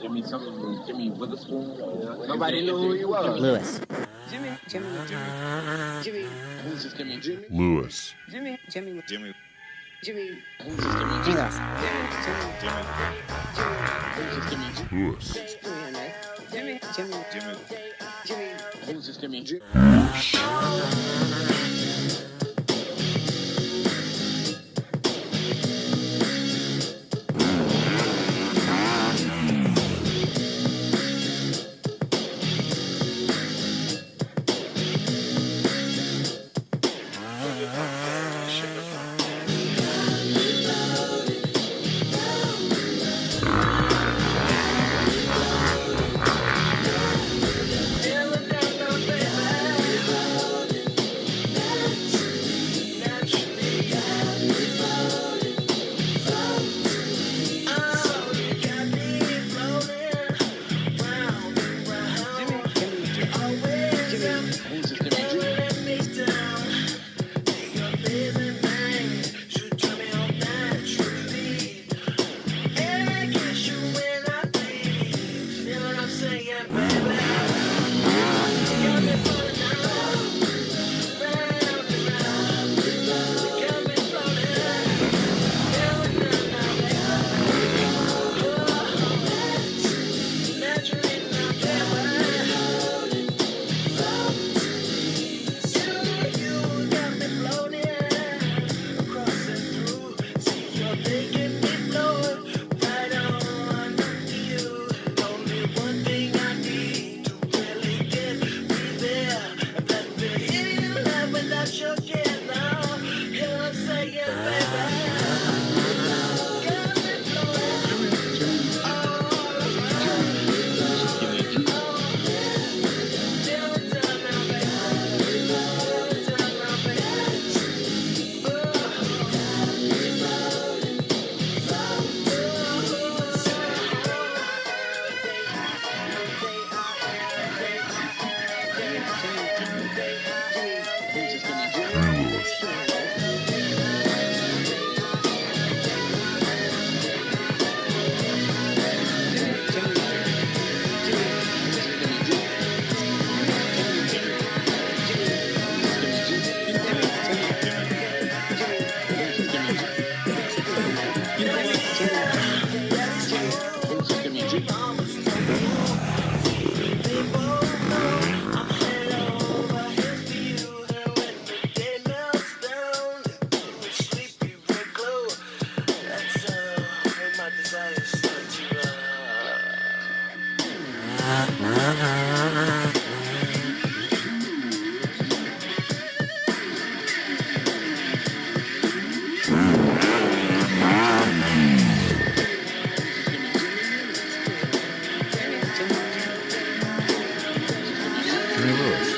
Jimmy something, Jimmy Witherspoon. Nobody knew who he was. Lewis. Jimmy. Who's this Jimmy? Jimmy. Lewis. Jimmy. Who's this Jimmy? Jimmy Jimmy. Lewis. Who's this Jimmy? Lewis. Who's this Jimmy? Jimmy Lewis.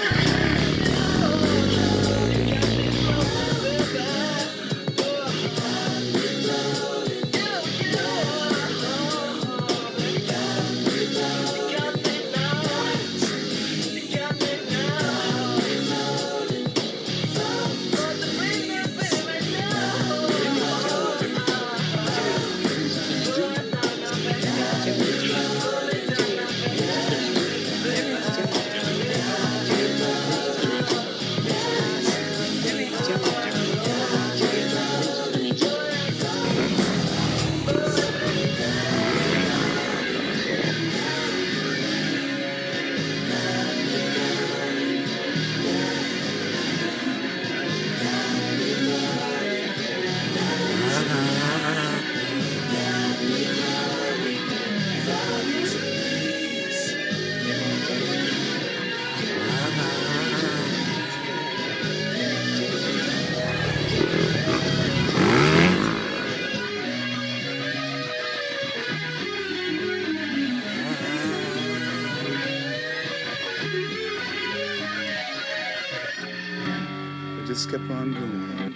It just kept on going.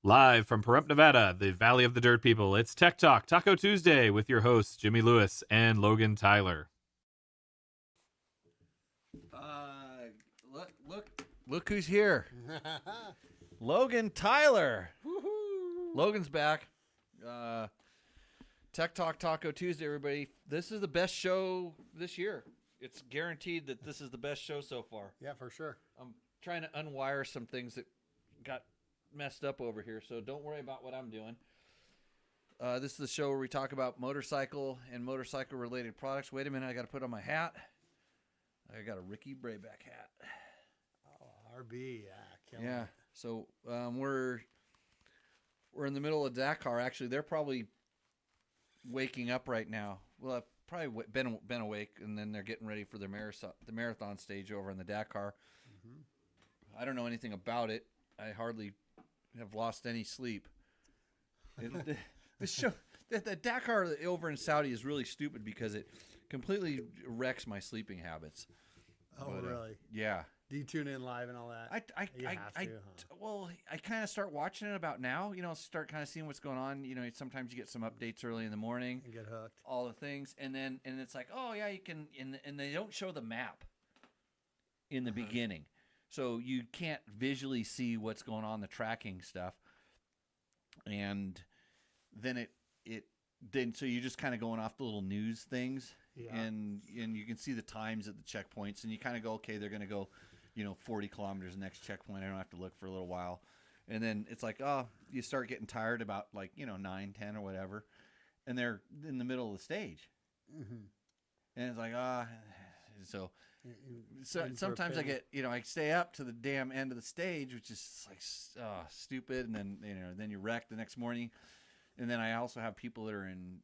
Live from Pahrump, Nevada, the Valley of the Dirt People, it's Tech Talk, Taco Tuesday, with your hosts, Jimmy Lewis and Logan Tyler. Look who's here. Logan Tyler. Woohoo! Logan's back. Tech Talk Taco Tuesday, everybody. This is the best show this year. It's guaranteed that this is the best show so far. Yeah, for sure. I'm trying to unwire some things that got messed up over here, so don't worry about what I'm doing. This is the show where we talk about motorcycle and motorcycle-related products. Wait a minute, I got to put on my hat. I got a Ricky Brayback hat. Oh, RB, killing Yeah. it. So we're in the middle of Dakar. Actually, they're probably waking up right now. Well, I've probably been awake, and then they're getting ready for the marathon stage over in the Dakar. Mm-hmm. I don't know anything about it. I hardly have lost any sleep. The Dakar over in Saudi is really stupid because it completely wrecks my sleeping habits. Oh, But, really? Yeah. Do you tune in live and all that? You have to, huh? Well, I kind of start watching it about now. Start kind of seeing what's going on. Sometimes you get some updates early in the morning. And get hooked. All the things, and it's like, oh yeah, you can. And they don't show the map in the beginning, so you can't visually see what's going on, the tracking stuff. And then so you're just kind of going off the little news things, and you can see the times at the checkpoints, and you kind of go, okay, they're going to go 40 kilometers next checkpoint. I don't have to look for a little while. And then it's like, oh, you start getting tired about 9, 10 or whatever. And they're in the middle of the stage. Mm-hmm. And it's like, so sometimes I get, I stay up to the damn end of the stage, which is like, stupid. And then, then you wreck the next morning. And then I also have people that are in,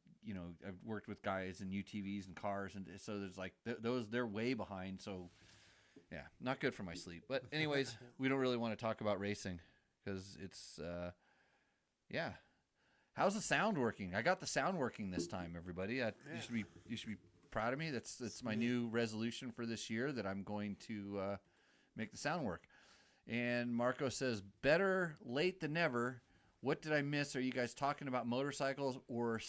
I've worked with guys in UTVs and cars. And so there's like, they're way behind. So, yeah, not good for my sleep. But anyways, we don't really want to talk about racing because it's, yeah. How's the sound working? I got the sound working this time, everybody. You should be proud of me. That's my new resolution for this year, that I'm going to make the sound work. And Marco says, better late than never. What did I miss? Are you guys talking about motorcycles or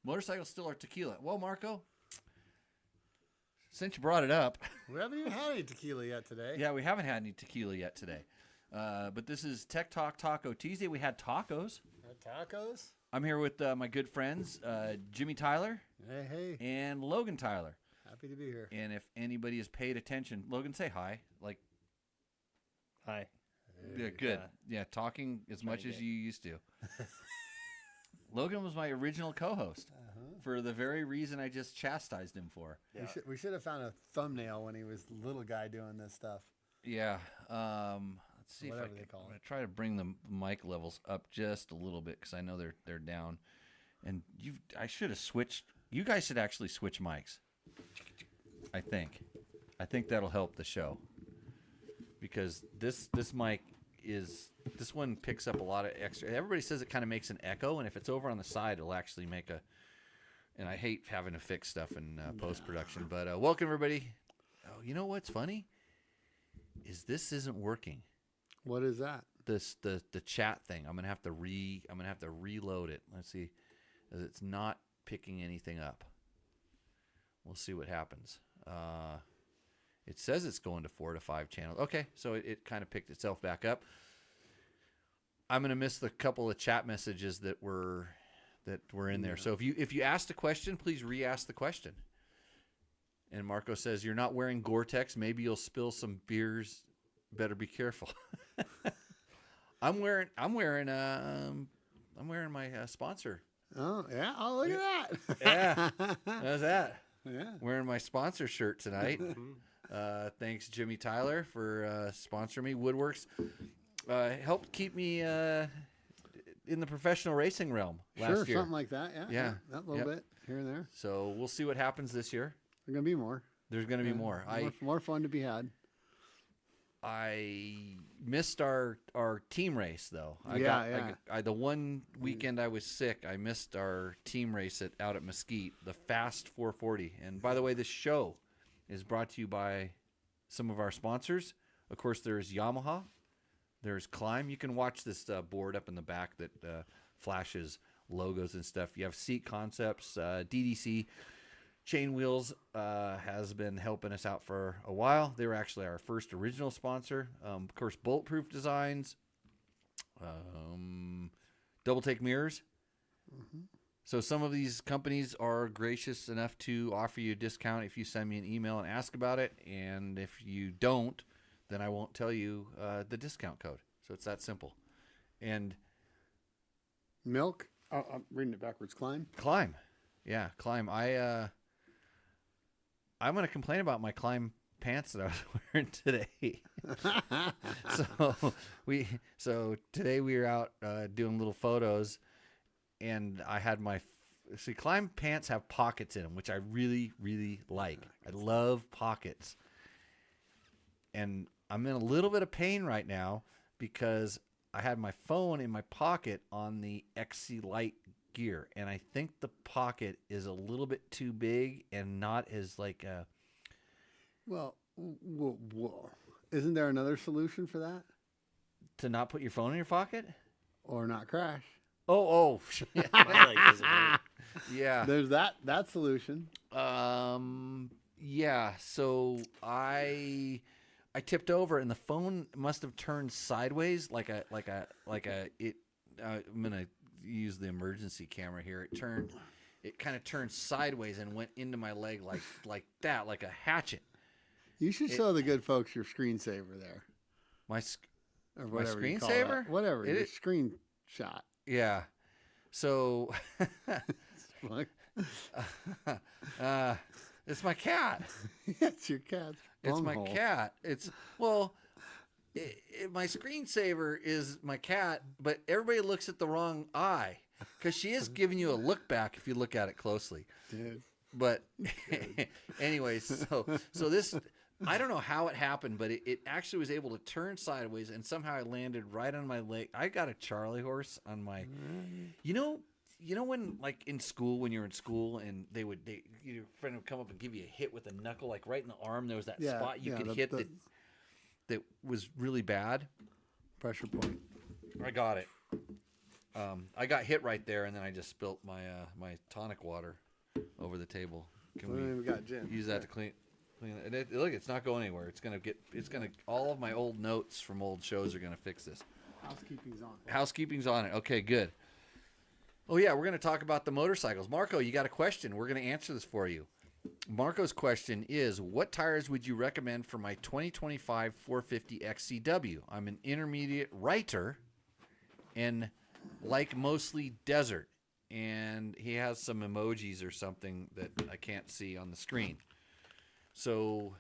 tequila? Well, Marco, since you brought it up. We haven't even had any tequila yet today. Yeah, we haven't had any tequila yet today. But this is Tech Talk Taco Tuesday. We had tacos. Tacos? I'm here with my good friends, Jimmy Tyler. Hey. And Logan Tyler. Happy to be here. And if anybody has paid attention, Logan, say hi. Hi. Yeah, good. Yeah, talking as much as you used to. Logan was my original co-host for the very reason I just chastised him for. Yeah. We should have found a thumbnail when he was the little guy doing this stuff. Yeah. Let's see Whatever if they call I'm it. going to try to bring the mic levels up just a little bit because I know they're down. And I should have switched. You guys should actually switch mics. I think that'll help the show because this mic this one picks up a lot of extra. Everybody says it kind of makes an echo, and if it's over on the side, it'll actually make a. And I hate having to fix stuff in post production, but welcome everybody. Oh, you know what's funny? This isn't working. What is that? The chat thing. I'm gonna have to reload it. Let's see, it's not picking anything up. We'll see what happens. It says it's going to 4 to 5 channels. Okay, so it kind of picked itself back up. I'm gonna miss the couple of chat messages that were in there. So if you asked a question, please re-ask the question. And Marco says you're not wearing Gore-Tex. Maybe you'll spill some beers. Better be careful. I'm wearing my sponsor. Oh yeah! Oh, look at that. Yeah, how's that? Yeah, Wearing my sponsor shirt tonight. Thanks, Jimmy Tyler, for sponsoring me. Woodworks helped keep me in the professional racing realm last year. Something like that. Yeah. A little bit here and there. So we'll see what happens this year. There's gonna be more. There's going to be more. More fun to be had. I missed our team race though. The one weekend I was sick, I missed our team race out at Mesquite, the Fasst 440. And by the way, this show is brought to you by some of our sponsors. Of course, there's Yamaha, there's Climb. You can watch this board up in the back that flashes logos and stuff. You have Seat Concepts, DDC, Chain Wheels has been helping us out for a while. They were actually our first original sponsor. Of course, Bulletproof Designs, Double Take Mirrors. Mm-hmm. So some of these companies are gracious enough to offer you a discount if you send me an email and ask about it. And if you don't, then I won't tell you the discount code. So it's that simple. And Milk. Oh, I'm reading it backwards. Climb. Yeah, Climb. I'm going to complain about my Climb pants that I was wearing today. so today we were out doing little photos, and I had Climb pants have pockets in them, which I really, really like. I love pockets. And I'm in a little bit of pain right now because I had my phone in my pocket on the XC Lite gear, and I think the pocket is a little bit too big and not as like a... Well, whoa. Isn't there another solution for that? To not put your phone in your pocket? Or not crash? Oh. My leg doesn't hurt. Yeah. There's that solution. Yeah. So I tipped over, and the phone must have turned sideways, like a. I'm gonna use the emergency camera here. It kind of turned sideways and went into my leg like that, like a hatchet. You should show the good folks your screensaver there, or My whatever you call screensaver? that. Whatever It your is- screenshot. Yeah. So Like, it's my cat. it's your cat's It's my bunghole. cat. My screensaver is my cat, but everybody looks at the wrong eye because she is giving you a look back if you look at it closely. Dude. But anyways, so this, I don't know how it happened, but it actually was able to turn sideways, and somehow I landed right on my leg. I got a Charlie horse on my, you know when, like, in school, when you're in school and your friend would come up and give you a hit with a knuckle, like right in the arm, there was that Yeah, spot you yeah, could the- hit the- that was really bad. Pressure point. I got it. I got hit right there, and then I just spilt my tonic water over the table. Can We got gin. we use that to clean it? Look, it's not going anywhere. All of my old notes from old shows are gonna fix this. Housekeeping's on. Housekeeping's on it. Okay, good. Oh yeah, we're gonna talk about the motorcycles. Marco, you got a question? We're gonna answer this for you. Marco's question is, what tires would you recommend for my 2025 450 XCW? I'm an intermediate writer and like mostly desert. And he has some emojis or something that I can't see on the screen. So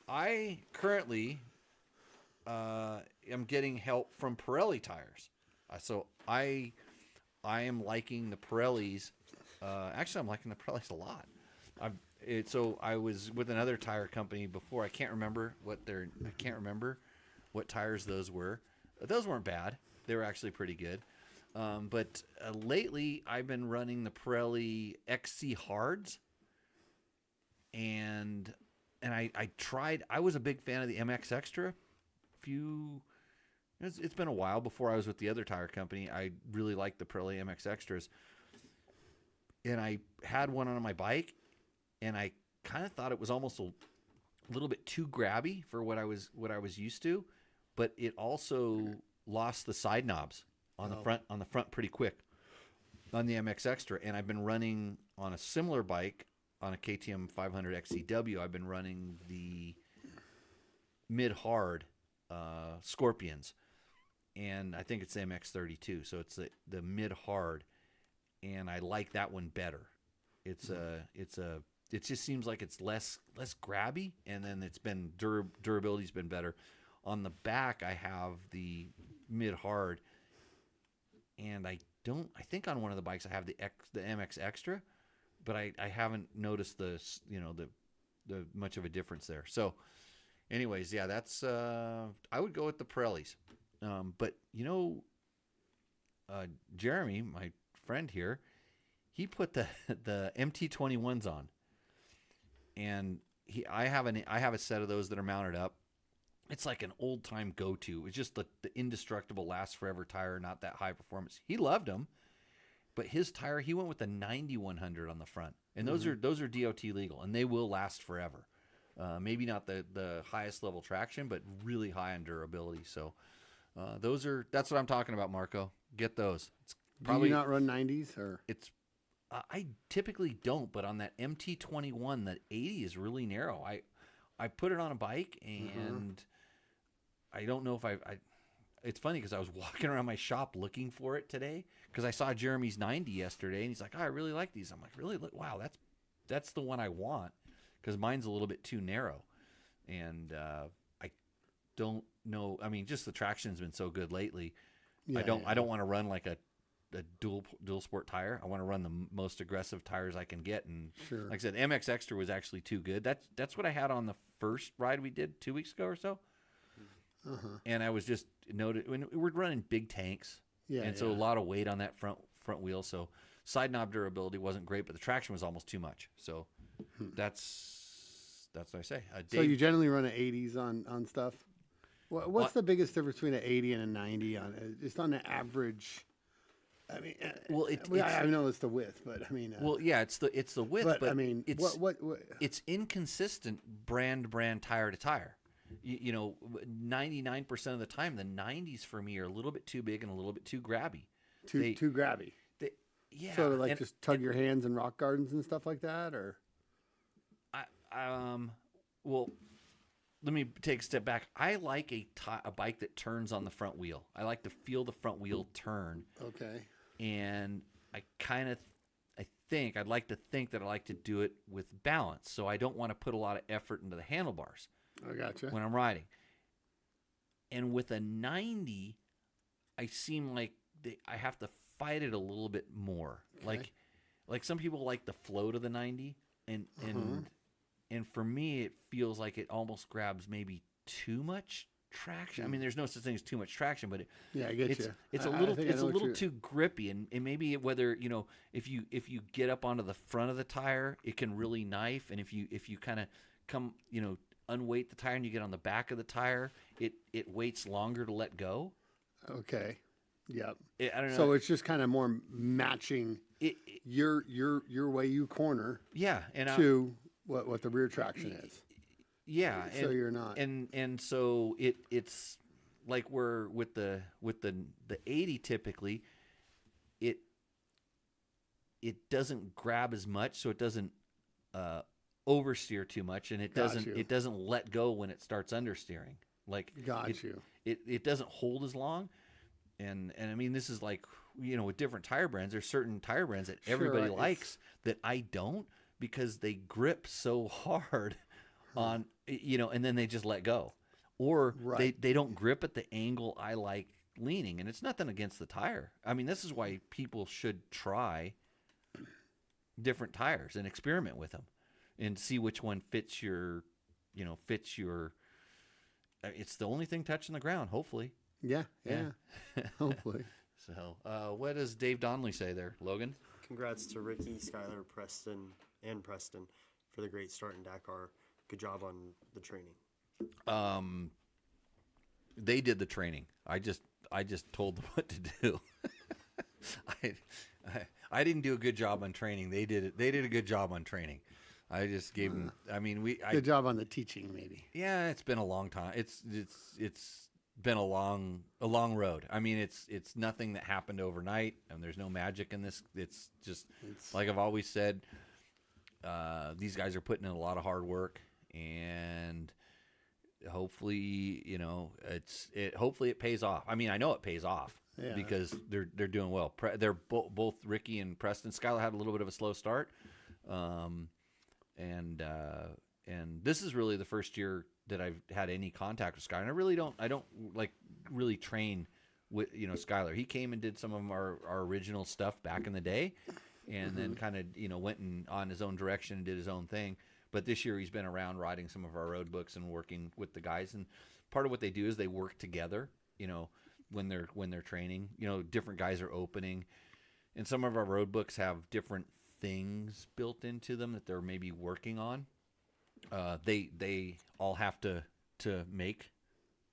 I currently am getting help from Pirelli tires. So I am liking the Pirellis. Actually, I'm liking the Pirellis a lot. So I was with another tire company before. I can't remember what tires those were. Those weren't bad. They were actually pretty good. But lately I've been running the Pirelli XC Hards, and I tried. I was a big fan of the MX Extra. It's been a while before I was with the other tire company. I really liked the Pirelli MX Extras, and I had one on my bike, and I kind of thought it was almost a little bit too grabby for what I was used to, but it also lost the side knobs on the front pretty quick on the MX Extra. And I've been running on a similar bike on a KTM 500 XCW. I've been running the mid-hard Scorpions, and I think it's the MX32, so it's the mid-hard, and I like that one better. It just seems like it's less grabby, and then it's been durability's been better. On the back, I have the mid-hard, and I think on one of the bikes I have the MX Extra, but I haven't noticed the much of a difference there. So anyways, yeah, that's I would go with the Pirellis. But Jeremy, my friend here, he put the MT21s on, and I have a set of those that are mounted up. It's like an old time go-to. It's just the indestructible, last forever tire, not that high performance. He loved them, but his tire, he went with the 9100 on the front, and those are DOT legal, and they will last forever. Maybe not the highest level traction, but really high on durability. So that's what I'm talking about, Marco. Get those. It's probably Do you not run 90s or? It's I typically don't, but on that MT21, that 80 is really narrow. I put it on a bike, and I don't know if I it's funny because I was walking around my shop looking for it today because I saw Jeremy's 90 yesterday, and he's like, "Oh, I really like these." I'm like, "Really? Wow, that's the one I want," because mine's a little bit too narrow, and I don't know. I mean, just the traction's been so good lately. Yeah, I don't want to run like a dual sport tire. I want to run the most aggressive tires I can get, and Sure. like I said, MX Extra was actually too good. That's what I had on the first ride we did 2 weeks ago or so. And I was just noted when we're running big tanks, so a lot of weight on that front wheel. So side knob durability wasn't great, but the traction was almost too much. So that's what I say. So you generally run an 80s on stuff. What's the biggest difference between an 80 and a 90 on just on the average? I mean, I know it's the width, but I mean, it's the width, but I mean, it's what? It's inconsistent brand tire to tire. 99% of the time, the 90s for me are a little bit too big and a little bit too grabby. Too grabby. Yeah. Sort of like just tug your hands in rock gardens and stuff like that, or. Well, let me take a step back. I like a bike that turns on the front wheel. I like to feel the front wheel turn. Okay. And I'd like to think that I like to do it with balance. So I don't want to put a lot of effort into the handlebars. I gotcha. When I'm riding. And with a 90, I seem like I have to fight it a little bit more. Okay. Like some people like the flow of the 90, and for me it feels like it almost grabs maybe too much traction. I mean, there's no such thing as too much traction, but I get you. It's a little too grippy, and maybe whether if you get up onto the front of the tire, it can really knife, and if you kind of come unweight the tire and you get on the back of the tire, it waits longer to let go. Okay. Yep. I don't know. So it's just kind of more matching your way you corner. Yeah, and to what the rear traction is. Yeah. So you're not. And so it's like we're with the 80 typically, it doesn't grab as much, so it doesn't oversteer too much, and it doesn't let go when it starts understeering. Like it doesn't hold as long, and I mean, this is like with different tire brands. There's certain tire brands that everybody likes that I don't, because they grip so hard on and then they just let go, or they don't grip at the angle I like leaning. And it's nothing against the tire. I mean, this is why people should try different tires and experiment with them and see which one fits your. It's the only thing touching the ground, hopefully. Yeah. Hopefully. So, what does Dave Donnelly say there, Logan? Congrats to Ricky, Skylar, Preston for the great start in Dakar. Good job on the training. They did the training. I just told them what to do. I didn't do a good job on training. They did it. They did a good job on training. I just gave them. I mean, good job on the teaching, maybe. Yeah, it's been a long time. It's been a long road. I mean, it's nothing that happened overnight, and there's no magic in this. It's just like I've always said. These guys are putting in a lot of hard work, and hopefully, hopefully it pays off. I mean, I know it pays off because they're doing well. They're both Ricky and Preston. Skylar had a little bit of a slow start, and this is really the first year that I've had any contact with Skylar. And I don't really train with Skylar. He came and did some of our original stuff back in the day, and then kind of went on his own direction and did his own thing. But this year he's been around riding some of our road books and working with the guys. And part of what they do is they work together. When they're training, different guys are opening, and some of our road books have different things built into them that they're maybe working on. They all have to make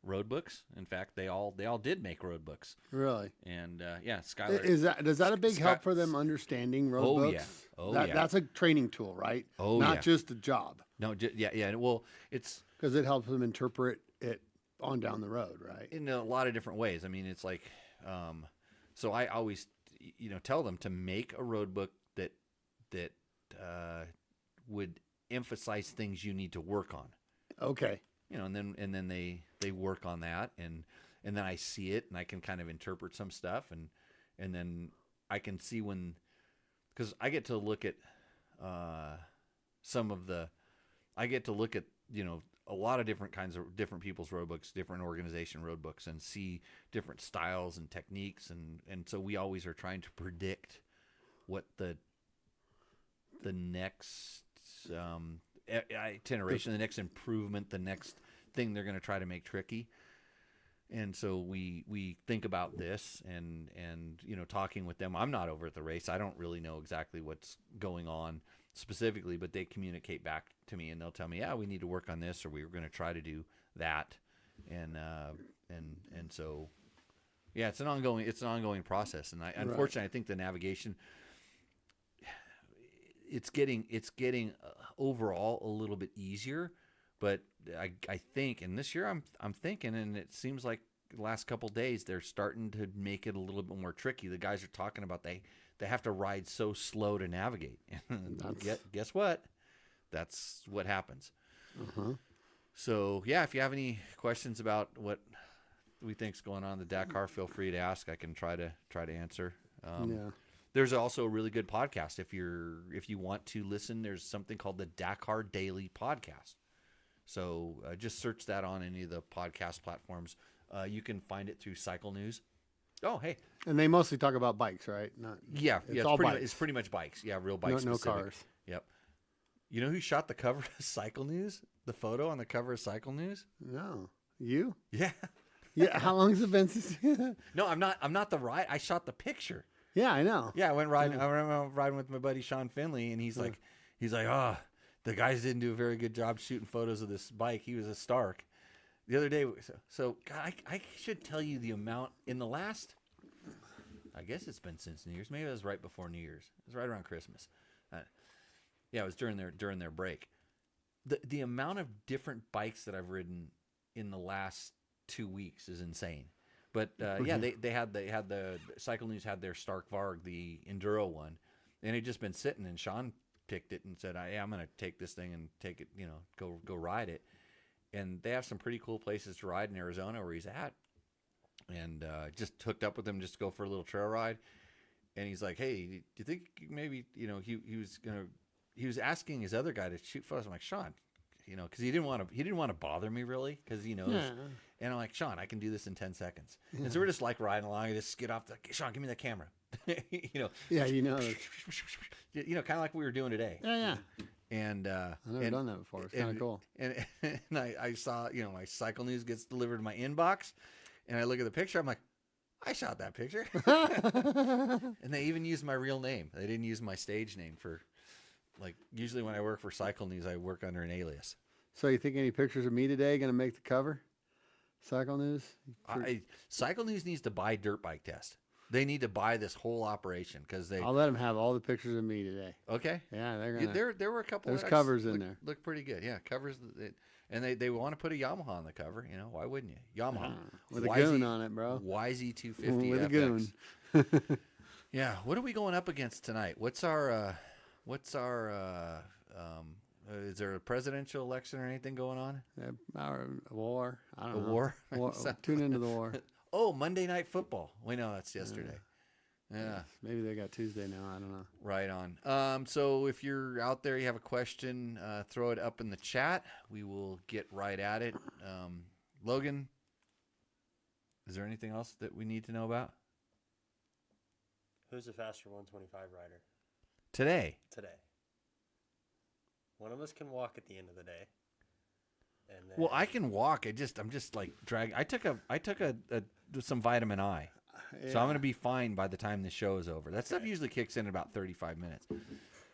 road books. In fact, they all did make road books. Really? And Skylar Is that a big help for them understanding road books? Yeah. Oh, yeah. yeah. That's a training tool, right? Oh, Not yeah. just a job. No, yeah. Well, it's Because it helps them interpret it on down the road, right? in a lot of different ways. I mean, it's like, so I always, tell them to make a road book that would emphasize things you need to work on. Okay. And then they work on that, and then I see it, and I can kind of interpret some stuff, and then I can see because I get to look at a lot of different people's road books, different organization road books, and see different styles and techniques, and so we always are trying to predict what the next iteration, the next improvement, the next thing they're going to try to make tricky. And so we think about this and talking with them. I'm not over at the race. I don't really know exactly what's going on specifically, but they communicate back to me and they'll tell me, yeah, we need to work on this, or we were going to try to do that. And so, yeah, it's an ongoing process. And unfortunately, I think the navigation, it's getting overall a little bit easier, but I think, and this year I'm thinking, and it seems like the last couple of days they're starting to make it a little bit more tricky. The guys are talking about they have to ride so slow to navigate. Guess what? That's what happens. Uh-huh. So yeah, if you have any questions about what we think's going on in the Dakar, feel free to ask. I can try to answer. Yeah. There's also a really good podcast if you want to listen. There's something called the Dakar Daily Podcast. So just search that on any of the podcast platforms. You can find it through Cycle News. Oh, hey. And they mostly talk about bikes, right? It's all pretty bikes. It's pretty much bikes. Yeah, real bikes. No specific. cars. Yep. You know who shot the cover of Cycle News? The photo on the cover of Cycle News? No. You? Yeah. Yeah. How long has it been since? No, I'm not the ride. I shot the picture. Yeah, I know. Yeah, I went riding. I remember riding with my buddy Sean Finley, and he's like, oh, the guys didn't do a very good job shooting photos of this bike. He was a Stark. The other day, so God, I should tell you the amount in the last. I guess it's been since New Year's. Maybe it was right before New Year's. It was right around Christmas. Yeah, it was during their break. The amount of different bikes that I've ridden in the last 2 weeks is insane. But yeah, they had the Cycle News had their Stark Varg, the Enduro one, and it had just been sitting. And Sean picked it and said, "Hey, I'm going to take this thing and take it, go ride it." And they have some pretty cool places to ride in Arizona where he's at. And just hooked up with him just to go for a little trail ride. And he's like, "Hey, do you think maybe he was asking his other guy to shoot photos?" I'm like, "Sean, because he didn't want to bother me really, because he knows." Yeah. And I'm like, "Sean, I can do this in 10 seconds." Yeah. And so we're just like riding along and just skid off Sean, give me that camera. Yeah, kind of like we were doing today. Yeah. And I've never done that before. It's kind of cool. And I saw, my Cycle News gets delivered to my inbox, and I look at the picture. I'm like, I shot that picture. And they even used my real name. They didn't use my stage name for, like, usually when I work for Cycle News, I work under an alias. So you think any pictures of me today going to make the cover? Cycle News? Cycle News needs to buy Dirt Bike Test. They need to buy this whole operation because I'll let them have all the pictures of me today. Okay. Yeah, they're gonna. There were a couple. There's covers in there. Look pretty good. Yeah, covers. And they want to put a Yamaha on the cover. Why wouldn't you? Yamaha with a goon on it, bro. YZ250 with FX. a goon. Yeah. What are we going up against tonight? What's our is there a presidential election or anything going on? Our war. I don't know. War? Tune into the war. Oh, Monday Night Football. We know that's yesterday. Yeah. Maybe they got Tuesday now. I don't know. Right on. So if you're out there, you have a question, throw it up in the chat. We will get right at it. Logan, is there anything else that we need to know about? Who's the faster 125 rider? Today. One of us can walk at the end of the day. And then... Well, I can walk. I'm just like dragging. I took some vitamin I. Yeah. So I'm going to be fine by the time the show is over. That stuff usually kicks in about 35 minutes.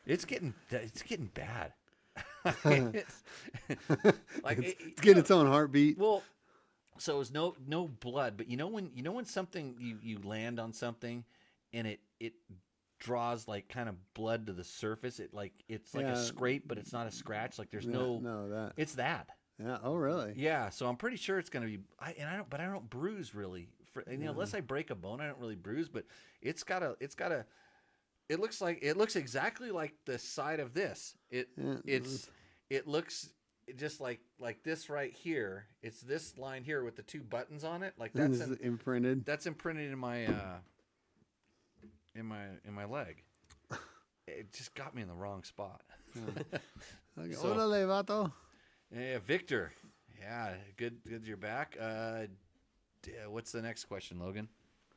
It's getting bad. It's getting its own heartbeat. Well, So it was no blood, but you know when something you land on something, and it draws like kind of blood to the surface. It's like a scrape, but it's not a scratch. Like there's no that. It's that. Yeah. Oh, really? Yeah. So I'm pretty sure it's gonna be. I don't bruise really. Unless I break a bone, I don't really bruise. But it's got a. It looks exactly like the side of this. It looks just like this right here. It's this line here with the two buttons on it. Like that's imprinted. That's imprinted in my in my leg. It just got me in the wrong spot. Okay. Orale, vato. Yeah, Victor. Yeah, good you're back. What's the next question, Logan?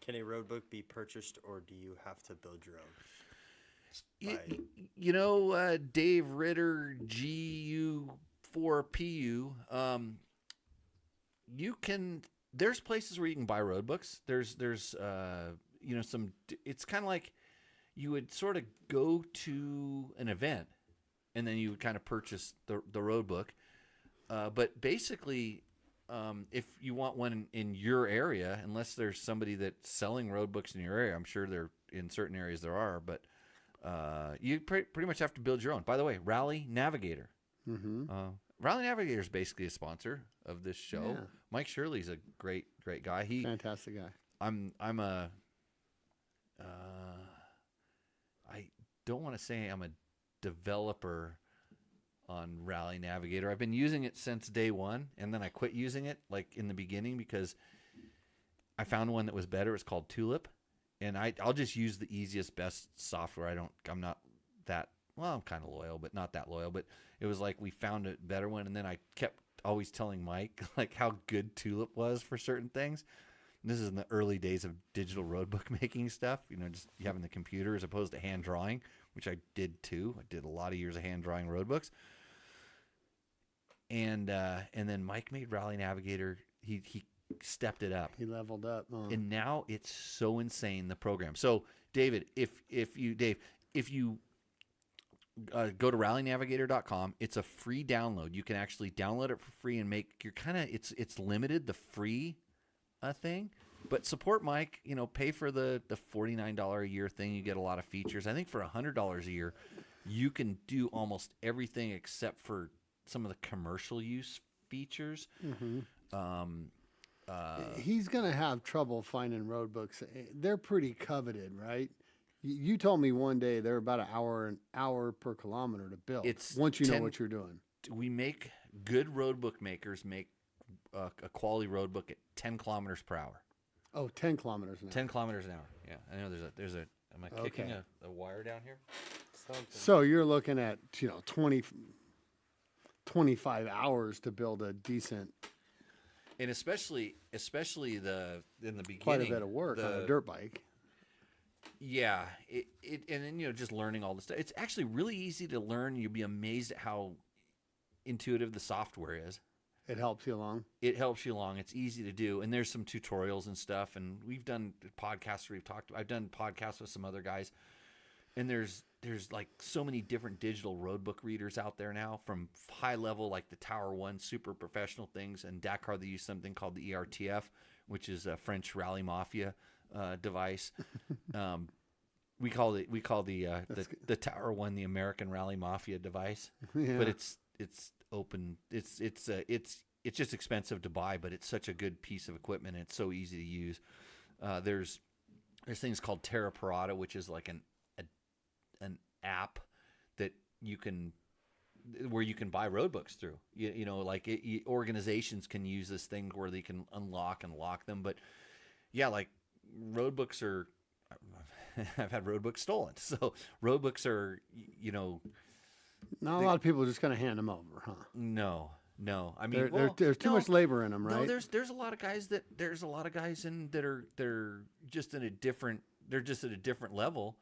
Can a road book be purchased, or do you have to build your own? Dave Ritter, GU4PU. You can. There's places where you can buy road books. There's some. It's kind of like you would sort of go to an event, and then you would kind of purchase the road book. But basically, if you want one in your area, unless there's somebody that's selling road books in your area, I'm sure there in certain areas there are, but you pretty much have to build your own. By the way, Rally Navigator. Mm-hmm. Rally Navigator is basically a sponsor of this show. Yeah. Mike Shirley's a great guy. Fantastic guy. I don't want to say I'm a developer on Rally Navigator. I've been using it since day one, and then I quit using it like in the beginning because I found one that was better. It's called Tulip, and I'll just use the easiest, best software. I'm not that well. I'm kind of loyal, but not that loyal. But it was like we found a better one, and then I kept always telling Mike like how good Tulip was for certain things. And this is in the early days of digital roadbook making stuff. Just having the computer as opposed to hand drawing, which I did too. I did a lot of years of hand drawing roadbooks. And then Mike made Rally Navigator. He stepped it up. He leveled up. And now it's so insane, the program. So David, if you go to rallynavigator.com, it's a free download. You can actually download it for free and make your it's limited, the free thing. But support Mike, pay for the $49 a year thing. You get a lot of features. I think for $100 a year, you can do almost everything except for some of the commercial use features. Mm-hmm. He's going to have trouble finding road books. They're pretty coveted, right? You told me one day they're about an hour per kilometer to build. Once you know what you're doing. We make good road book makers make a quality road book at 10 kilometers per hour. Oh, 10 kilometers an hour. 10 kilometers an hour. Yeah, I know there's a. Am I kicking a wire down here? Something. So you're looking at 25 hours to build a decent. And especially in the beginning, Quite a bit of work on a dirt bike. Yeah, and then just learning all this stuff. It's actually really easy to learn. You'll be amazed at how intuitive the software is. It helps you along. It helps you along. It's easy to do, and there's some tutorials and stuff. And we've done podcasts where I've done podcasts with some other guys, and there's like so many different digital roadbook readers out there now, from high level like the Tower One super professional things, and Dakar they use something called the ERTF, which is a French Rally Mafia device. We call the Tower One the American Rally Mafia device, but it's open. It's just expensive to buy, but it's such a good piece of equipment, and it's so easy to use. There's things called Terra Parata, which is like an app that where you can buy road books through. Organizations can use this thing where they can unlock and lock them. But yeah, like road books are. I've had road books stolen, so road books are Not a lot of people are just going to hand them over, huh? No. I mean, there's too much labor in them, right? No, there's a lot of guys that they're just at a different level.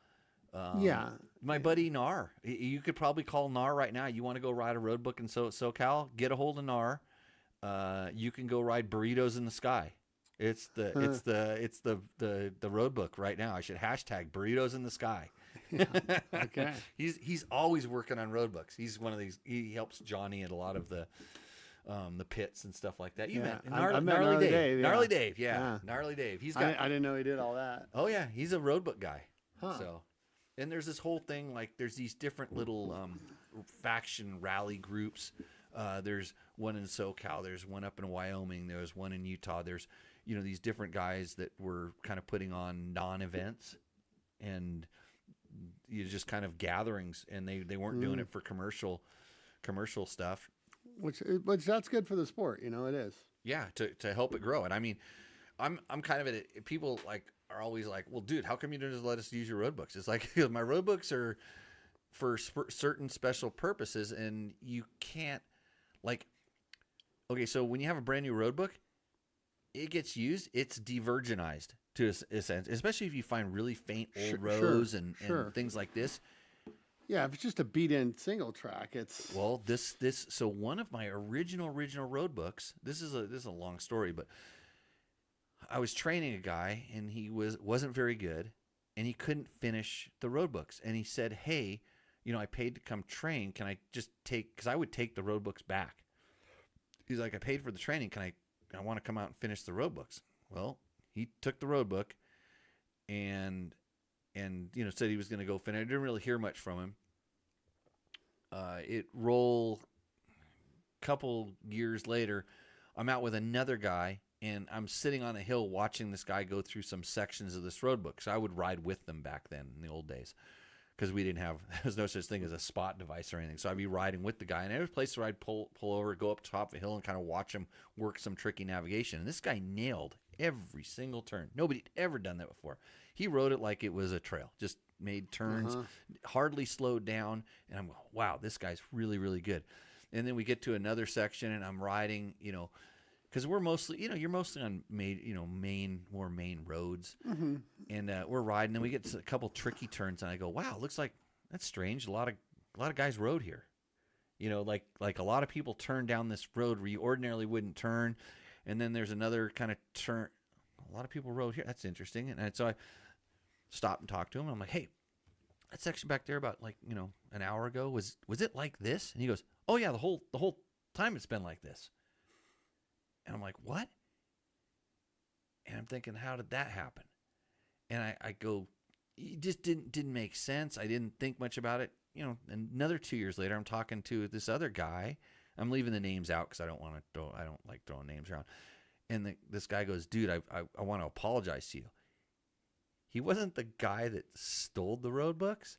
Yeah. My buddy Nar, you could probably call Nar right now. You want to go ride a road book in SoCal? Get a hold of Nar. You can go ride Burritos in the Sky. It's the road book right now. I should hashtag Burritos in the Sky. Yeah. Okay. He's always working on road books. He's one of these. He helps Johnny at a lot of the the pits and stuff like that. You Yeah, met I met Gnarly Dave, yeah. Gnarly Dave, Yeah. Gnarly Dave. He's got. I didn't know he did all that. Oh yeah, he's a road book guy. Huh. So, and there's this whole thing like there's these different little faction rally groups. There's one in SoCal. There's one up in Wyoming. There's one in Utah. There's these different guys that were kind of putting on non-events and just kind of gatherings, and they weren't doing it for commercial stuff. Which that's good for the sport, it is. Yeah, to help it grow. And I mean, I'm kind of people like are always like, well, dude, how come you don't just let us use your road books? It's like my road books are for certain special purposes, and you can't okay. So when you have a brand new road book, it gets used. It's de-virginized to a sense, especially if you find really faint old rows and things like this. Yeah, if it's just a beat-in single track, it's this. So one of my original road books. This is a long story, but I was training a guy, and he wasn't very good, and he couldn't finish the road books. And he said, "Hey, I paid to come train. Can I just take? Because I would take the road books back." He's like, "I paid for the training. Can I want to come out and finish the road books?" Well, he took the road book, and said he was going to go finish. I didn't really hear much from him. It roll couple years later, I'm out with another guy, and I'm sitting on a hill watching this guy go through some sections of this road book. So I would ride with them back then in the old days, because there was no such thing as a spot device or anything. So I'd be riding with the guy, and there was a place where I'd pull over, go up top of a hill, and kind of watch him work some tricky navigation. And this guy nailed every single turn. Nobody had ever done that before. He rode it like it was a trail, just made turns, hardly slowed down. And I'm going, wow, this guy's really, really good. And then we get to another section, and I'm riding, because we're mostly, you're mostly on more main roads. Mm-hmm. And we're riding, and we get to a couple tricky turns, and I go, wow, looks like that's strange. A lot of guys rode here. Like a lot of people turn down this road where you ordinarily wouldn't turn. And then there's another kind of turn. A lot of people rode here. That's interesting. And so I stopped and talked to him. I'm like, hey, that section back there about an hour ago, was it like this? And he goes, oh yeah, the whole time it's been like this. And I'm like, what? And I'm thinking, how did that happen? And I go, it just didn't make sense. I didn't think much about it. Another 2 years later, I'm talking to this other guy. I'm leaving the names out because I don't like throwing names around. And this guy goes, dude, I want to apologize to you. He wasn't the guy that stole the road books.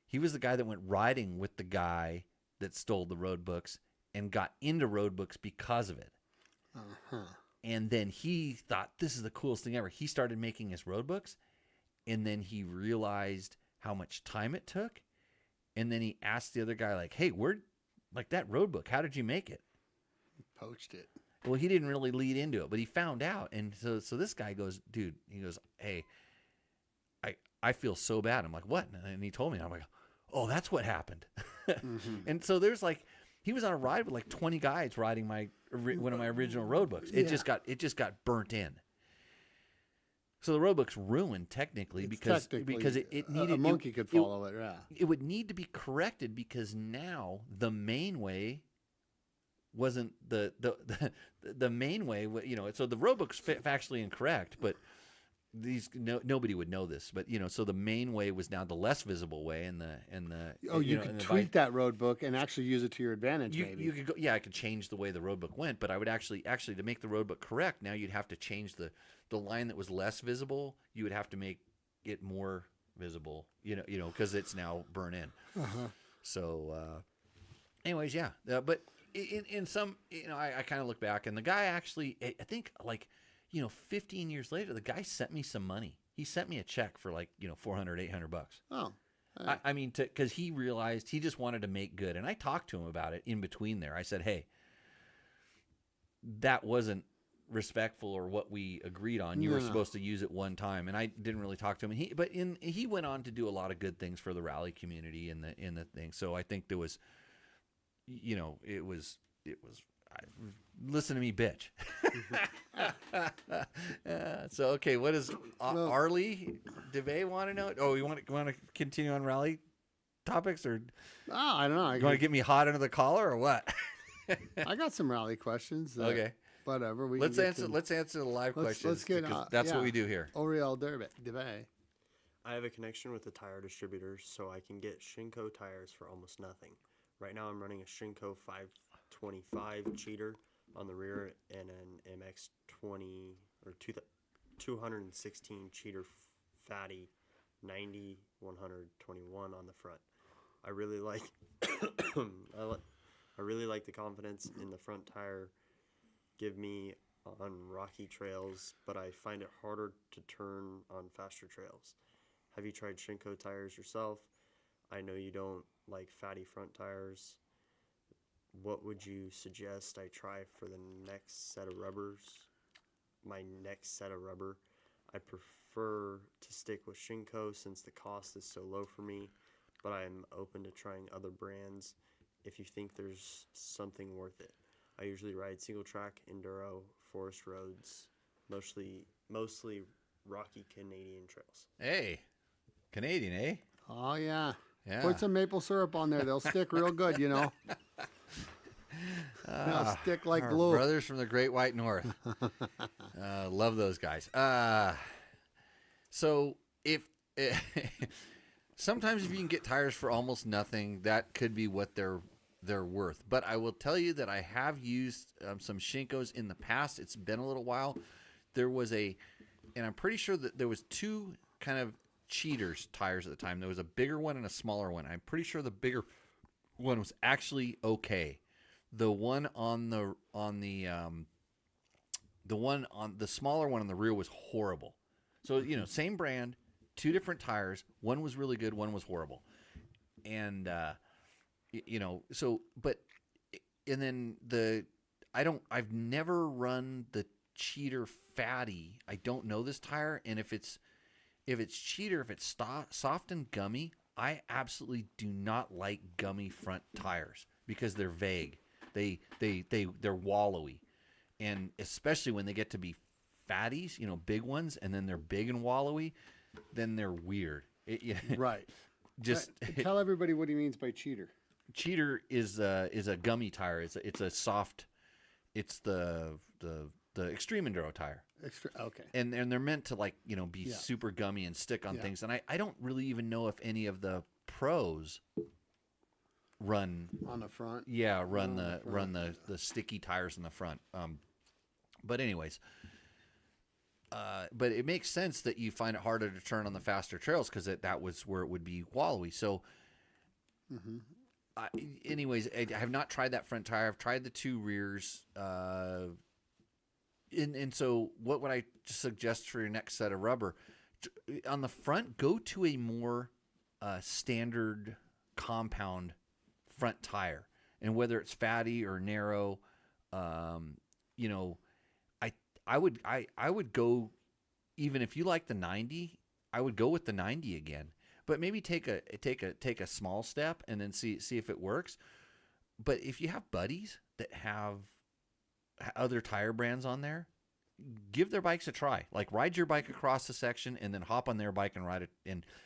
He was the guy that went riding with the guy that stole the road books and got into road books because of it. Uh-huh. And then he thought, this is the coolest thing ever. He started making his road books, and then he realized how much time it took. And then he asked the other guy, like, hey, that road book, how did you make it? Poached it. Well, he didn't really lead into it, but he found out. And so this guy goes, dude, he goes, hey, I feel so bad. I'm like, what? And he told me, I'm like, oh, that's what happened. Mm-hmm. And so there's he was on a ride with 20 guys riding one of my original road books. It just got burnt in. So the road book's ruined technically because it needed a monkey could follow it. Yeah, it would need to be corrected because now the main way wasn't the main way. So the road book's factually incorrect, but nobody would know this. But so the main way was now the less visible way, and you could tweak that road book and actually use it to your advantage. Maybe you could go. Yeah, I could change the way the road book went, but I would actually to make the road book correct. Now you'd have to change the line that was less visible. You would have to make it more visible. Because it's now burnt in. Uh-huh. So, anyways, yeah. But in some, I kind of look back, and the guy actually, I think 15 years later, the guy sent me some money. He sent me a check for $400, $800. Oh, I mean, because he realized he just wanted to make good. And I talked to him about it in between there. I said, hey, that wasn't respectful or what we agreed on. You were supposed to use it one time. And I didn't really talk to him. And he went on to do a lot of good things for the rally community in the thing. So I think there was, it was listen to me, bitch. So, okay, what does Arlie DeVay want to know? Oh, you want to continue on rally topics, or I don't know. You want to get me hot under the collar, or what? I got some rally questions. Okay. Whatever. Let's answer the live questions. Let's get because that's what we do here. Oriel Debay. I have a connection with a tire distributor, so I can get Shinko tires for almost nothing. Right now, I'm running a Shinko 525 cheater on the rear and an MX20 or 216 cheater fatty 90 121 on the front. I really like I really like the confidence in the front tire give me on rocky trails, but I find it harder to turn on faster trails. Have you tried Shinko tires yourself? I know you don't like fatty front tires. What would you suggest I try for the next set of rubbers? My next set of rubber. I prefer to stick with Shinko since the cost is so low for me, but I am open to trying other brands if you think there's something worth it. I usually ride single track, enduro, forest roads, mostly rocky Canadian trails. Hey, Canadian, eh? Oh, yeah. Yeah. Put some maple syrup on there. They'll stick real good, you know. They'll stick like Our glue. brothers from the Great White North. Love those guys. So if sometimes if you can get tires for almost nothing, that could be what they're worth. But I will tell you that I have used some Shinkos in the past. It's been a little while. There was and I'm pretty sure that there was two kind of cheaters tires at the time. There was a bigger one and a smaller one. I'm pretty sure the bigger one was actually okay. The one on the smaller one on the rear was horrible. So, same brand, two different tires. One was really good, one was horrible. And I've never run the cheater fatty. I don't know this tire, and if it's cheater, if it's soft and gummy, I absolutely do not like gummy front tires because they're vague. They're wallowy, and especially when they get to be fatties, big ones, and then they're big and wallowy, then they're weird. Right. Just tell everybody what he means by cheater. Cheater is a gummy tire. It's a soft. It's the extreme enduro tire. Okay. And they're meant to be super gummy and stick on things. And I don't really even know if any of the pros run on the front. Yeah, run the sticky tires in the front. But anyways, but it makes sense that you find it harder to turn on the faster trails because that was where it would be wallowy. So, anyways, I have not tried that front tire. I've tried the two rears. And so what would I suggest for your next set of rubber? On the front, go to a more standard compound front tire. And whether it's fatty or narrow, I would go, even if you like the 90, I would go with the 90 again. But maybe take a small step and then see if it works. But if you have buddies that have other tire brands on there, give their bikes a try. Like ride your bike across the section and then hop on their bike and ride it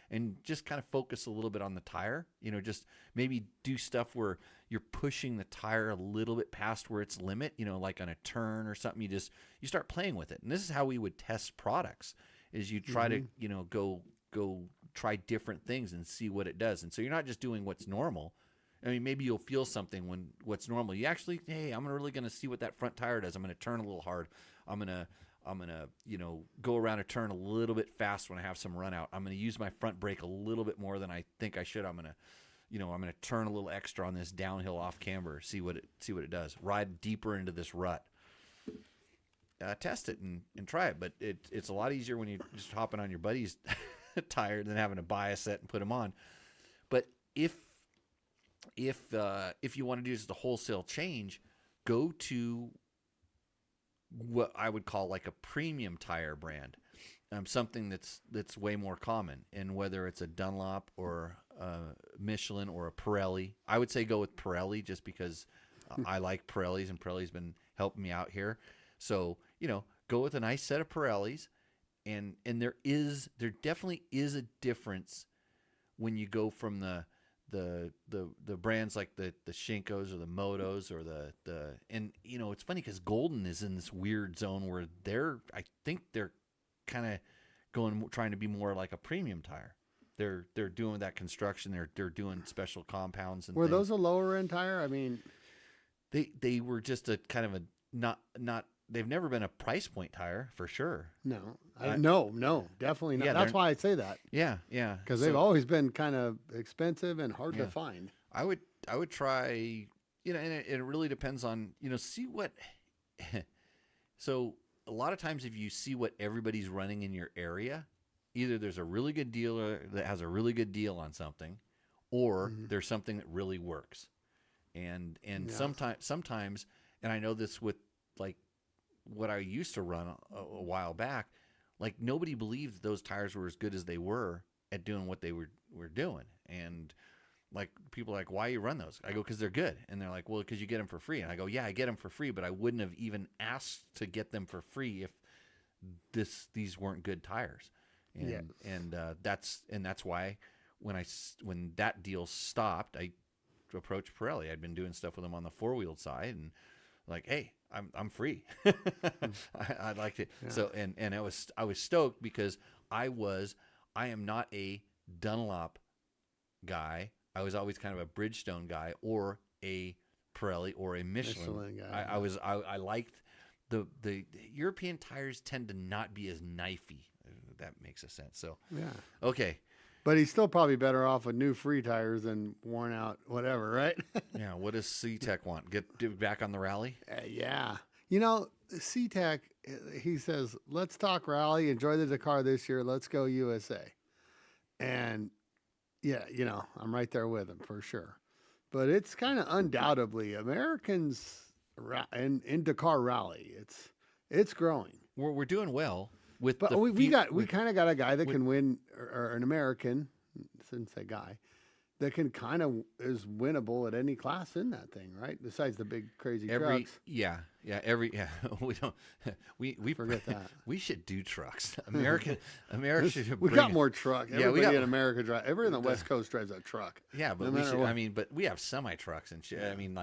and just kind of focus a little bit on the tire. Just maybe do stuff where you're pushing the tire a little bit past where its limit, like on a turn or something. You start playing with it. And this is how we would test products is you try to, go try different things and see what it does. And so you're not just doing what's normal. I mean, maybe you'll feel something when what's normal. You actually, hey, I'm really going to see what that front tire does. I'm going to turn a little hard. I'm gonna go around a turn a little bit fast when I have some run out. I'm gonna use my front brake a little bit more than I think I should. I'm gonna turn a little extra on this downhill off camber. See what it does. Ride deeper into this rut. Test it and try it. But it's a lot easier when you're just hopping on your buddy's tire than having to buy a set and put them on. But if you want to do just a wholesale change, go to what I would call like a premium tire brand, something that's way more common. And whether it's a Dunlop or a Michelin or a Pirelli, I would say go with Pirelli just because I like Pirellis and Pirelli's been helping me out here. So, go with a nice set of Pirellis, and there definitely is a difference when you go from the brands like the Shinkos or the Motos or and it's funny because Golden is in this weird zone where I think they're kind of trying to be more like a premium tire. They're doing that construction. They're doing special compounds and were things. those a lower end tire? I mean, they were just a kind of a not. They've never been a price point tire for sure. No, no, definitely not. Yeah, that's why I say that. Yeah. Because they've always been kind of expensive and hard to find. I would try, and it really depends on, see what. So a lot of times if you see what everybody's running in your area, either there's a really good dealer that has a really good deal on something, or there's something that really works. And sometimes, and I know this with like what I used to run a while back, like nobody believed those tires were as good as they were at doing what they were doing. And like people are like, why you run those? I go, because they're good. And they're like, well, because you get them for free. And I go, yeah, I get them for free, but I wouldn't have even asked to get them for free if these weren't good tires. And that's why when that deal stopped, I approached Pirelli. I'd been doing stuff with them on the 4-wheeled side, and like, hey, I'm free. I liked it. Yeah. So and I was stoked because I am not a Dunlop guy. I was always kind of a Bridgestone guy or a Pirelli or a Michelin guy. I liked the European tires tend to not be as knifey. That makes a sense. So yeah. Okay. But he's still probably better off with new free tires than worn out whatever, right? Yeah. What does C-Tech want? Get back on the rally? Yeah. C-Tech, he says, let's talk rally. Enjoy the Dakar this year. Let's go USA. And yeah, I'm right there with him for sure. But it's kind of undoubtedly Americans in Dakar rally. It's growing. We're doing well. We kind of got a guy that can win, or an American, shouldn't say guy, that can kind of is winnable at any class in that thing, right? Besides the big crazy trucks. We forget that. We should do trucks. America should. We got more truck. Everybody in America drives. Everybody on the West Coast drives a truck. Yeah, but but we have semi trucks and shit. Yeah. I mean,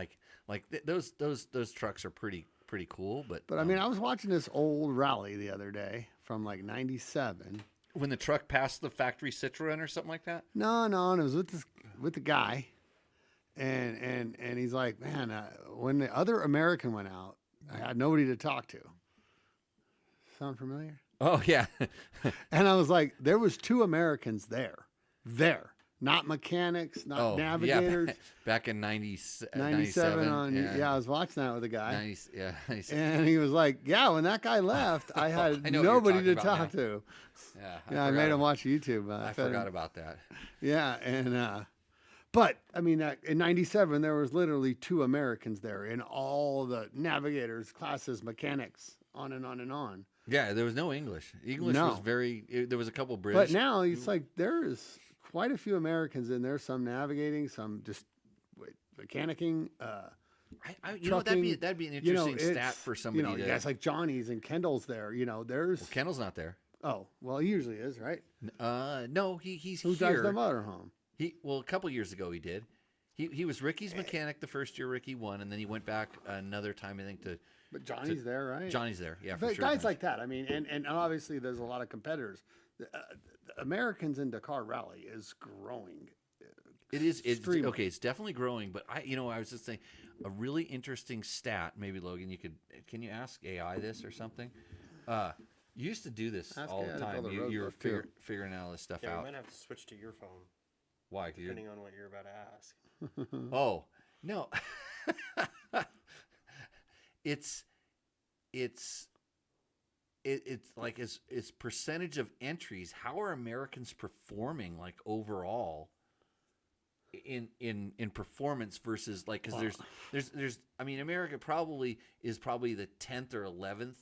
those trucks are pretty cool. But I mean, I was watching this old rally the other day from like '97. When the truck passed the factory Citroen or something like that? No, and it was with the guy, and he's like, man, when the other American went out, I had nobody to talk to. Sound familiar? Oh yeah. And I was like, there was 2 Americans there, not mechanics, not navigators. Yeah, back in 97. I was watching that with a guy. 90, and he was like, yeah, when that guy left, I had nobody to talk to. Yeah, I made him watch YouTube. I forgot about that. Yeah, and but I mean, in '97 there was literally 2 Americans there in all the navigators, classes, mechanics, on and on and on. Yeah, there was no English. Was there was a couple British. But now it's like there's quite a few Americans in there. Some navigating, some just mechanicking. That'd be an interesting stat for somebody. Guys like Johnny's and Kendall's there. There's Kendall's not there. Oh, well, he usually is, right? No, he's Who here. drives the motorhome? A couple years ago he did. He was Ricky's mechanic the first year Ricky won, and then he went back another time I think to. But Johnny's there, right? Johnny's there, yeah. But for sure. Guys like that, I mean, and obviously there's a lot of competitors. The Americans in Dakar Rally is growing. It is. It's definitely growing. But I was just saying, a really interesting stat. Maybe Logan, can you ask AI this or something? You used to do this all the time. You were figuring all this stuff out. You might have to switch to your phone. Why? Depending on what you're about to ask. Oh no. It's like it's percentage of entries. How are Americans performing like overall in performance versus like because there's I mean America is probably the 10th or 11th.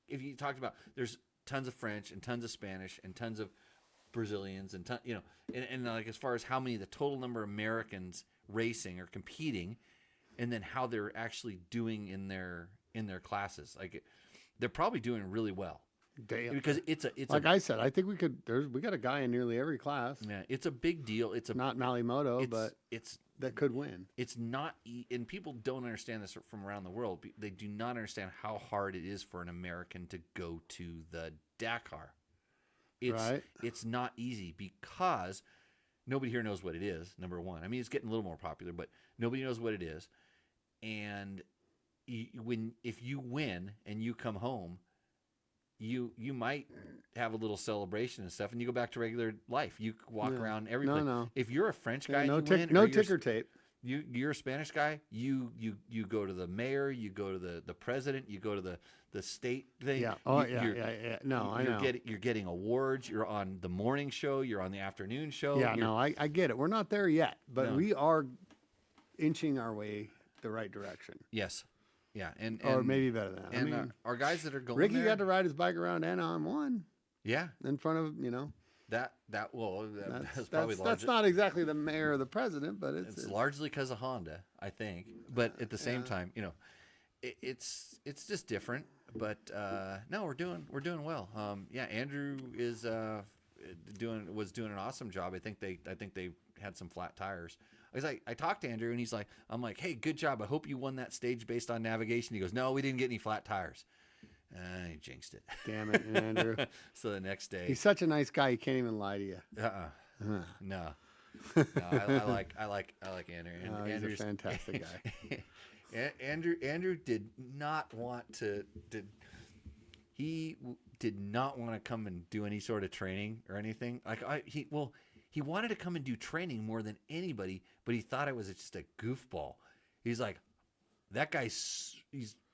If you talked about there's tons of French and tons of Spanish and tons of Brazilians and and like as far as how many the total number of Americans racing or competing. And then how they're actually doing in their classes, like they're probably doing really well. Damn. because it's Like I said, I think we got a guy in nearly every class. yeah, it's a big deal. It's a Not Moto, it's, but it's that could win. it's not and people don't understand this from around the world. They do not understand how hard it is for an American to go to the Dakar. It's not easy because nobody here knows what it is, number one. I mean, it's getting a little more popular, but nobody knows what it is. And if you win and you come home, you might have a little celebration and stuff, and you go back to regular life. You walk around every place. No. If you're a French guy, no and you win, no or you're ticker tape. you're a Spanish guy, you go to the mayor, you go to the president, you go to the state thing. Yeah. Yeah. No, I know. You're getting awards. You're on the morning show. You're on the afternoon show. Yeah, no, I get it. We're not there yet, but No. we are inching our way the right direction. Yes. Yeah. And Or maybe better than that. And I mean, our guys that are going Ricky there, got to ride his bike around Anaheim one yeah, in front of, that's probably that's largely not exactly the mayor or the president, but it's largely because of Honda, I think. But at the same time, it's just different. But no, we're doing well. Yeah, Andrew is was doing an awesome job. I think they had some flat tires. I talked to Andrew and he's like, I'm like, hey, good job. I hope you won that stage based on navigation. He goes, no, we didn't get any flat tires. I jinxed it. Damn it, Andrew. So the next day, He's such a nice guy. He can't even lie to you. no. I like Andrew. No, he's a fantastic guy. Andrew did not want to. He did not want to come and do any sort of training or anything. He wanted to come and do training more than anybody, but he thought it was just a goofball. He's like, that guy's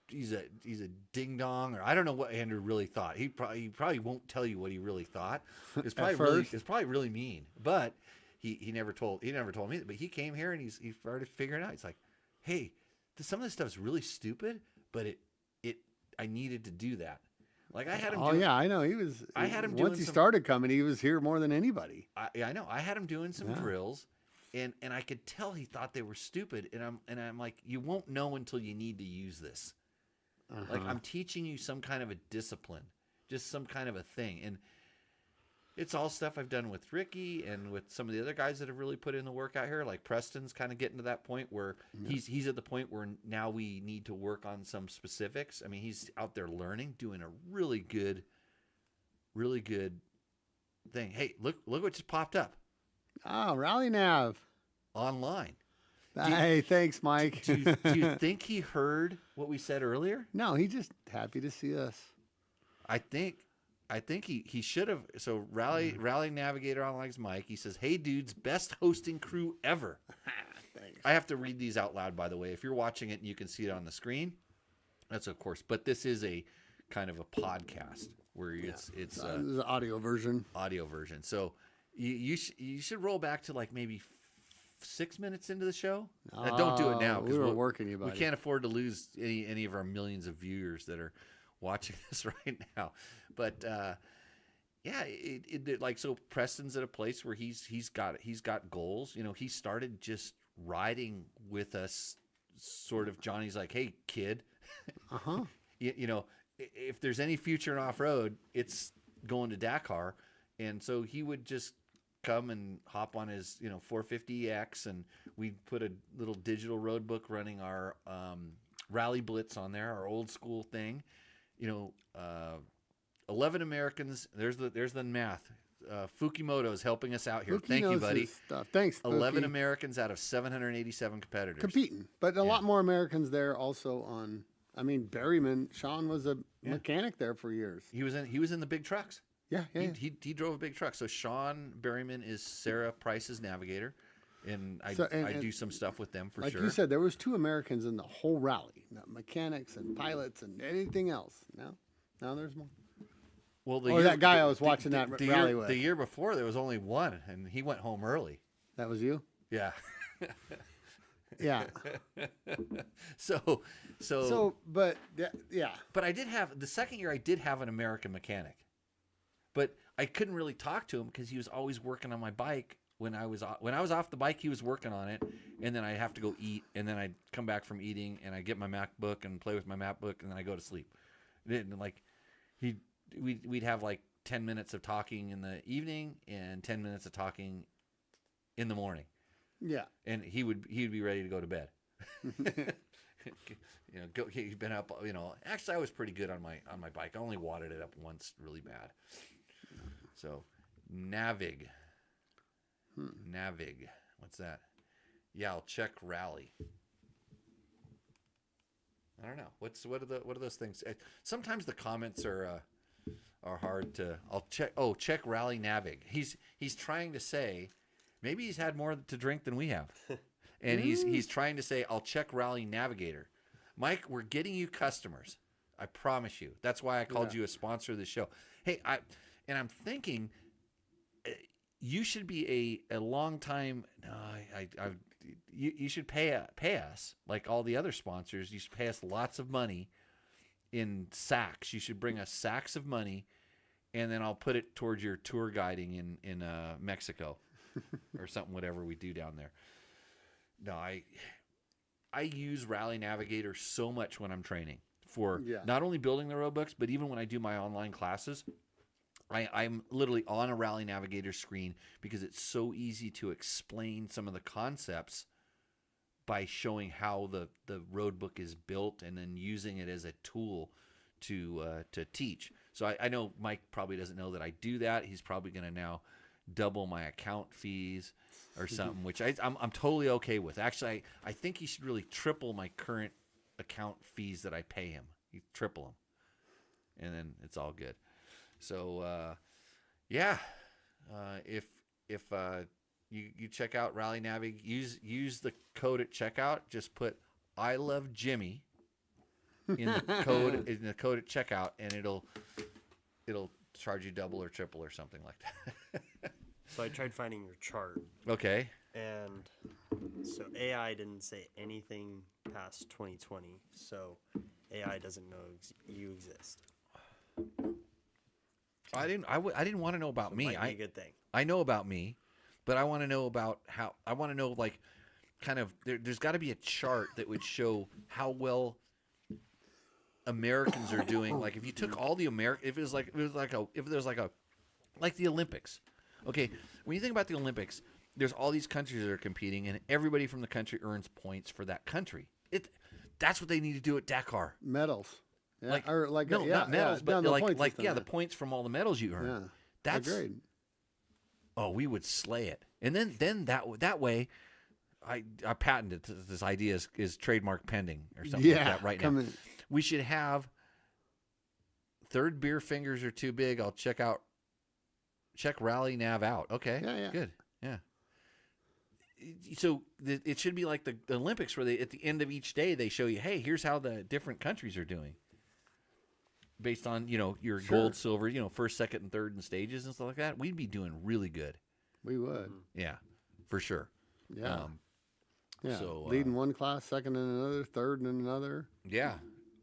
he's a ding dong, or I don't know what Andrew really thought. He probably won't tell you what he really thought. It's probably really mean, but he never told me. But he came here and he started figuring it out. He's like, hey, some of this stuff's really stupid, but I needed to do that. Like I had him. I know he was. I had him once he started coming. He was here more than anybody. I know. I had him doing some drills, and I could tell he thought they were stupid. And I'm like, you won't know until you need to use this. Like I'm teaching you some kind of a discipline, just some kind of a thing, and it's all stuff I've done with Ricky and with some of the other guys that have really put in the work out here. Like Preston's kind of getting to that point where he's at the point where now we need to work on some specifics. I mean, he's out there learning, doing a really good thing. Hey, look what just popped up Oh, Rally Nav. online. Hey, thanks, Mike. Do you think he heard what we said earlier? No, he's just happy to see us. I think he should have. So Rally Navigator Online's Mike. He says, "Hey dudes, best hosting crew ever." Thanks. I have to read these out loud, by the way. If you're watching it and you can see it on the screen, that's of course. But this is a kind of a podcast where it's This is the audio version. So you should roll back to like maybe 6 minutes into the show. Don't do it now We were working you, buddy. we can't afford to lose any of our millions of viewers that are watching this right now. But like, so Preston's at a place where he's got goals. He started just riding with us, sort of. Johnny's like, hey kid, if there's any future in off-road, it's going to Dakar. And so he would just come and hop on his 450X, and we'd put a little digital road book running our Rally Blitz on there, our old school thing. 11 Americans. There's the math. Fukimoto is helping us out here. Fuki Thank you, knows buddy. his stuff. Thanks, 11 Fuki. Americans out of 787 competitors competing, but a lot more Americans there also on. I mean, Berryman, Sean was a mechanic there for years. He was in the big trucks. Yeah. He drove a big truck. So Sean Berryman is Sarah Price's navigator, and I do some stuff with them for like sure. you said, there was 2 Americans in the whole rally, not mechanics and pilots and anything else. Now there's more. Well, that guy I was watching that rally with. The year before, there was only one, and he went home early. That was you? Yeah. Yeah. But yeah. But I did have the second year. I did have an American mechanic, but I couldn't really talk to him because he was always working on my bike. When I was off the bike, he was working on it, and then I have to go eat, and then I come back from eating, and I get my MacBook and play with my MacBook, and then I go to sleep. we'd have like 10 minutes of talking in the evening and 10 minutes of talking in the morning, Yeah. and he'd be ready to go to bed. He's been up. Actually, I was pretty good on my bike. I only wadded it up once, really bad. So, Navig. Navig. What's that? Yeah, I'll check rally. I don't know. What are those things? Sometimes the comments are hard to. I'll check. Oh, check rally Navig. He's trying to say, maybe he's had more to drink than we have, and he's trying to say, I'll check rally navigator. Mike, we're getting you customers. I promise you. That's why I called you a sponsor of the show. Hey, I'm thinking you should be a long time. You should pay us like all the other sponsors. You should pay us lots of money in sacks. You should bring us sacks of money, and then I'll put it towards your tour guiding in Mexico or something. Whatever we do down there. No, I use Rally Navigator so much when I'm training for not only building the road books, but even when I do my online classes. I'm literally on a Rally Navigator screen because it's so easy to explain some of the concepts by showing how the road book is built and then using it as a tool to teach. So I know Mike probably doesn't know that I do that. He's probably going to now double my account fees or something, which I'm totally okay with. Actually, I think he should really triple my current account fees that I pay him. You triple them, and then it's all good. So, if you check out Rally Navig, use the code at checkout. Just put I love Jimmy in the code at checkout, and it'll charge you double or triple or something like that. So I tried finding your chart, Okay. and so AI didn't say anything past 2020. So AI doesn't know you exist. I didn't want to know about me. Might be a good thing. I know about me, but I want to know about how. I want to know like, kind of. There's got to be a chart that would show how well Americans are doing. Like if you took all the if there's like the Olympics. Okay, when you think about the Olympics, there's all these countries that are competing, and everybody from the country earns points for that country. That's what they need to do at Dakar. Medals. Yeah, Not medals, but the the points from all the medals you earn. Yeah, That's agreed. Oh, we would slay it, and then that way, I patented this idea is trademark pending or something like that right now. We should have third beer fingers are too big. I'll check Rally Nav out. Okay, yeah. Good, yeah. So it should be like the Olympics, where at the end of each day they show you, hey, here's how the different countries are doing, based on your gold, silver, first, second, and third in stages and stuff like that. We'd be doing really good. We would. Yeah, for sure. Yeah. Yeah. So leading one class, second in another, third in another. Yeah.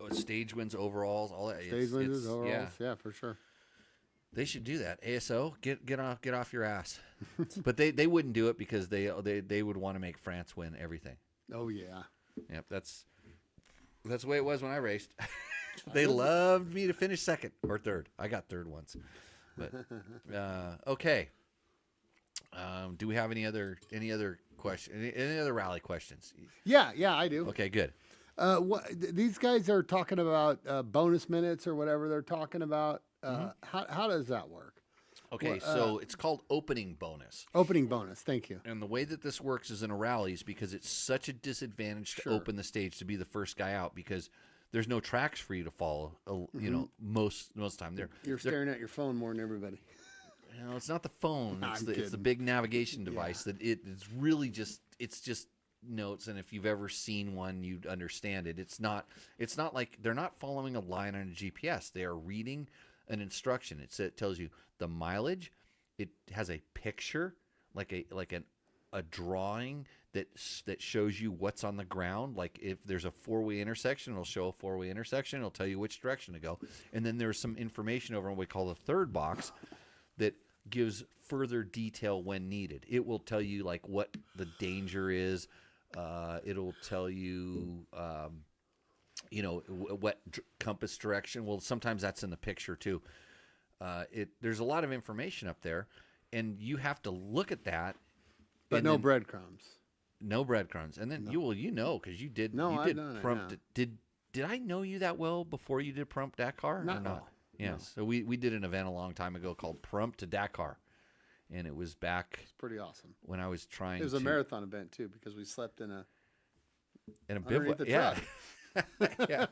Stage wins, overalls, all that. Stage wins, overalls. Yeah, for sure. They should do that. ASO, get off your ass. But they wouldn't do it because they would want to make France win everything. Oh yeah. Yep, that's the way it was when I raced. They loved me to finish second or third. I got third once. But okay. Do we have any other question? Any other rally questions? Yeah, I do. Okay, good. These guys are talking about bonus minutes or whatever they're talking about. How does that work? Okay, so it's called opening bonus. Opening bonus, thank you. And the way that this works is in a rally is because it's such a disadvantage to open the stage, to be the first guy out, because there's no tracks for you to follow. Most of the time You're staring at your phone more than everybody. It's not the phone. It's the big navigation device that it's really just notes, and if you've ever seen one, you'd understand it. It's not like they're not following a line on a GPS. They are reading an instruction. It tells you the mileage. It has a picture, like a drawing that shows you what's on the ground. Like if there's a four-way intersection, it'll show a four-way intersection. It'll tell you which direction to go. And then there's some information over in what we call the third box that gives further detail when needed. It will tell you like what the danger is. It'll tell you, what compass direction. Well, sometimes that's in the picture too. there's a lot of information up there, and you have to look at that. But and no then- breadcrumbs. No breadcrumbs, and then because you did. No, you I've did done it, Prump. yeah. Did I know you that well before you did Prump Dakar? Not or at not? all. Yeah. No. So we did an event a long time ago called Prump to Dakar, and it was back It's pretty awesome. when I was trying. It was a to, marathon event too because we slept in a bivouac. underneath the Yeah. truck. Yeah.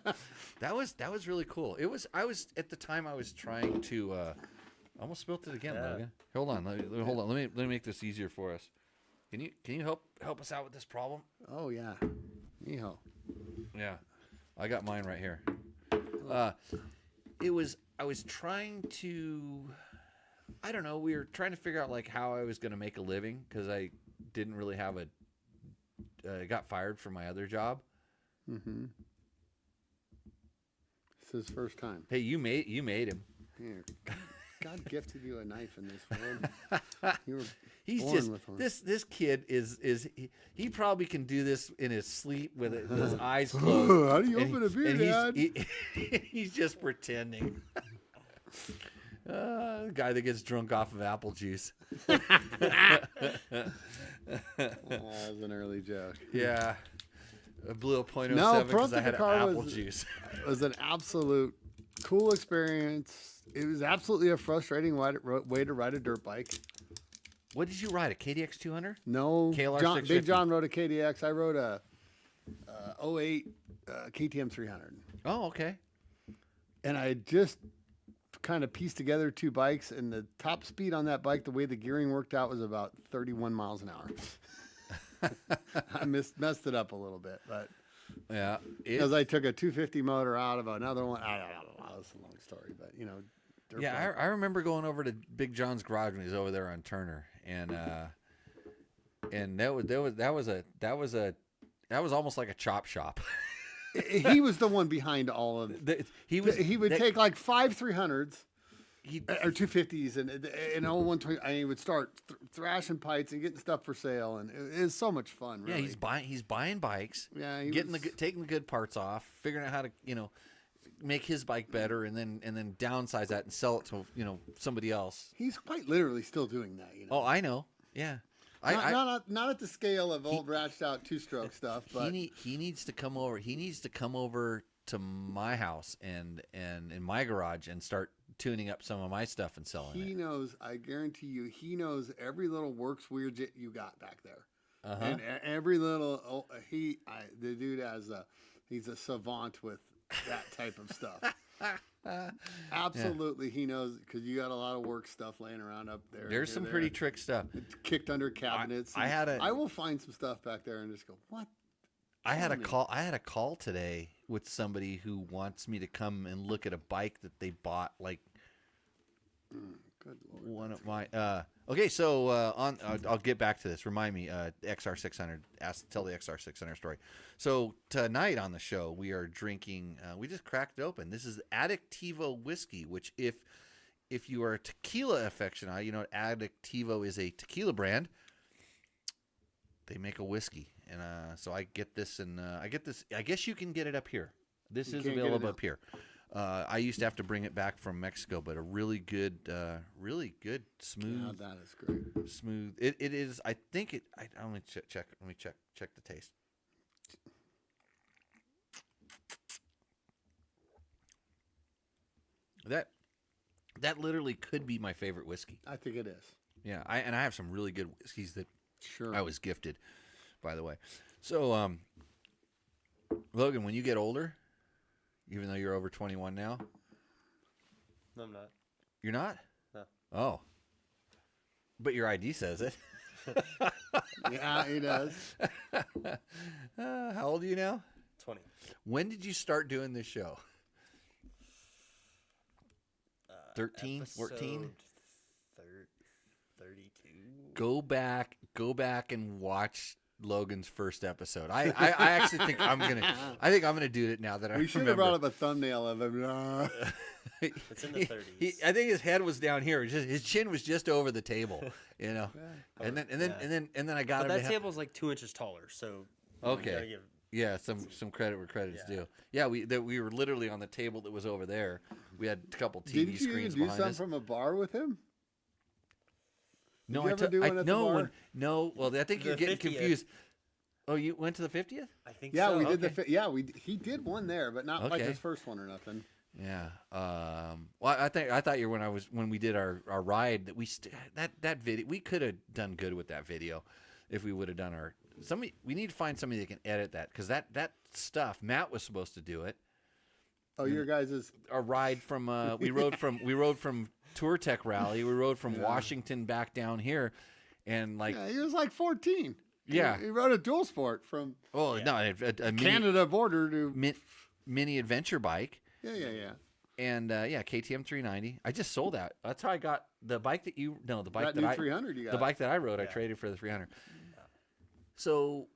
That was really cool. I was at the time I was trying to. I almost spilt it again, Yeah. Logan. Hold on. Hold on. Let me make this easier for us. Can you help us out with this problem? Oh yeah, Mijo. Yeah, I got mine right here. I was trying to, I don't know. We were trying to figure out like how I was going to make a living because I didn't really have got fired from my other job. Mm-hmm. It's his first time. Hey, you made him. Here, God gifted you a knife in this world. You were He's born just with one. this kid is he probably can do this in his sleep with his eyes closed. How do you and open a beer, and Dad? he's just pretending. The guy that gets drunk off of apple juice. That was an early joke. Yeah. I blew a .07 No, because I Prump had Dakar apple was- juice. It was an absolute cool experience. It was absolutely a frustrating way to ride a dirt bike. What did you ride? A KDX 200? No, KLR Big 650. John rode a KDX. I rode a 08 KTM 300. Oh, okay. And I just kind of pieced together two bikes, and the top speed on that bike, the way the gearing worked out, was about 31 miles an hour. I messed it up a little bit, but Yeah. because I took a 250 motor out of another one. I don't know. That's a long story, but dirt Yeah, bike. I remember going over to Big John's garage when he was over there on Turner, and that was almost like a chop shop. He was the one behind all of. He would take like 5 300s or 250s and all 120. And he would start thrashing pipes and getting stuff for sale, and it was so much fun. Really. Yeah, he's buying bikes. Yeah, taking the good parts off, figuring out how to make his bike better, and then downsize that and sell it to somebody else. He's quite literally still doing that. Oh, I know. Yeah. Not at the scale of old ratched out 2-stroke stuff, but he needs to come over. He needs to come over to my house and in my garage and start tuning up some of my stuff and selling he it. knows. I guarantee you, he knows every little works widget you got back there, Uh-huh. and every little. The dude he's a savant with that type of stuff. Absolutely, he knows because you got a lot of work stuff laying around up there. There's some pretty trick stuff. kicked under cabinets. I will find some stuff back there and just go, what? I had a Tell me. call. I had a call today with somebody who wants me to come and look at a bike that they bought. Like Good Lord. one of my. Okay, so I'll get back to this. Remind me, XR600. Tell the XR600 story. So tonight on the show, we are drinking. We just cracked it open. This is Addictivo whiskey, which if you are a tequila aficionado, Addictivo is a tequila brand. They make a whiskey, and so I get this, and I get this. I guess you can get it up here. This You is can't get it available now. up here. I used to have to bring it back from Mexico, but a really good, smooth. Yeah, that is great. Smooth. It is. I think it. Let me check. Let me check the taste. That literally could be my favorite whiskey. I think it is. Yeah, I have some really good whiskeys that Sure. I was gifted, by the way. So, Logan, when you get older, even though you're over 21 now, No, I'm not. you're not? No. Oh. But your ID says it. Yeah, he does. How old are you now? 20. When did you start doing this show? 13, 14? 32. Go back and watch Logan's first episode. I actually think I'm gonna do it now that I We should have remember. brought up a thumbnail of him. It's in the 30s. I think his head was down here. His chin was just over the table, And then I got But him. that to table's like 2 inches taller, so Okay. you gotta give Yeah, some credit where credit's due. Yeah, we were literally on the table that was over there. We had a couple TV Didn't you even screens do behind something us. from a bar with him? No, you ever do one at the bar? No. Well, I think you're The getting 50th. confused. Oh, you went to the 50th? I think Yeah, so. we did Okay. he did one there, but not like Okay. his first one or nothing. Yeah. Well, I thought you were when we did our ride that that video we could have done good with that video if we would have done we need to find somebody that can edit that because that stuff Matt was supposed to do it. Oh, your guys is Our ride from we rode from Tour Tech Rally. We rode from Washington back down here, and like he was like 14. Yeah. He rode a dual sport from no, a mini, Canada border to mini adventure bike. yeah. And KTM 390. I just sold that. That's how I got the bike that the bike That that new I 300 you got. the bike that I rode. I traded for the 300. So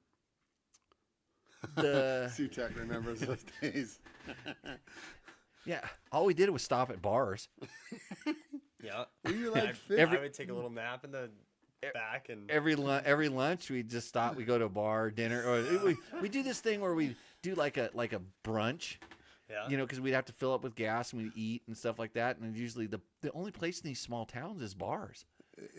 the C-Tech remembers those days. all we did was stop at bars. Yeah. Were you like I 50? would take a little nap in the back and Every lunch we just stop. We go to a bar, dinner, or we do this thing where we do like a brunch. yeah. You know, because we'd have to fill up with gas and we eat and stuff like that. And usually the only place in these small towns is bars.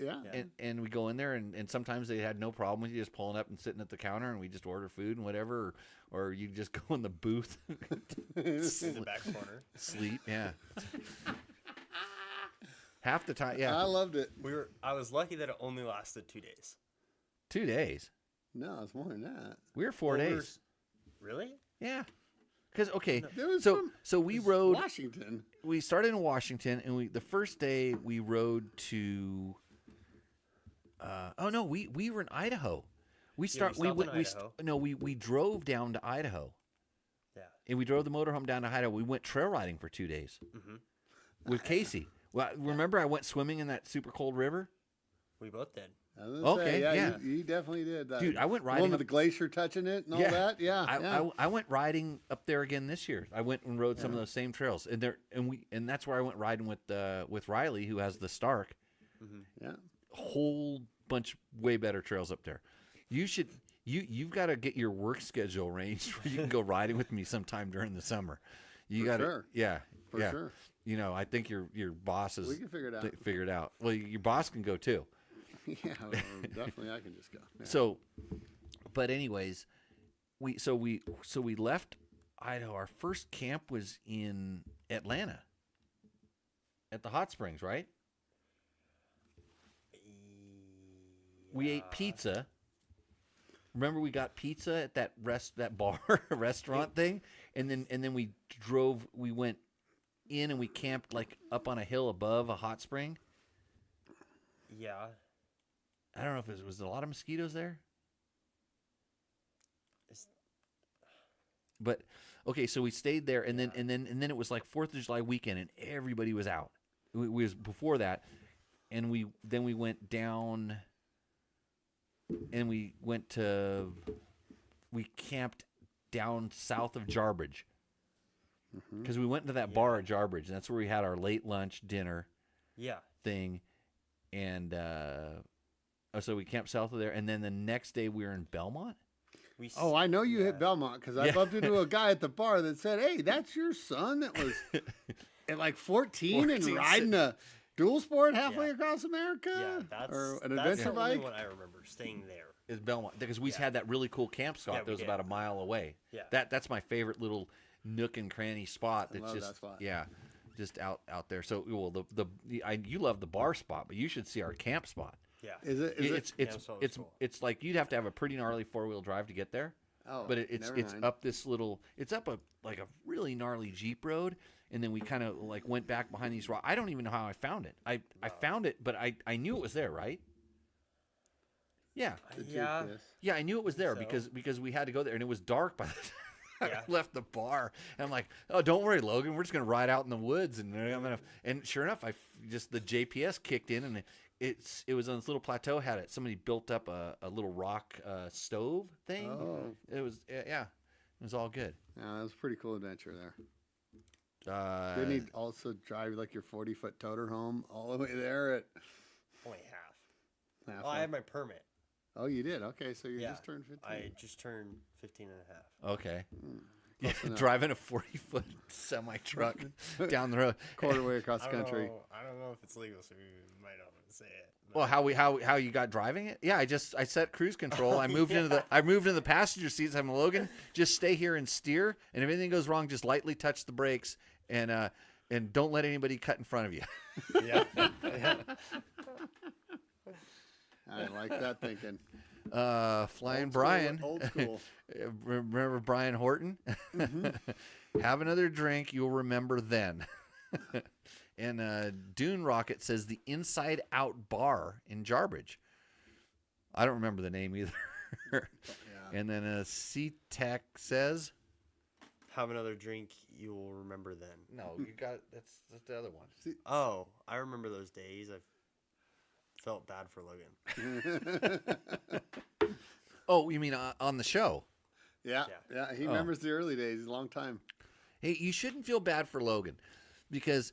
Yeah. And we go in there and sometimes they had no problem with you just pulling up and sitting at the counter and we just order food and whatever. Or you just go in the booth, in the back corner. sleep. Yeah. Half the time. I Yeah. loved it. I was lucky that it only lasted 2 days. 2 days. No, it's more than that. We were 4 Well, days. Really? Yeah. Because, okay. It was So, from so we rode. Washington. We started in Washington, and the first day we rode to. We were in Idaho. We stopped in Idaho. We drove down to Idaho, Yeah. and we drove the motorhome down to Idaho. We went trail riding for 2 days with Casey. Well, remember I went swimming in that super cold river. We both did. I was gonna Okay, say, yeah. You definitely did. Dude, I went The one riding with the glacier touching it and all that. Yeah, I went riding up there again this year. I went and rode some of those same trails, and that's where I went riding with Riley, who has the Stark. yeah. Whole bunch way better trails up there. You've got to get your work schedule arranged where you can go riding with me sometime during the summer. You got to, sure. yeah, For yeah. sure. You know, I think your boss is We can figure it out. figured out. Well, your boss can go too. Yeah, well, definitely. I can just go. Yeah. So, but anyways, we left Idaho. Our first camp was in Atlanta at the hot springs, right? We ate pizza. Remember, we got pizza at that bar restaurant thing, and then we drove. We went in and we camped like up on a hill above a hot spring. Yeah. I don't know if was a lot of mosquitoes there. But okay, so we stayed there, and then it was like 4th of July weekend, and everybody was out. We was before that, and we went down, and we camped down south of Jarbidge, because we went into that bar at Jarbidge, and that's where we had our late lunch dinner Yeah. thing, and so we camped south of there, and then the next day we were in Belmont. Oh, I know you hit Belmont because I bumped into a guy at the bar that said, "Hey, that's your son that was at like 14 and riding a dual sport halfway across America, Yeah, that's or an that's adventure the only bike." one I remember staying there. Is Belmont, because we had that really cool camp spot that we was did. about a mile away. Yeah. That's my favorite little nook and cranny spot. That's love just that spot. just out there. So well, you love the bar spot, but you should see our camp spot. Yeah. Is it? It's like you'd have to have a pretty gnarly 4-wheel drive to get there. Oh, But it's never mind. up this little. It's up a really gnarly Jeep road, and then we kind of like went back behind these rocks. I don't even know how I found it. I found it, but I knew it was there, right? Yeah. Yeah. Yeah, I knew it was there So? because we had to go there, and it was dark by the time Yeah. I left the bar. And I'm like, oh, don't worry, Logan, we're just gonna ride out in the woods, and sure enough, the GPS kicked in, and it was on this little plateau. Somebody built up a little rock stove thing. Oh, It was it was all good. yeah, that was a pretty cool adventure there. Uh, Didn't he also drive like your 40-foot toter home all the way there at Only half. half? Well, I had my permit. Oh, you did? Okay, so you Yeah, just turned 15. I just turned 15 and a half. Okay. Close enough. Driving a 40-foot semi truck down the road. Quarter way across the country. I don't know if it's legal, so we might not want to say it. Well, how you got driving it? Yeah, I set cruise control. I moved into the passenger seats. I'm Logan. Just stay here and steer. And if anything goes wrong, just lightly touch the brakes and don't let anybody cut in front of you. Yeah. I like that thinking. Flying Old school, Brian. Old school. Remember Brian Horton? Have another drink. You'll remember then. And Dune Rocket says the Inside Out Bar in Jarbidge. I don't remember the name either. Yeah. And then C-Tech says, Have another drink, you will remember then. no, you got that's the other one. Oh, I remember those days. I felt bad for Logan. Oh, you mean on the show? Yeah. He Oh. remembers the early days. He's a long time. Hey, you shouldn't feel bad for Logan because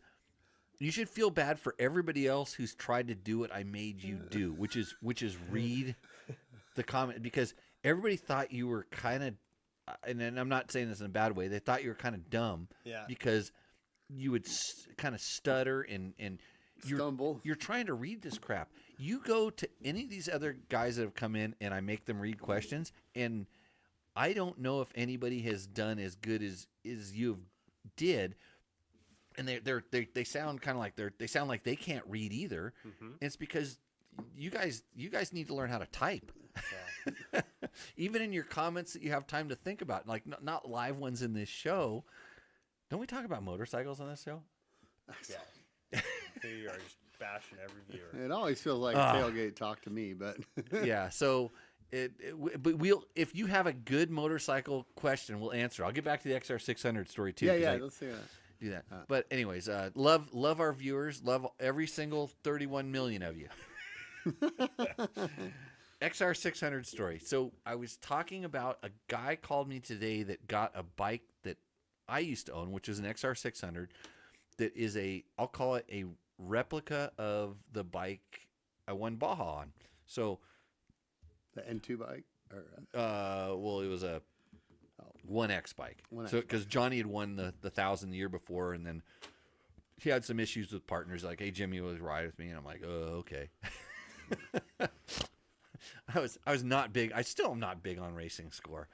you should feel bad for everybody else who's tried to do what I made you do, which is read the comment, because everybody thought you were kind of, and I'm not saying this in a bad way, they thought you were kind of dumb Yeah. because you would kind of stutter and Stumble. You're trying to read this crap. You go to any of these other guys that have come in and I make them read questions, and I don't know if anybody has done as good as you did. And they sound kind of like they sound like they can't read either. Mm-hmm. It's because you guys need to learn how to type. Yeah. Even in your comments that you have time to think about, like not live ones in this show. Don't we talk about motorcycles on this show? Yeah. Here you are just bashing every viewer. It always feels like tailgate talk to me, but Yeah. So but if you have a good motorcycle question, we'll answer. I'll get back to the XR600 story too. yeah, let's see that. Do that. But anyways, love our viewers. Love every single 31 million of you. XR600 story. So I was talking about a guy called me today that got a bike that I used to own, which is an XR600 that is I'll call it a replica of the bike I won Baja on. So The N2 bike? Or, well, it was a 1X bike. 1X So because Johnny had won the 1,000 the year before, and then he had some issues with partners. Like, hey, Jimmy will ride with me, and I'm like, oh, okay. I was not big. I still am not big on racing score.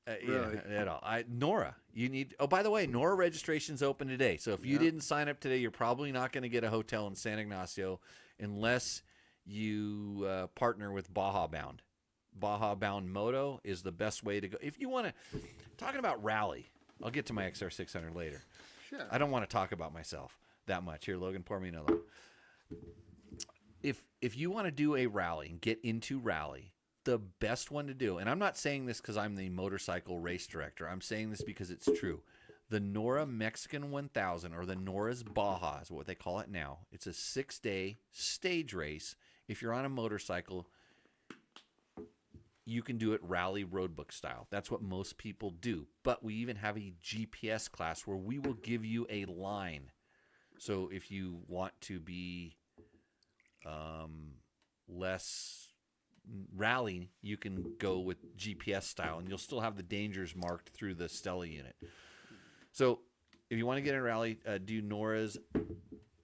Really? At all. Nora, you need. Oh, by the way, Nora registration's open today. So if you didn't sign up today, you're probably not going to get a hotel in San Ignacio unless you partner with Baja Bound. Baja Bound Moto is the best way to go. If you want to, talking about rally, I'll get to my XR600 later. sure. I don't want to talk about myself that much. Here, Logan, pour me another one. If you want to do a rally and get into rally, the best one to do, and I'm not saying this because I'm the motorcycle race director. I'm saying this because it's true. The Nora Mexican 1000, or the Nora's Baja is what they call it now. It's a 6-day stage race. If you're on a motorcycle, you can do it rally roadbook style. That's what most people do. But we even have a GPS class where we will give you a line. So if you want to be less rally, you can go with GPS style, and you'll still have the dangers marked through the Stella unit. So if you want to get in a rally, do Nora's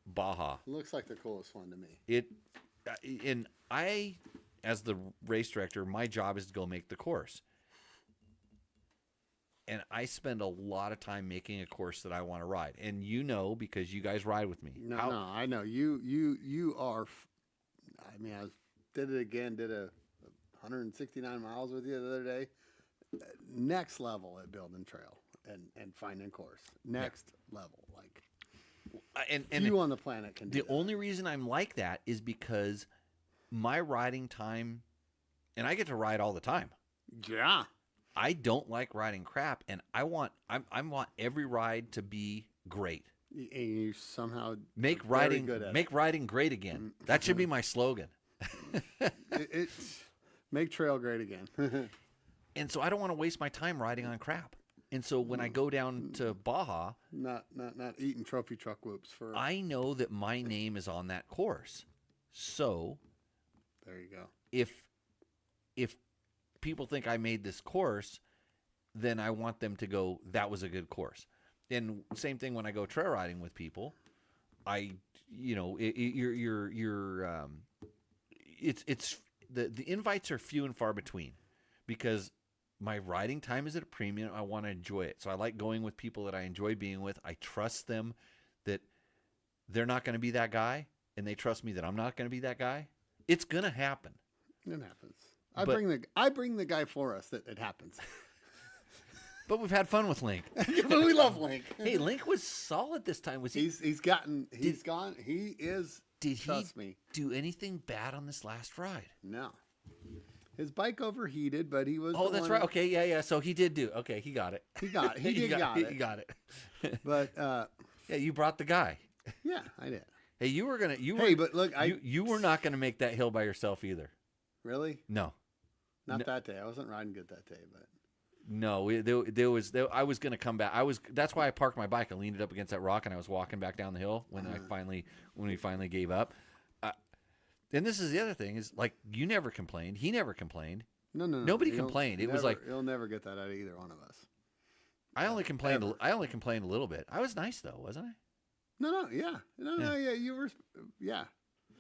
Baja. Looks like the coolest one to me. And I, as the race director, my job is to go make the course. And I spend a lot of time making a course that I want to ride. And you know, because you guys ride with me. No, I know. You are, I mean, did it again, did 169 miles with you the other day. Next level at building trail and finding course. Next level. Like, And few on the planet can do the that. only reason I'm like that is because my riding time, and I get to ride all the time. Yeah. I don't like riding crap, and I want every ride to be great. And you somehow Make are very riding good at make riding great again. That should be my slogan. it's make trail great again. And so I don't want to waste my time riding on crap. And so when I go down to Baja, not eating trophy truck whoops for. I know that my name is on that course. So There you go. if if people think I made this course, then I want them to go, that was a good course. And same thing when I go trail riding with people, it's the invites are few and far between because my riding time is at a premium. I want to enjoy it. So I like going with people that I enjoy being with. I trust them that they're not going to be that guy, and they trust me that I'm not going to be that guy. It's going to happen. It happens. I bring the guy for us that it happens. But we've had fun with Link. But we love Link. Hey, Link was solid this time. Was he? He's gone. He is. Did trust he me. do anything bad on this last ride? No. His bike overheated, but he was. Oh, that's right. Okay, yeah. So he did do. Okay, he got it. He got it. He got it. He got it. But yeah, you brought the guy. Yeah, I did. Hey, you were gonna. But look, you were not gonna make that hill by yourself either. Really? No. Not that day. I wasn't riding good that day, but. No, I was gonna come back. That's why I parked my bike. I leaned it up against that rock, and I was walking back down the hill when we finally gave up. And this is the other thing is like you never complained. He never complained. No. Nobody complained. It was like you'll never get that out of either one of us. I only complained a little bit. I was nice though, wasn't I? No, yeah, yeah. You were, yeah.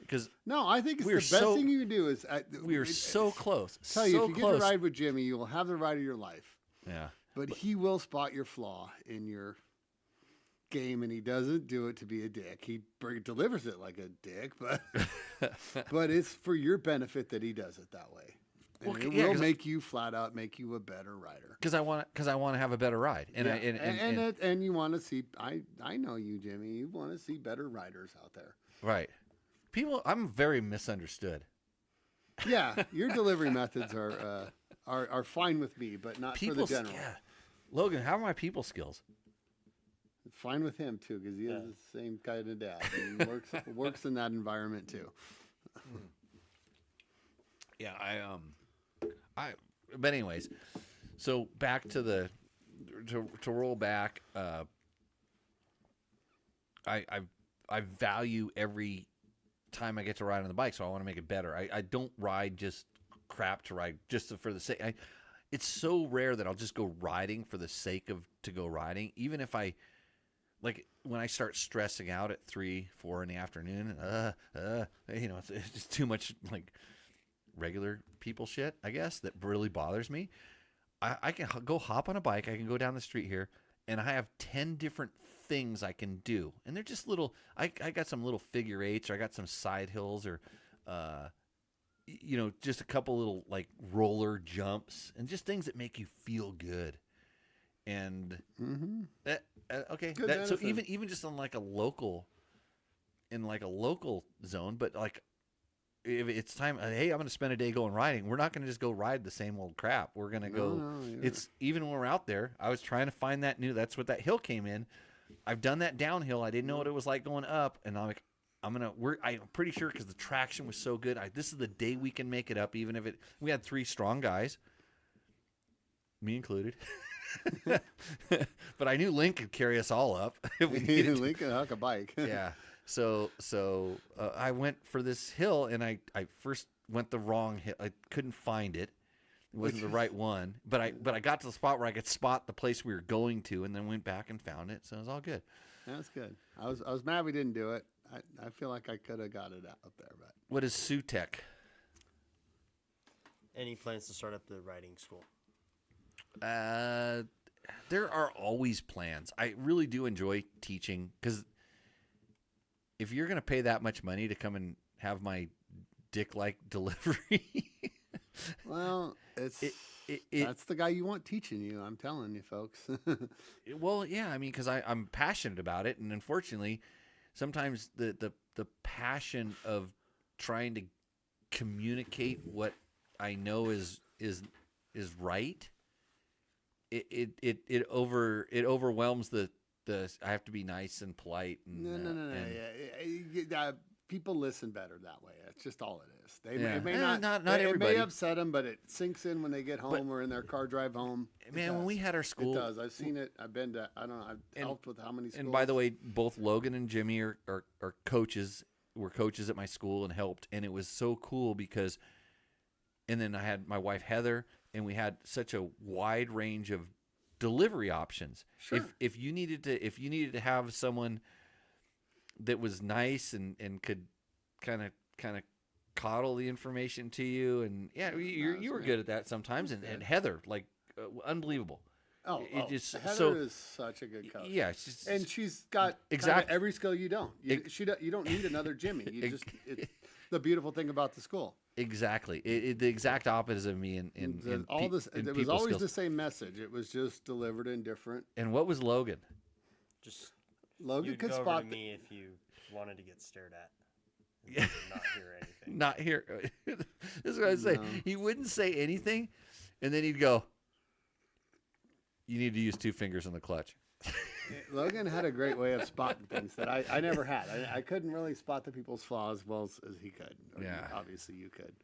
Because I think it's the best thing you can do is we are so close. Tell you, if you get to ride with Jimmy, you will have the ride of your life. Yeah, but he will spot your flaw in your game, and he doesn't do it to be a dick. He delivers it like a dick, but but it's for your benefit that he does it that way. And it will make you flat out make you a better rider. Because I want to have a better ride, and you want to see. I know you, Jimmy. You want to see better riders out there, right? People, I'm very misunderstood. Yeah, your delivery methods are fine with me, but not for the general. Yeah. Logan, how are my people skills? Fine with him too, because he is the same kind of dad. And he works in that environment too. Yeah, but anyways, so back to to roll back. I value every time I get to ride on the bike, so I want to make it better. I don't ride just crap to ride just for the sake. It's so rare that I'll just go riding for the sake of to go riding, even if I like when I start stressing out at 3-4 in the afternoon. It's just too much like regular people shit, I guess, that really bothers me. I can go hop on a bike. I can go down the street here, and I have 10 different things I can do, and they're just little. I got some little figure eights, or I got some side hills, or just a couple little like roller jumps, and just things that make you feel good. And okay, so even just on like a local zone, but like if it's time, hey, I'm going to spend a day going riding. We're not going to just go ride the same old crap. We're going to go. Yeah. It's even when we're out there. I was trying to find that new. That's what that hill came in. I've done that downhill. I didn't know what it was like going up, and I'm like, I'm pretty sure because the traction was so good. This is the day we can make it up, even if we had 3 strong guys, me included. But I knew Link could carry us all up if we needed. Link can hook a bike. Yeah. So I went for this hill, and I first went the wrong hill. I couldn't find it. It wasn't the right one. But I got to the spot where I could spot the place we were going to, and then went back and found it. So it was all good. That's good. I was mad we didn't do it. I feel like I could have got it out there. But what is SUTEC? Any plans to start up the riding school? There are always plans. I really do enjoy teaching because if you're going to pay that much money to come and have my dick-like delivery, well, that's the guy you want teaching you. I'm telling you, folks. Well, yeah, I mean, because I'm passionate about it, and unfortunately, sometimes the passion of trying to communicate what I know is right. It overwhelms the I have to be nice and polite. And, no. Yeah. People listen better that way. That's just all it is. It may not everybody. It may upset them, but it sinks in when they get home or in their car drive home. Man, when we had our school, it does. I've seen it. I've been to. I don't know. I've helped with how many schools. And by the way, both Logan and Jimmy are coaches. Were coaches at my school and helped, and it was so cool because and then I had my wife Heather, and we had such a wide range of delivery options. Sure. If you needed to have someone that was nice and could kind of coddle the information to you, and you were good at that sometimes, and Heather, like unbelievable. It just Heather is such a good coach. Yeah, and she's got exactly every skill you don't. You don't need another Jimmy. It's the beautiful thing about the school. Exactly, the exact opposite of me. And all this, it was always the same message. It was just delivered in different. And what was Logan? Just Logan you'd could go over spot to me if you wanted to get stared at. Yeah. Not hear anything. Not here. This is what I say. No. He wouldn't say anything, and then he'd go, "You need to use 2 fingers on the clutch." Logan had a great way of spotting things that I never had. I couldn't really spot the people's flaws as well as he could. Obviously you could.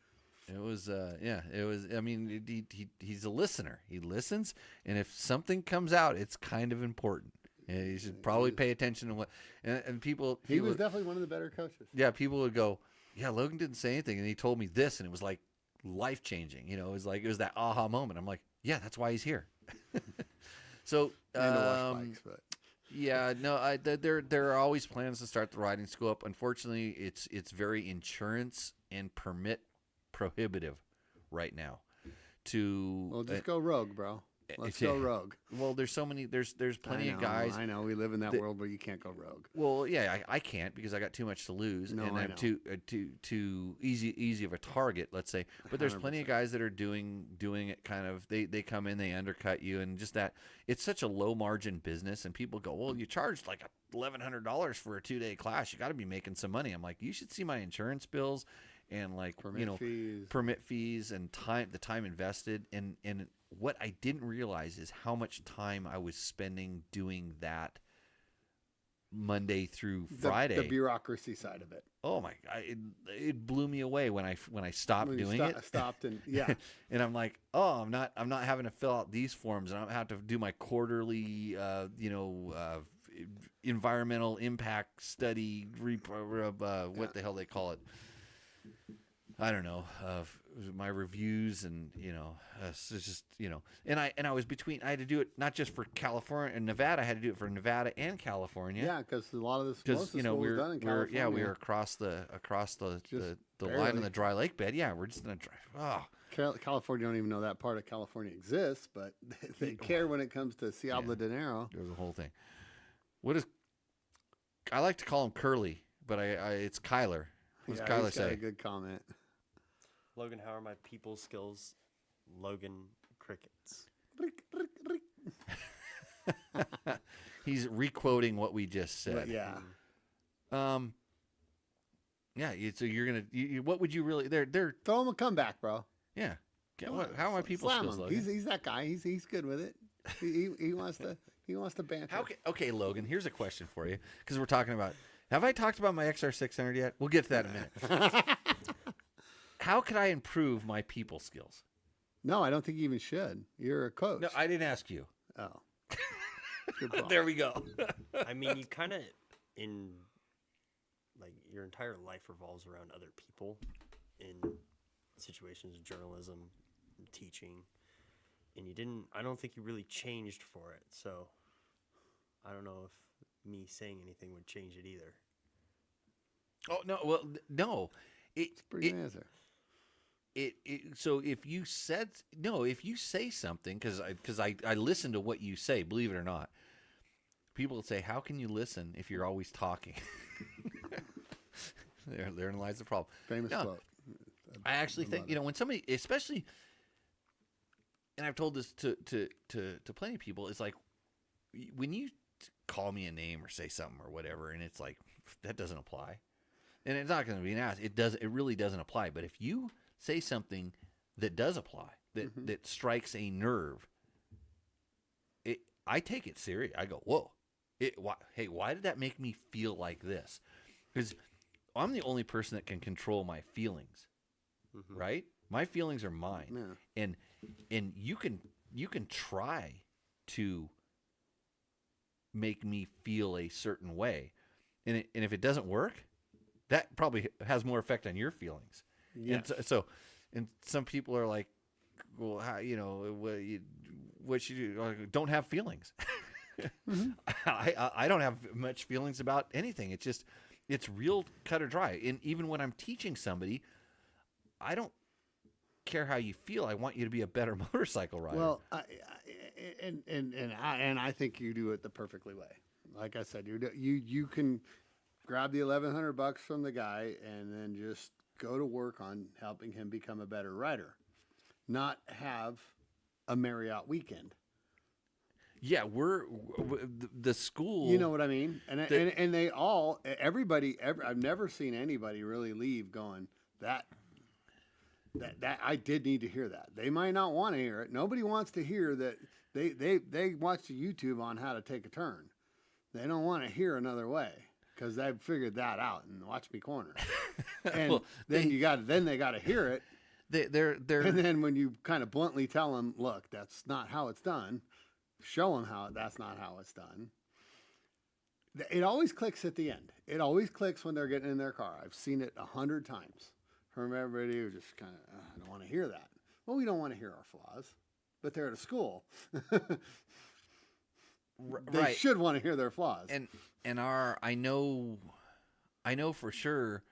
It was, it was. I mean, he's a listener. He listens, and if something comes out, it's kind of important. And you should probably pay attention to what. And people. He was definitely one of the better coaches. Yeah, people would go, "Yeah, Logan didn't say anything, and he told me this, and it was like life changing." You know, it was that aha moment. I'm like, yeah, that's why he's here. So, And to watch bikes, but. yeah, no, there are always plans to start the riding school up. Unfortunately, it's very insurance and permit prohibitive right now. Well, just go rogue, bro. Let's go rogue. Well, there's so many. There's plenty of guys. I know we live in that world where you can't go rogue. Well, yeah, I can't because I got too much to lose, and I'm too easy of a target, let's say. But there's plenty of guys that are doing it kind of. They come in, they undercut you, and just that. It's such a low margin business, and people go, "Well, you charged like $1,100 for a 2-day class. You got to be making some money." I'm like, you should see my insurance bills, and like permit fees and the time invested, and what I didn't realize is how much time I was spending doing that Monday through Friday. The bureaucracy side of it. Oh my God, it blew me away when I stopped doing it. Stopped and yeah. And I'm like, oh, I'm not having to fill out these forms, and I don't have to do my quarterly, environmental impact study. What the hell they call it? I don't know, my reviews, and it's just and I was between. I had to do it not just for California and Nevada. I had to do it for Nevada and California. Yeah, because a lot of this, most of the school was done in California. we were across the line on the dry lake bed. Yeah, we're just gonna drive. Oh, California don't even know that part of California exists, but they care when it comes to Ciabla de Nero. There's the whole thing. What is? I like to call him Curly, but it's Kyler. What's Kyler he's got say? a good comment. Logan, how are my people skills? Logan, crickets. He's requoting what we just said. But yeah. Yeah. So you're gonna. What would you really? They're Throw him a comeback, bro. Yeah. How are my people Slam skills, him. Logan? He's that guy. He's good with it. He wants to banter. Okay, Logan. Here's a question for you, because we're talking about. Have I talked about my XR600 yet? We'll get to that in a minute. How could I improve my people skills? No, I don't think you even should. You're a coach. No, I didn't ask you. Oh. Good point. There we go. I mean, you kind of your entire life revolves around other people in situations of journalism, teaching, and I don't think you really changed for it. So I don't know if me saying anything would change it either. Oh no! Well, no. It's a pretty good answer. So if you say something, because I listen to what you say, believe it or not, people would say, how can you listen if you're always talking? Therein lies the problem. Famous quote. I actually think, when somebody, especially, and I've told this to plenty of people, it's like, when you call me a name or say something or whatever, and it's like, that doesn't apply. And it's not going to be an ass. It really doesn't apply. But if you say something that does apply, that strikes a nerve, I take it serious. I go, whoa, why did that make me feel like this? Because I'm the only person that can control my feelings, right? My feelings are mine, and you can try to make me feel a certain way, and if it doesn't work, that probably has more effect on your feelings. Yeah. And so And some people are like, well, how, what you do? Like, don't have feelings. I don't have much feelings about anything. It's real cut or dry. And even when I'm teaching somebody, I don't care how you feel. I want you to be a better motorcycle rider. Well, I think you do it the perfectly way. Like I said, you can grab the $1,100 from the guy and then just go to work on helping him become a better rider, not have a Marriott weekend. Yeah, the school. You know what I mean? And they all, everybody, I've never seen anybody really leave going, that I did need to hear that. They might not want to hear it. Nobody wants to hear that they watch the YouTube on how to take a turn. They don't want to hear another way because they've figured that out and watch me corner. And Well, then they got to hear it. They're And then when you kind of bluntly tell them, look, that's not how it's done, show them how that's not how it's done. It always clicks at the end. It always clicks when they're getting in their car. I've seen it 100 times. From everybody who just kind of, I don't want to hear that. Well, we don't want to hear our flaws, but they're at a school. They right. should want to hear their flaws. And I know for sure.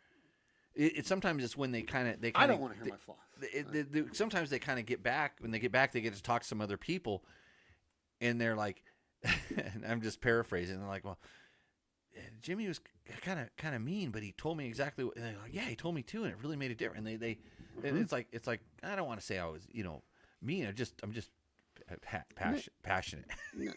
It sometimes it's when they kind of I don't want to hear my flaws. Sometimes they kind of get back. When they get back, they get to talk to some other people, and they're like, and I'm just paraphrasing. They're like, well, Jimmy was kind of mean, but he told me exactly what. And they're like, yeah, he told me too, and it really made a difference. And and it's like I don't want to say I was mean. I'm just passionate.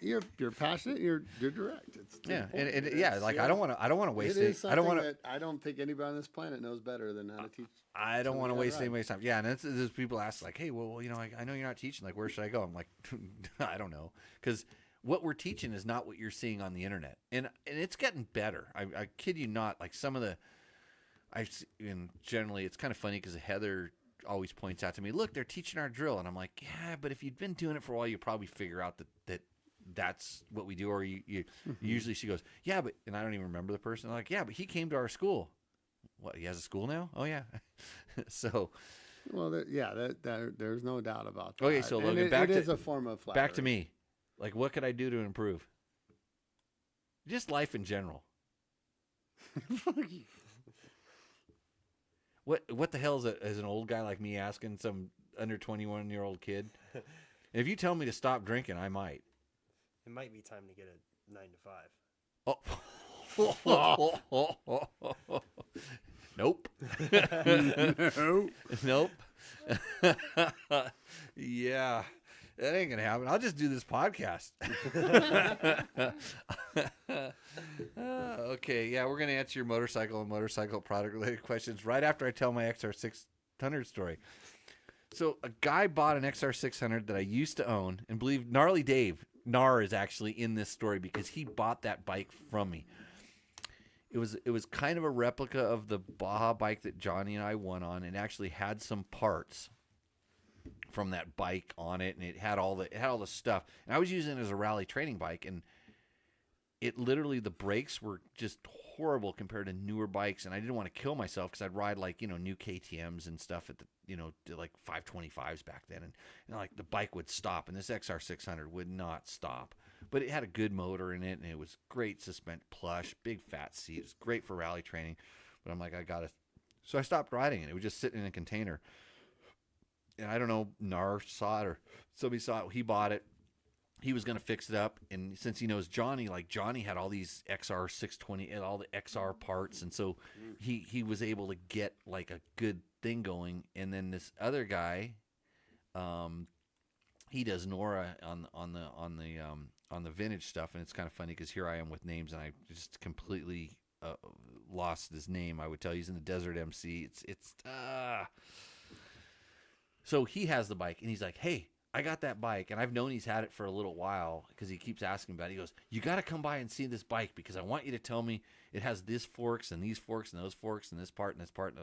You're passionate. You're direct. It's Yeah, and like I don't want to waste it. Is I don't want to. I don't think anybody on this planet knows better than how to teach. I don't want to waste right. anybody's time. Yeah, and there's people ask like, hey, well, I know you're not teaching. Like, where should I go? I'm like, I don't know, because what we're teaching is not what you're seeing on the internet, and it's getting better. I kid you not. Like some of the, and generally it's kind of funny because Heather always points out to me, look, they're teaching our drill, and I'm like, yeah, but if you'd been doing it for a while, you probably figure out that's what we do. Or usually she goes, yeah, but, and I don't even remember the person. I'm like, yeah, but he came to our school. What, he has a school now? Oh yeah. So. Well, there's no doubt about that. Okay, so Logan, it is a form of flattery. Back to me. Like, what could I do to improve? Just life in general. What the hell is an old guy like me asking some under 21-year-old kid? If you tell me to stop drinking, I might. It might be time to get a 9 to 5. Oh. Nope. Nope. Yeah. That ain't gonna happen. I'll just do this podcast. Okay, yeah, we're gonna answer your motorcycle and motorcycle product related questions right after I tell my XR600 story. So a guy bought an XR600 that I used to own, and believe Gnarly Dave, Gnar is actually in this story because he bought that bike from me. It was kind of a replica of the Baja bike that Johnny and I won on, and actually had some parts from that bike on it, and it had all the stuff. And I was using it as a rally training bike, and it literally, the brakes were just horrible compared to newer bikes, and I didn't want to kill myself because I'd ride like new KTMs and stuff at the like 525s back then, and like the bike would stop, and this XR600 would not stop. But it had a good motor in it, and it was great plush, big fat seat. It was great for rally training. But I'm like, I got to. So I stopped riding it. It was just sitting in a container. And I don't know, Nar saw it or somebody saw it. He bought it. He was going to fix it up. And since he knows Johnny, like Johnny had all these XR620 and all the XR parts. And so he was able to get like a good thing going. And then this other guy, he does Nora on the vintage stuff. And it's kind of funny because here I am with names, and I just completely lost his name. I would tell you he's in the Desert MC. So he has the bike, and he's like, hey, I got that bike, and I've known he's had it for a little while because he keeps asking about it. He goes, you got to come by and see this bike because I want you to tell me it has this forks and these forks and those forks and this part and this part. And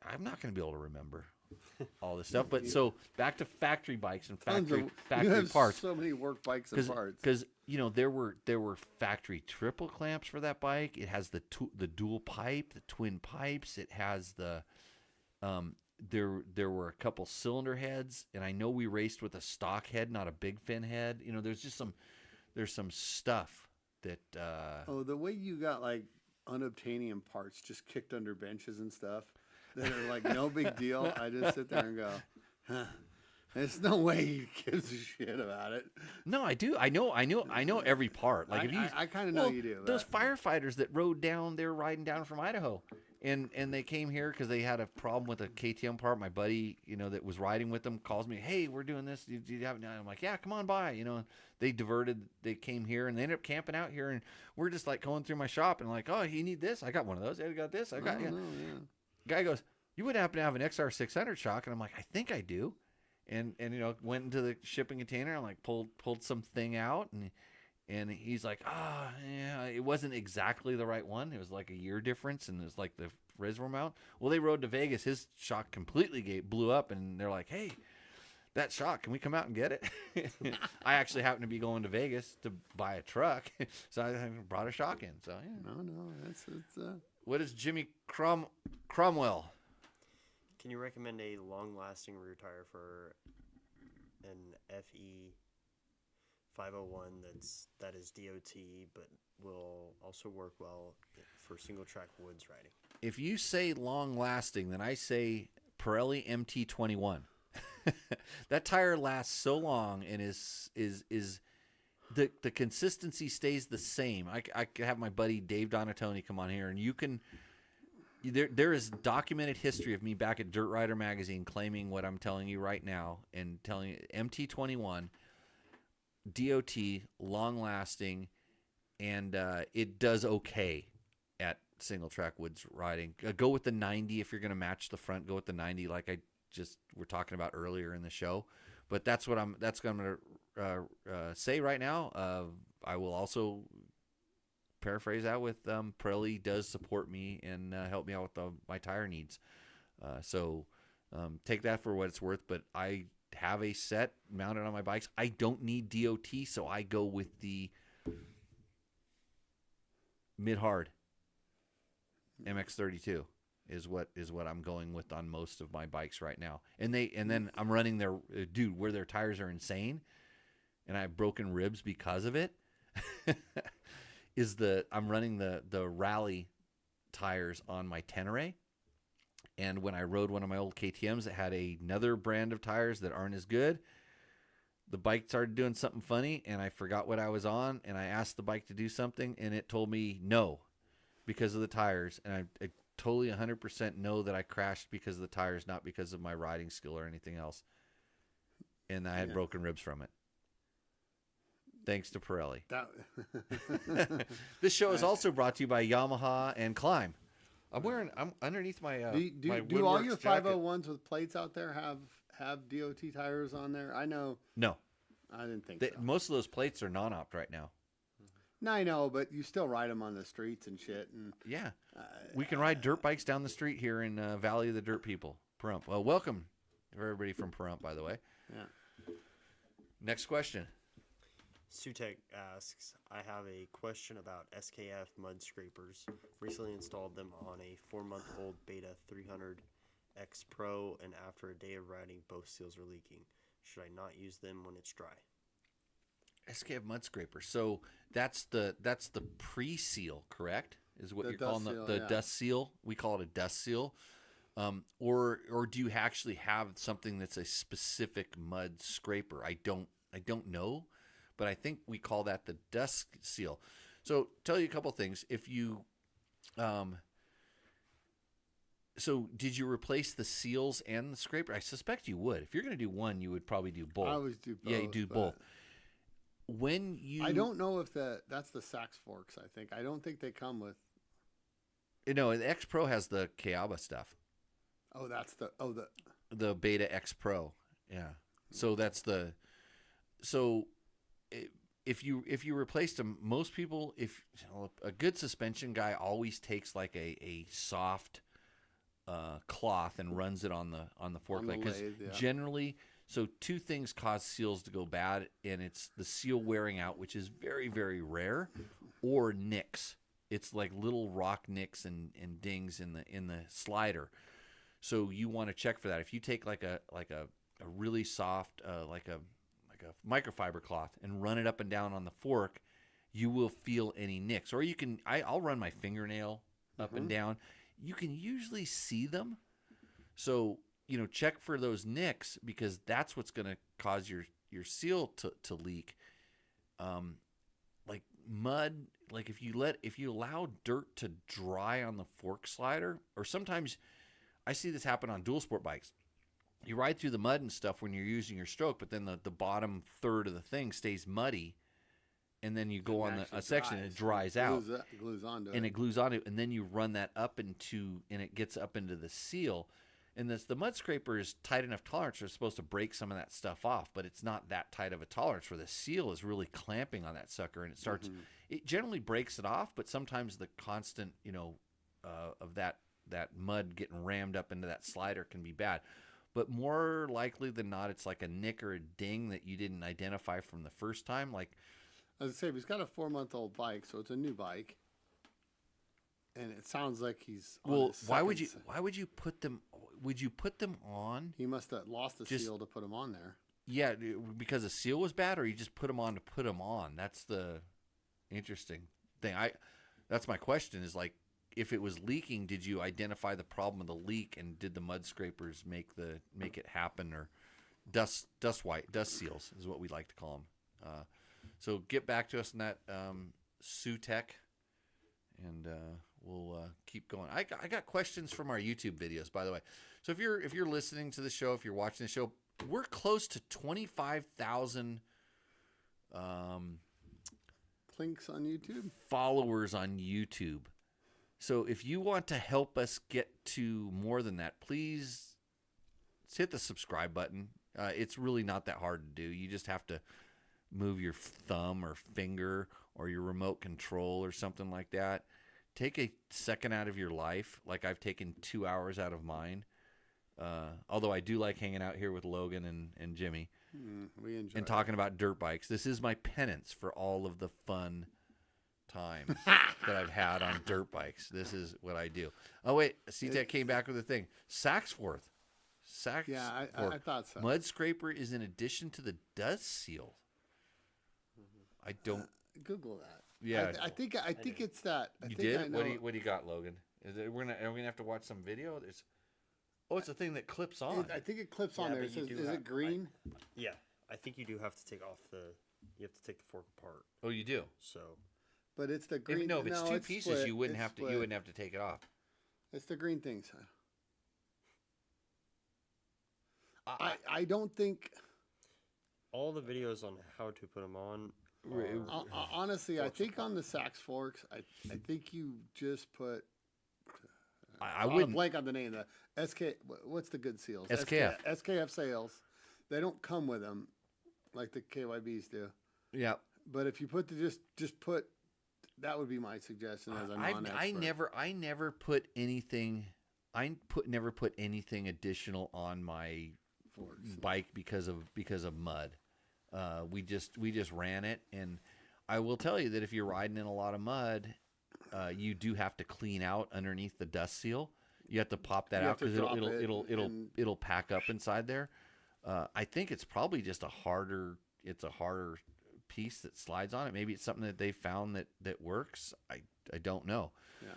I'm not going to be able to remember all this stuff. But so back to factory bikes and factory parts. So many work bikes and parts. Because there were factory triple clamps for that bike. It has the dual pipe, the twin pipes. It has the there were a couple cylinder heads, and I know we raced with a stock head, not a big fin head. You know, there's some stuff that. Oh, the way you got like unobtainium parts just kicked under benches and stuff that are like no big deal. I just sit there and go, huh. There's no way he gives a shit about it. No, I do. I know every part. Like if you, I kind of know you do. Those firefighters that rode down, they're riding down from Idaho, and they came here because they had a problem with a KTM part. My buddy, you know, that was riding with them calls me, hey, we're doing this. Do you have it? I'm like, yeah, come on by. You know, they came here and they ended up camping out here, and we're just like going through my shop and like, oh, you need this? I got one of those. I got this. I got yeah. Guy goes, you would happen to have an XR600 shock? And I'm like, I think I do. And you know, went into the shipping container and like pulled something out, and he's like, yeah, it wasn't exactly the right one. It was like a year difference, and it was like the reservoir mount. Well, they rode to Vegas. His shock completely blew up, and they're like, hey, that shock, can we come out and get it? I actually happened to be going to Vegas to buy a truck, so I brought a shock in. So yeah. No, it's What is Jimmy Cromwell? Can you recommend a long-lasting rear tire for an FE 501 that is DOT but will also work well for single-track woods riding? If you say long-lasting, then I say Pirelli MT21. That tire lasts so long and is the consistency stays the same. I could have my buddy Dave Donatoni come on here, and you can. There is documented history of me back at Dirt Rider magazine claiming what I'm telling you right now, and telling you MT21 DOT, long lasting, and it does okay at single track woods riding. Go with the 90 if you're going to match the front. Go with the 90 like I just were talking about earlier in the show. But that's what I'm going to say right now. I will also paraphrase that with Pirelli does support me and help me out with my tire needs. So take that for what it's worth. But I have a set mounted on my bikes. I don't need DOT, so I go with the mid-hard MX32 is what I'm going with on most of my bikes right now. And then I'm running their where their tires are insane, and I have broken ribs because of it. I'm running the rally tires on my Tenere, and when I rode one of my old KTMs that had another brand of tires that aren't as good, the bike started doing something funny, and I forgot what I was on, and I asked the bike to do something, and it told me no because of the tires, and I totally 100% know that I crashed because of the tires, not because of my riding skill or anything else, and I had broken ribs from it. Thanks to Pirelli. This show is also brought to you by Yamaha and Climb. I'm underneath my do all your 501s with plates out there have DOT tires on there? I know. No, I didn't think so. Most of those plates are non-opt right now. No, I know, but you still ride them on the streets and shit. And yeah, we can ride dirt bikes down the street here in Valley of the Dirt People, Pahrump. Well, welcome everybody from Pahrump, by the way. Yeah. Next question. Sutek asks, I have a question about SKF mud scrapers. Recently installed them on a 4-month-old Beta 300X Pro, and after a day of riding, both seals are leaking. Should I not use them when it's dry? SKF mud scraper. So that's the pre-seal, correct? Is what you're calling the dust seal? We call it a dust seal. Or do you actually have something that's a specific mud scraper? I don't know. But I think we call that the dust seal. So tell you a couple things. If you, so did you replace the seals and the scraper? I suspect you would. If you're going to do one, you would probably do both. I always do both. Yeah, you do both. When you, I don't know if that's the Sax forks. I think I don't think they come with. No, the X Pro has the Kayaba stuff. Oh, that's the Beta X Pro. Yeah. So that's the so. If you replaced them, most people, if a good suspension guy always takes like a soft cloth and runs it on the fork leg, because generally, so two things cause seals to go bad, and it's the seal wearing out, which is very, very rare, or nicks. It's like little rock nicks and dings in the slider. So you want to check for that. If you take like a really soft like a microfiber cloth and run it up and down on the fork, you will feel any nicks. Or you can I'll run my fingernail up and down. You can usually see them. So, check for those nicks, because that's what's going to cause your seal to leak. Like mud, like if you allow dirt to dry on the fork slider, or sometimes I see this happen on dual sport bikes. You ride through the mud and stuff when you're using your stroke, but then the bottom third of the thing stays muddy, and then you go on a section and it dries out. Glues onto it. And it glues onto it, and then you run that up and it gets up into the seal. And the mud scraper is tight enough tolerance, it's supposed to break some of that stuff off, but it's not that tight of a tolerance where the seal is really clamping on that sucker, and it starts. It generally breaks it off, but sometimes the constant, of that mud getting rammed up into that slider can be bad. But more likely than not, it's like a nick or a ding that you didn't identify from the first time. Like, as I say, he's got a 4-month-old bike, so it's a new bike, and it sounds like he's on his why would second you put them? Would you put them on? He must have lost the seal to put them on there. Yeah, because the seal was bad, or you just put them on to put them on. That's the interesting thing. That's my question. Is like, if it was leaking, did you identify the problem of the leak, and did the mud scrapers make it happen, or dust seals is what we like to call them. So get back to us on that, SuTech, and we'll keep going. I got questions from our YouTube videos, by the way. So if you're listening to the show, if you're watching the show, we're close to 25,000 Clinks on YouTube, followers on YouTube. So if you want to help us get to more than that, please hit the subscribe button. It's really not that hard to do. You just have to move your thumb or finger or your remote control or something like that. Take a second out of your life, like I've taken 2 hours out of mine. Although I do like hanging out here with Logan and Jimmy. We enjoy and talking about dirt bikes. This is my penance for all of the fun times that I've had on dirt bikes. This is what I do. Oh wait, CTEC came back with a thing. Saxforth. Yeah, I thought so. Mud scraper is in addition to the dust seal. I don't Google that. Yeah, I think it's that. You did? What do you got, Logan? Are we gonna have to watch some video? It's a thing that clips on. I think it clips on there. It says, is it green? Yeah, I think you do have to take off you have to take the fork apart. Oh, you do. So, but it's the green. If it's two pieces, split. you wouldn't It's have split. to. You wouldn't have to take it off. It's the green thing, son. I don't think. all the videos on how to put them on. Honestly, I think on the Sax forks, I think you just put. I wouldn't blank on the name. The SK. What's the good seals? SKF. SKF sales. They don't come with them, like the KYBs do. Yeah. But if you put just put, that would be my suggestion as a non-expert. I never put anything. Never put anything additional on my bike because of mud. We just ran it, and I will tell you that if you're riding in a lot of mud, you do have to clean out underneath the dust seal. You have to pop that out because it'll pack up inside there. I think it's probably just a harder piece that slides on it. Maybe it's something that they found that works. I don't know. Yeah.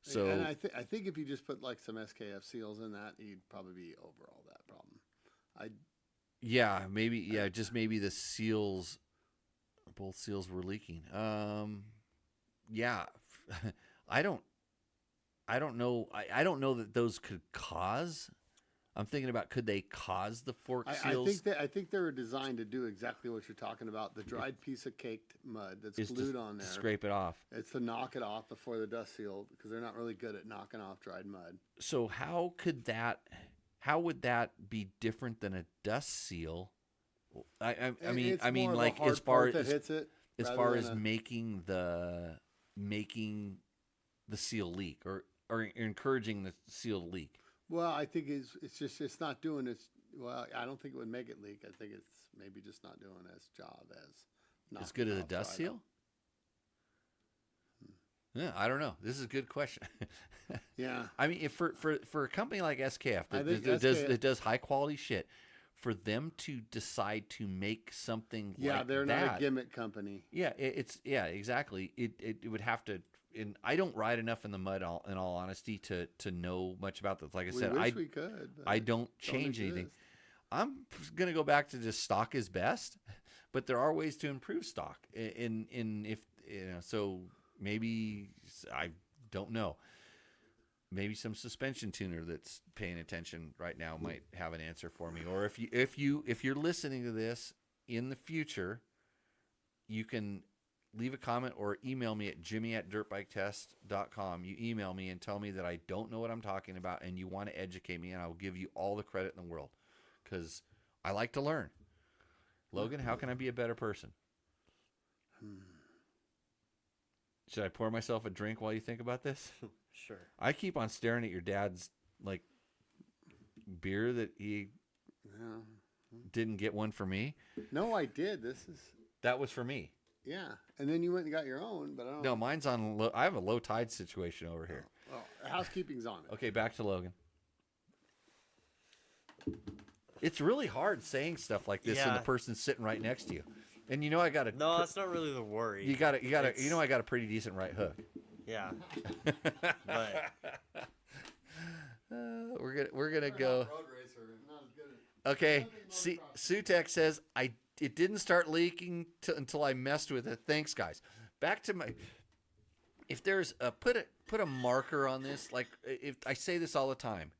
So and I think if you just put like some SKF seals in that, you'd probably be over all that problem. Maybe the seals, both seals were leaking. I don't know. I don't know that those could cause. I'm thinking about, could they cause the fork seals? I think they were designed to do exactly what you're talking about. The dried piece of caked mud that's glued on there. Scrape it off. It's to knock it off before the dust seal, because they're not really good at knocking off dried mud. So how would that be different than a dust seal? I mean, like as far as making the seal leak or encouraging the seal to leak. Well, I think it's not doing its. Well, I don't think it would make it leak. I think it's maybe just not doing its job as good as a dust seal. Yeah, I don't know. This is a good question. Yeah. I mean, if for a company like SKF I that, think that does high quality shit, for them to decide to make something Yeah, like they're that, not a gimmick company. yeah, it's exactly. It would have to. And I don't ride enough in the mud, in all honesty, to know much about this. Like I said, wish we could. but I don't change anything. exist. I'm gonna go back to just stock is best, but there are ways to improve stock. In if so maybe I don't know. Maybe some suspension tuner that's paying attention right now might have an answer for me. Or if you're listening to this in the future, you can leave a comment or email me at jimmy@dirtbiketest.com. You email me and tell me that I don't know what I'm talking about and you want to educate me, and I will give you all the credit in the world because I like to learn. Logan, how can I be a better person? Should I pour myself a drink while you think about this? Sure. I keep on staring at your dad's beer that he Yeah. didn't get one for me. No, I did. This is That was for me. yeah. And then you went and got your own, but I don't. No, mine's on. I have a low tide situation over here. Well, housekeeping's on it. Okay, back to Logan. It's really hard saying stuff like this when the Yeah. person's sitting right next to you, and I got to. No, that's not really the worry. You got to. It's- I got a pretty decent right hook. Yeah. But We're gonna go. Road racer, not as good as Okay, Sutek says it didn't start leaking until I messed with it. Thanks, guys. Back to my. If there's a put a marker on this, like if I say this all the time.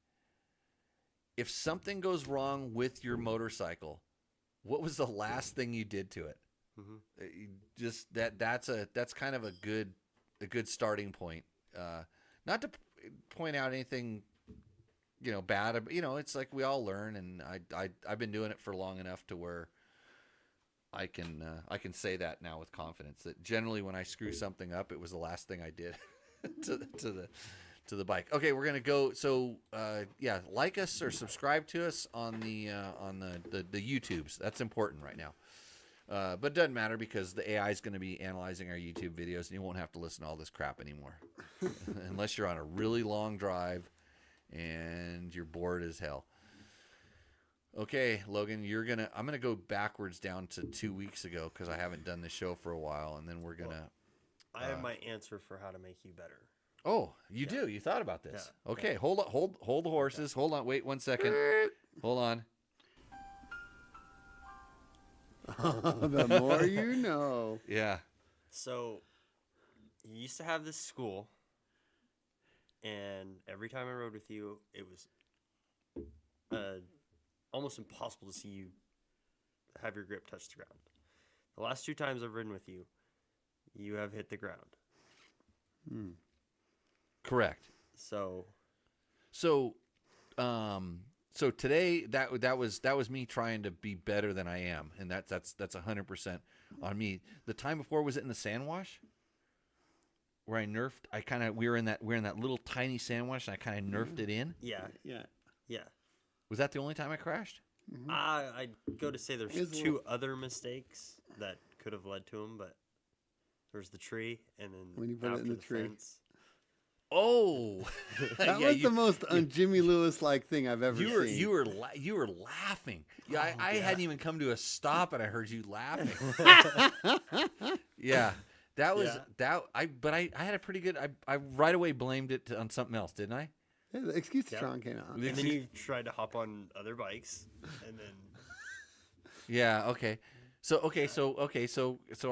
If something goes wrong with your motorcycle, what was the last thing you did to it? Just that's kind of a good starting point. Not to point out anything bad. It's like we all learn, and I've been doing it for long enough to where I can say that now with confidence that generally when I screw something up, it was the last thing I did to the bike. Okay, we're gonna go. So yeah, like us or subscribe to us on the YouTubes. That's important right now. But it doesn't matter because the AI is going to be analyzing our YouTube videos, and you won't have to listen to all this crap anymore, unless you're on a really long drive and you're bored as hell. Okay, Logan, I'm gonna go backwards down to 2 weeks ago because I haven't done the show for a while, and then we're gonna. I have my answer for how to make you better. Oh, you do? You thought about this? Yeah. Okay, hold the horses. Hold on, wait 1 second. Hold on. The more you know. Yeah. So, you used to have this school, and every time I rode with you, it was almost impossible to see you have your grip touch the ground. The last 2 times I've ridden with you, you have hit the ground. Correct. So today that was me trying to be better than I am, and that's 100% on me. The time before, was it in the sand wash where I nerfed? We were in that little tiny sand wash, and I kind of nerfed it in. yeah. Was that the only time I crashed? I'd go to say there's Here's a 2 other mistakes that could have led to them, but there's the tree, and then When you put it after in the tree. fence. Oh, That yeah, was the most un-Jimmy Lewis-like thing I've ever seen. you were laughing. Yeah, I hadn't even come to a stop, and I heard you laughing. Yeah, that was that. But I had a pretty good. I right away blamed it on something else, didn't I? Yeah, the Excuse-tron came out. And then you tried to hop on other bikes, and then Yeah. Okay. So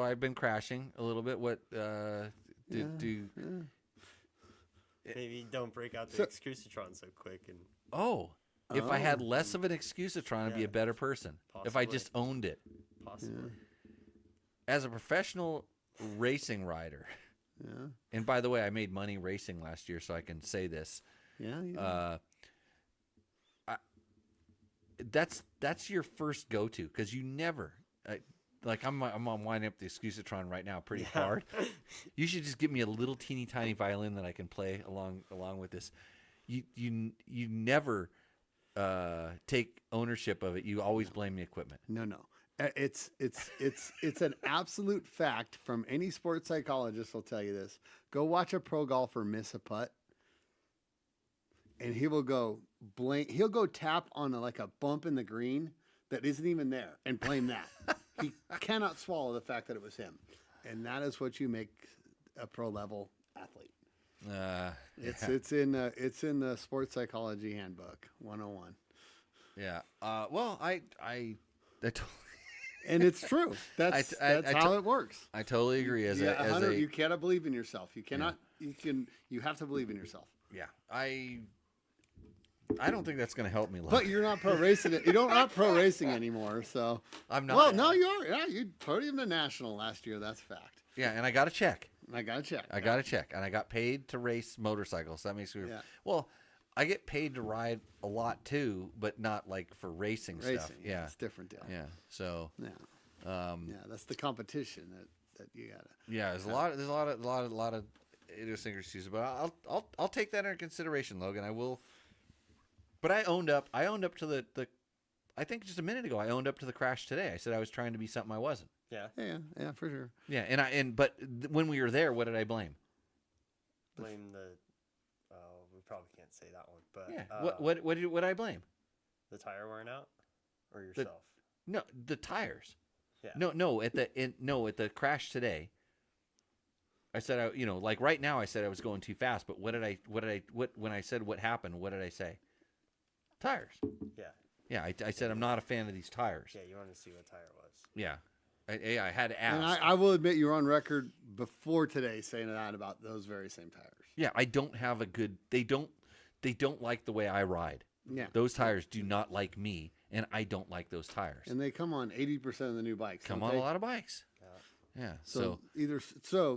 I've been crashing a little bit. What maybe don't break out the So- Excusatron so quick. And if I had less of an Excusatron, I'd be a better person. If I Possibly. just owned it. possibly. As a professional racing rider, Yeah. and by the way, I made money racing last year, so I can say this. Yeah. That's your first go-to because you never I'm winding up the Excusatron right now pretty hard. You should just give me a little teeny tiny violin that I can play along with this. You never take ownership of it. You always blame the equipment. No. It's an absolute fact from any sports psychologist will tell you this. Go watch a pro golfer miss a putt, and he will go blame. He'll go tap on like a bump in the green that isn't even there and blame that. He cannot swallow the fact that it was him, and that is what you make a pro level athlete. It's in the sports psychology handbook 101. Yeah. Well, I totally, And it's true. That's how it works. I totally agree. You cannot believe in yourself. You cannot. You have to believe in yourself. Yeah. I don't think that's going to help me. But you're not pro racing. You're not pro racing anymore. So I'm not. Well, no, you are. Yeah, you podiumed the national last year. That's a fact. Yeah, and I got a check. I got a check. And I got paid to race motorcycles. That makes me. Yeah. Well, I get paid to ride a lot too, but not like for racing stuff. Yeah, it's a different deal. Yeah. So. Yeah. That's the competition that you gotta. Yeah, there's a lot of idiosyncrasies, but I'll take that into consideration, Logan. I will. But I owned up to the. I think just a minute ago I owned up to the crash today. I said I was trying to be something I wasn't. Yeah. Yeah, for sure. Yeah, but when we were there, what did I blame? Blame the. We probably can't say that one, but yeah. What did I blame? The tire wearing out, or yourself? No, the tires. Yeah. No. At the crash today. I said like right now I said I was going too fast, but when I said what happened, what did I say? Tires. Yeah. Yeah, I said I'm not a fan of these tires. Yeah, you wanted to see what tire was. Yeah. I had to ask. And I will admit you're on record before today saying that about those very same tires. Yeah, I don't have a good. They don't like the way I ride. Yeah. Those tires do not like me, and I don't like those tires. And they come on 80% of the new bikes. Come on a lot of bikes. Yeah. So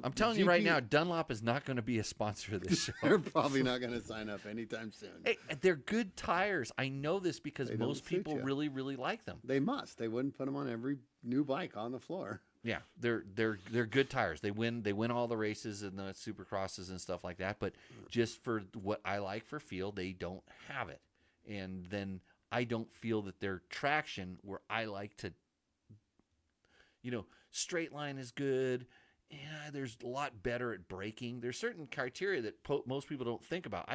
I'm telling you right now, Dunlop is not going to be a sponsor of this show. They're probably not going to sign up anytime soon. Hey, they're good tires. I know this because most people really, really like them. They must. They wouldn't put them on every new bike on the floor. Yeah, they're good tires. They win all the races and the supercrosses and stuff like that. But just for what I like for feel, they don't have it. And then I don't feel that their traction where I like to, straight line is good. Yeah, there's a lot better at braking. There's certain criteria that most people don't think about.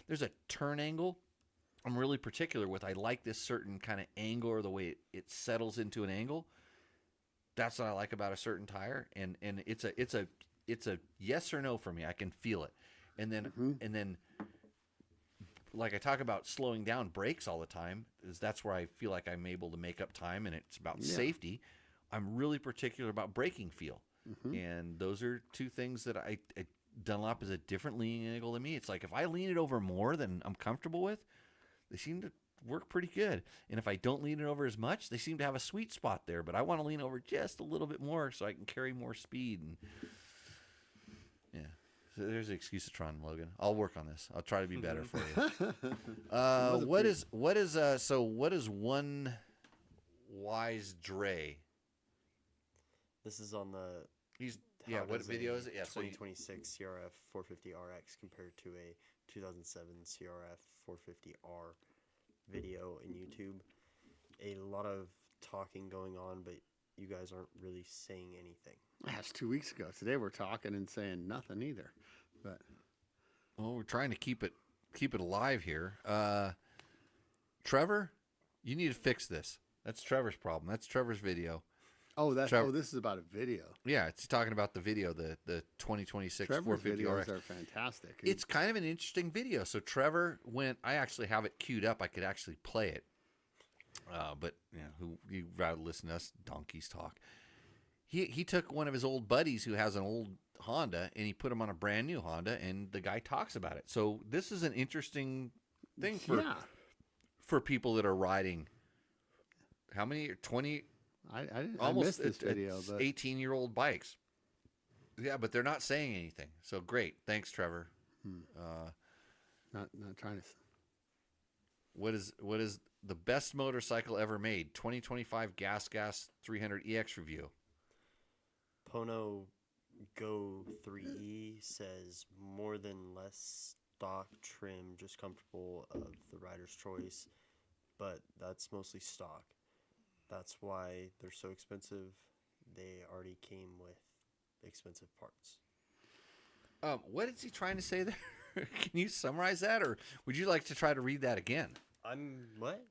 There's a turn angle I'm really particular with. I like this certain kind of angle or the way it settles into an angle. That's what I like about a certain tire, and it's a yes or no for me. I can feel it, and then like I talk about slowing down brakes all the time, is that's where I feel like I'm able to make up time, and it's about safety. I'm really particular about braking feel, and those are two things that Dunlop is a different leaning angle than me. It's like if I lean it over more than I'm comfortable with, they seem to work pretty good. And if I don't lean it over as much, they seem to have a sweet spot there. But I want to lean over just a little bit more so I can carry more speed. And yeah, so there's an excuse to try on, Logan. I'll work on this. I'll try to be better for you. What is one wise Dre? This is on the. What video is it? Yeah, 2026 CRF 450 RX compared to a 2007 CRF 450R video in YouTube. A lot of talking going on, but you guys aren't really saying anything. That's 2 weeks ago. Today we're talking and saying nothing either. But we're trying to keep it alive here. Trevor, you need to fix this. That's Trevor's problem. That's Trevor's video. This is about a video. Yeah, it's talking about the video, the 2026 Trevor's 450 videos RX. are fantastic. It's kind of an interesting video. So Trevor I actually have it queued up. I could actually play it. But you rather listen to us donkeys talk. He took one of his old buddies who has an old Honda and he put him on a brand new Honda, and the guy talks about it. So this is an interesting thing for people that are riding. How many? 20. I missed this video, but 18-year-old bikes. Yeah, but they're not saying anything. So great, thanks, Trevor. Not trying to. What is the best motorcycle ever made? 2025 Gas 300 EX review. Pono Go 3E says more than less stock trim, just comfortable of the rider's choice, but that's mostly stock. That's why they're so expensive. They already came with expensive parts. What is he trying to say there? Can you summarize that, or would you like to try to read that again? I'm what?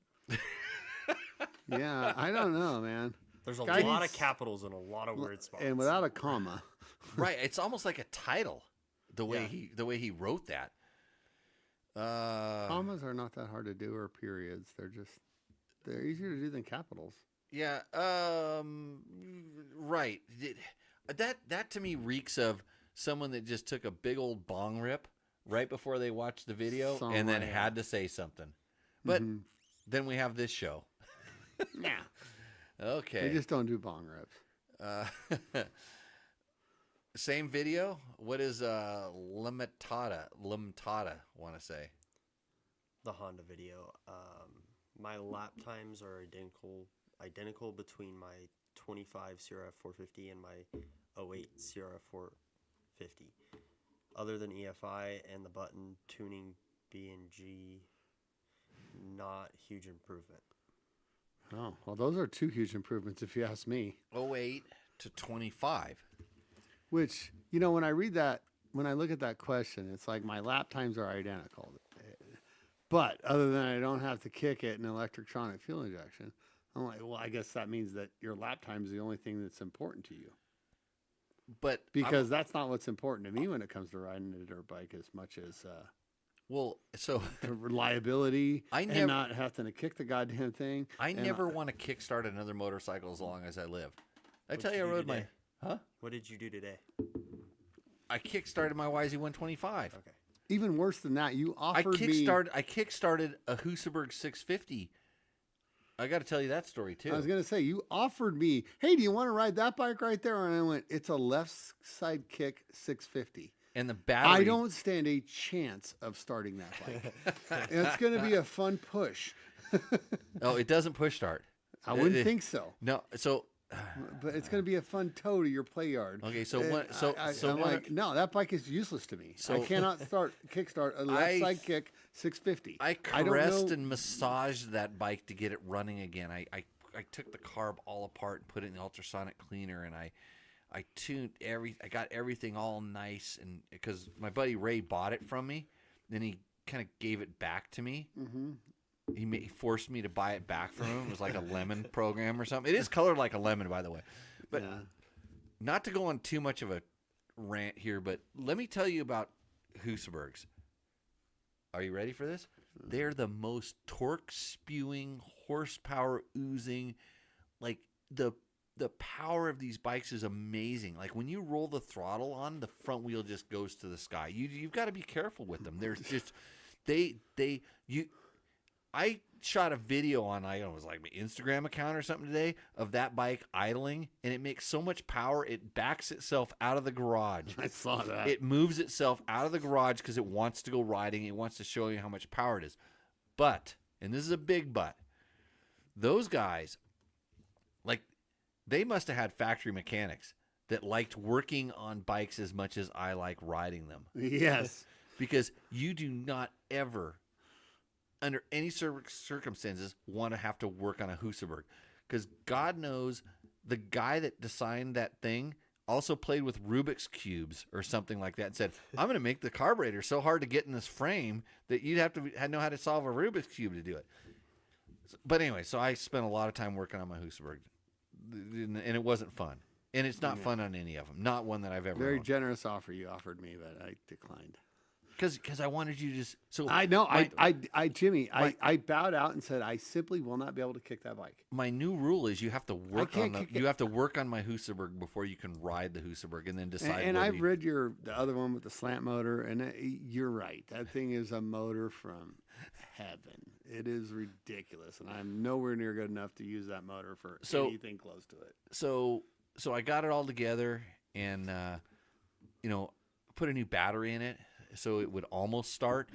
Yeah, I don't know, man. There's a Guy lot needs- of capitals and a lot of weird spots. And without a comma. Right, it's almost like a title, the way Yeah. he wrote that. Commas are not that hard to do, or periods. They're easier to do than capitals. Yeah, right. That to me reeks of someone that just took a big old bong rip right before they watched the video and then Somewhere. had to say something. But Mhm. then we have this show. Yeah. Okay. They just don't do bong rips. Same video. What is limitada want to say? The Honda video. My lap times are identical between my 25 CRF 450 and my 08 CRF 450. Other than EFI and the button tuning B and G, not huge improvement. Oh, well, those are two huge improvements, if you ask me. 08 to 25. Which, when I read that, when I look at that question, it's like my lap times are identical. But other than I don't have to kick it in electronic fuel injection, I'm like, well, I guess that means that your lap time is the only thing that's important to you. But Because that's not what's important to me when it comes to riding a dirt bike as much as so the reliability I and never- not having to kick the goddamn thing. I And never want to kickstart another motorcycle as long as I live. I tell did you, I you do rode my today? What did you do today? I kickstarted my YZ125. Okay. Even worse than that, you I offered me. kickstarted a Husaberg 650. I got to tell you that story too. I was gonna say you offered me, hey, do you want to ride that bike right there? And I went, it's a left side kick 650. And the battery. I don't stand a chance of starting that bike. It's gonna be a fun push. Oh, it doesn't push start. I wouldn't think so, No. So but it's gonna be a fun tow to your play yard. okay. So And what? So I'm what- like, no, that bike is useless to me. So- I cannot kickstart a left side kick 650. I don't caressed know- and massaged that bike to get it running again. I took the carb all apart and put it in the ultrasonic cleaner, and I tuned I got everything all nice, and because my buddy Ray bought it from me, then he kind of gave it back to me. Mm-hmm. He forced me to buy it back from him. It was like a lemon program or something. It is colored like a lemon, by the way. But Yeah. not to go on too much of a rant here, but let me tell you about Husabergs. Are you ready for this? They're the most torque spewing, horsepower oozing, like the power of these bikes is amazing. Like when you roll the throttle on, the front wheel just goes to the sky. You've got to be careful with them. There's just I shot a video on, I don't know, it was like my Instagram account or something today of that bike idling, and it makes so much power it backs itself out of the garage. I saw that. It moves itself out of the garage because it wants to go riding. It wants to show you how much power it is. But, and this is a big but, those guys, like, they must have had factory mechanics that liked working on bikes as much as I like riding them. Yes. Because you do not ever, under any circumstances, want to have to work on a Husaberg. Because God knows the guy that designed that thing also played with Rubik's Cubes or something like that and said, I'm going to make the carburetor so hard to get in this frame that you'd have to know how to solve a Rubik's Cube to do it. But anyway, so I spent a lot of time working on my Husaberg, and it wasn't fun. And it's not fun on any of them. Not one that I've ever Very owned. generous offer you offered me, but I declined. Because I wanted you to just... So I know. Jimmy, my- I bowed out and said, I simply will not be able to kick that bike. my new rule is you have to work can't on kick it. you have to work on my Husaberg before you can ride the Husaberg and then decide. And whether I've you- read the other one with the slant motor, and you're right. That thing is a motor from heaven. It is ridiculous, and I'm nowhere near good enough to use that motor for anything close to it. So I got it all together and put a new battery in it so it would almost start.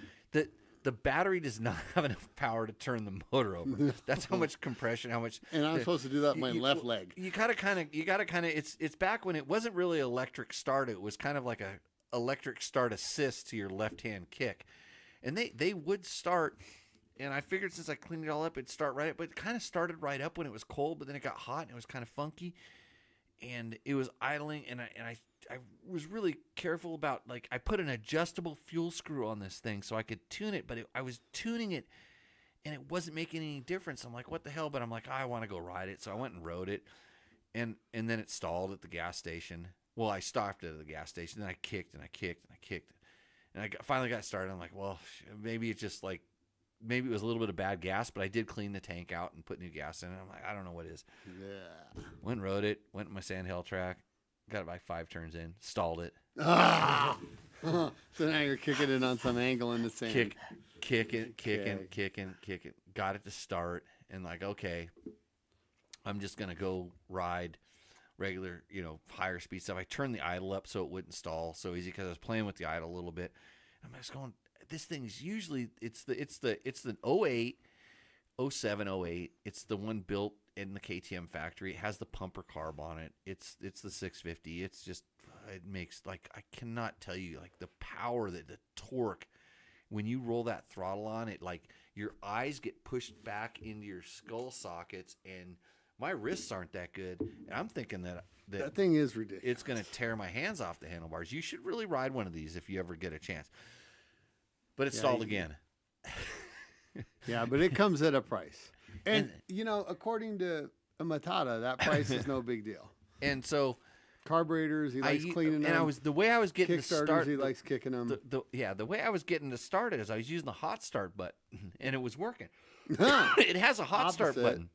The battery does not have enough power to turn the motor over. That's how much compression, how much. And I'm supposed to do that with my left leg. You gotta kind of. It's back when it wasn't really electric start. It was kind of like a electric start assist to your left hand kick, and they would start And I figured since I cleaned it all up, it'd start right up. But it kind of started right up when it was cold, but then it got hot and it was kind of funky. And it was idling, and I was really careful about, like, I put an adjustable fuel screw on this thing so I could tune it, but I was tuning it, and it wasn't making any difference. I'm like, what the hell? But I'm like, I want to go ride it. So I went and rode it, and then it stalled at the gas station. Well, I stopped at the gas station, then I kicked, and I kicked, and I kicked. And I finally got started. I'm like, well, maybe it's just like, maybe it was a little bit of bad gas, but I did clean the tank out and put new gas in it. I'm like, I don't know what it is. Yeah. Went and rode it, went to my sandhill track, got it like 5 turns in, stalled it. Ah! So now you're kicking it on some angle in the sand. Kicking. Okay. Got it to start, and like, okay, I'm just going to go ride regular, higher speed stuff. I turned the idle up so it wouldn't stall so easy because I was playing with the idle a little bit. I'm just going, this thing's usually, it's the 08, 07, 08. It's the one built in the KTM factory. It has the pumper carb on it. It's the 650. It's just, it makes, like, I cannot tell you, like, the power, the torque, when you roll that throttle on it, like, your eyes get pushed back into your skull sockets, and my wrists aren't that good, and I'm thinking that thing is ridiculous. it's going to tear my hands off the handlebars. You should really ride one of these if you ever get a chance. But it stalled again. Yeah, but it comes at a price. And according to Matata, that price is no big deal. And so Carburetors, he likes cleaning them. And the way I was getting to Kickstarters, start, he likes kicking them. the way I was getting to start it is I was using the hot start button, and it was working. It has a hot start button.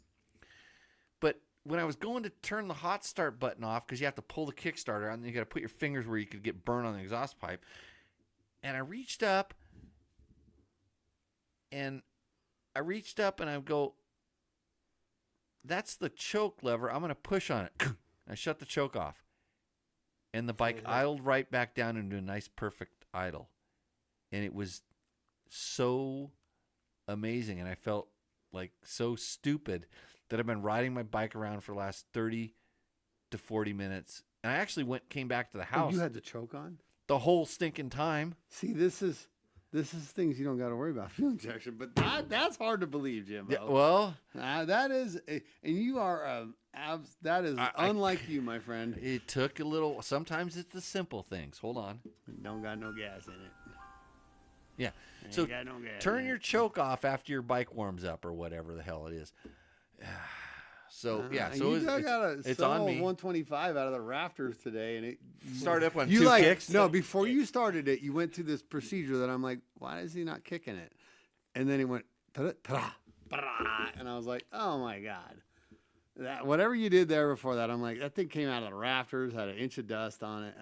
But when I was going to turn the hot start button off, because you have to pull the Kickstarter out, and you got to put your fingers where you could get burned on the exhaust pipe, and I reached up, and I go, that's the choke lever. I'm going to push on it. I shut the choke off, and the bike idled right back down into a nice, perfect idle, and it was so amazing, and I felt like so stupid that I've been riding my bike around for the last 30 to 40 minutes. And I actually came back to the house. You had the choke on? The whole stinking time. See, this is things you don't got to worry about, fuel injection. But that's hard to believe, Jimbo. Yeah, well, that is, and you are, that is unlike you, my friend. It took a little, sometimes it's the simple things. Hold on. Don't got no gas in it. Yeah. So got no gas turn your choke off after your bike warms up or whatever the hell it is. So so it's on me. 125 out of the rafters today, and it started up on you two like kicks. no before you started it. You went through this procedure that I'm like, why is he not kicking it? And then he went ta-da, and I was like, oh my god, that whatever you did there before that, I'm like, that thing came out of the rafters, had an inch of dust on it.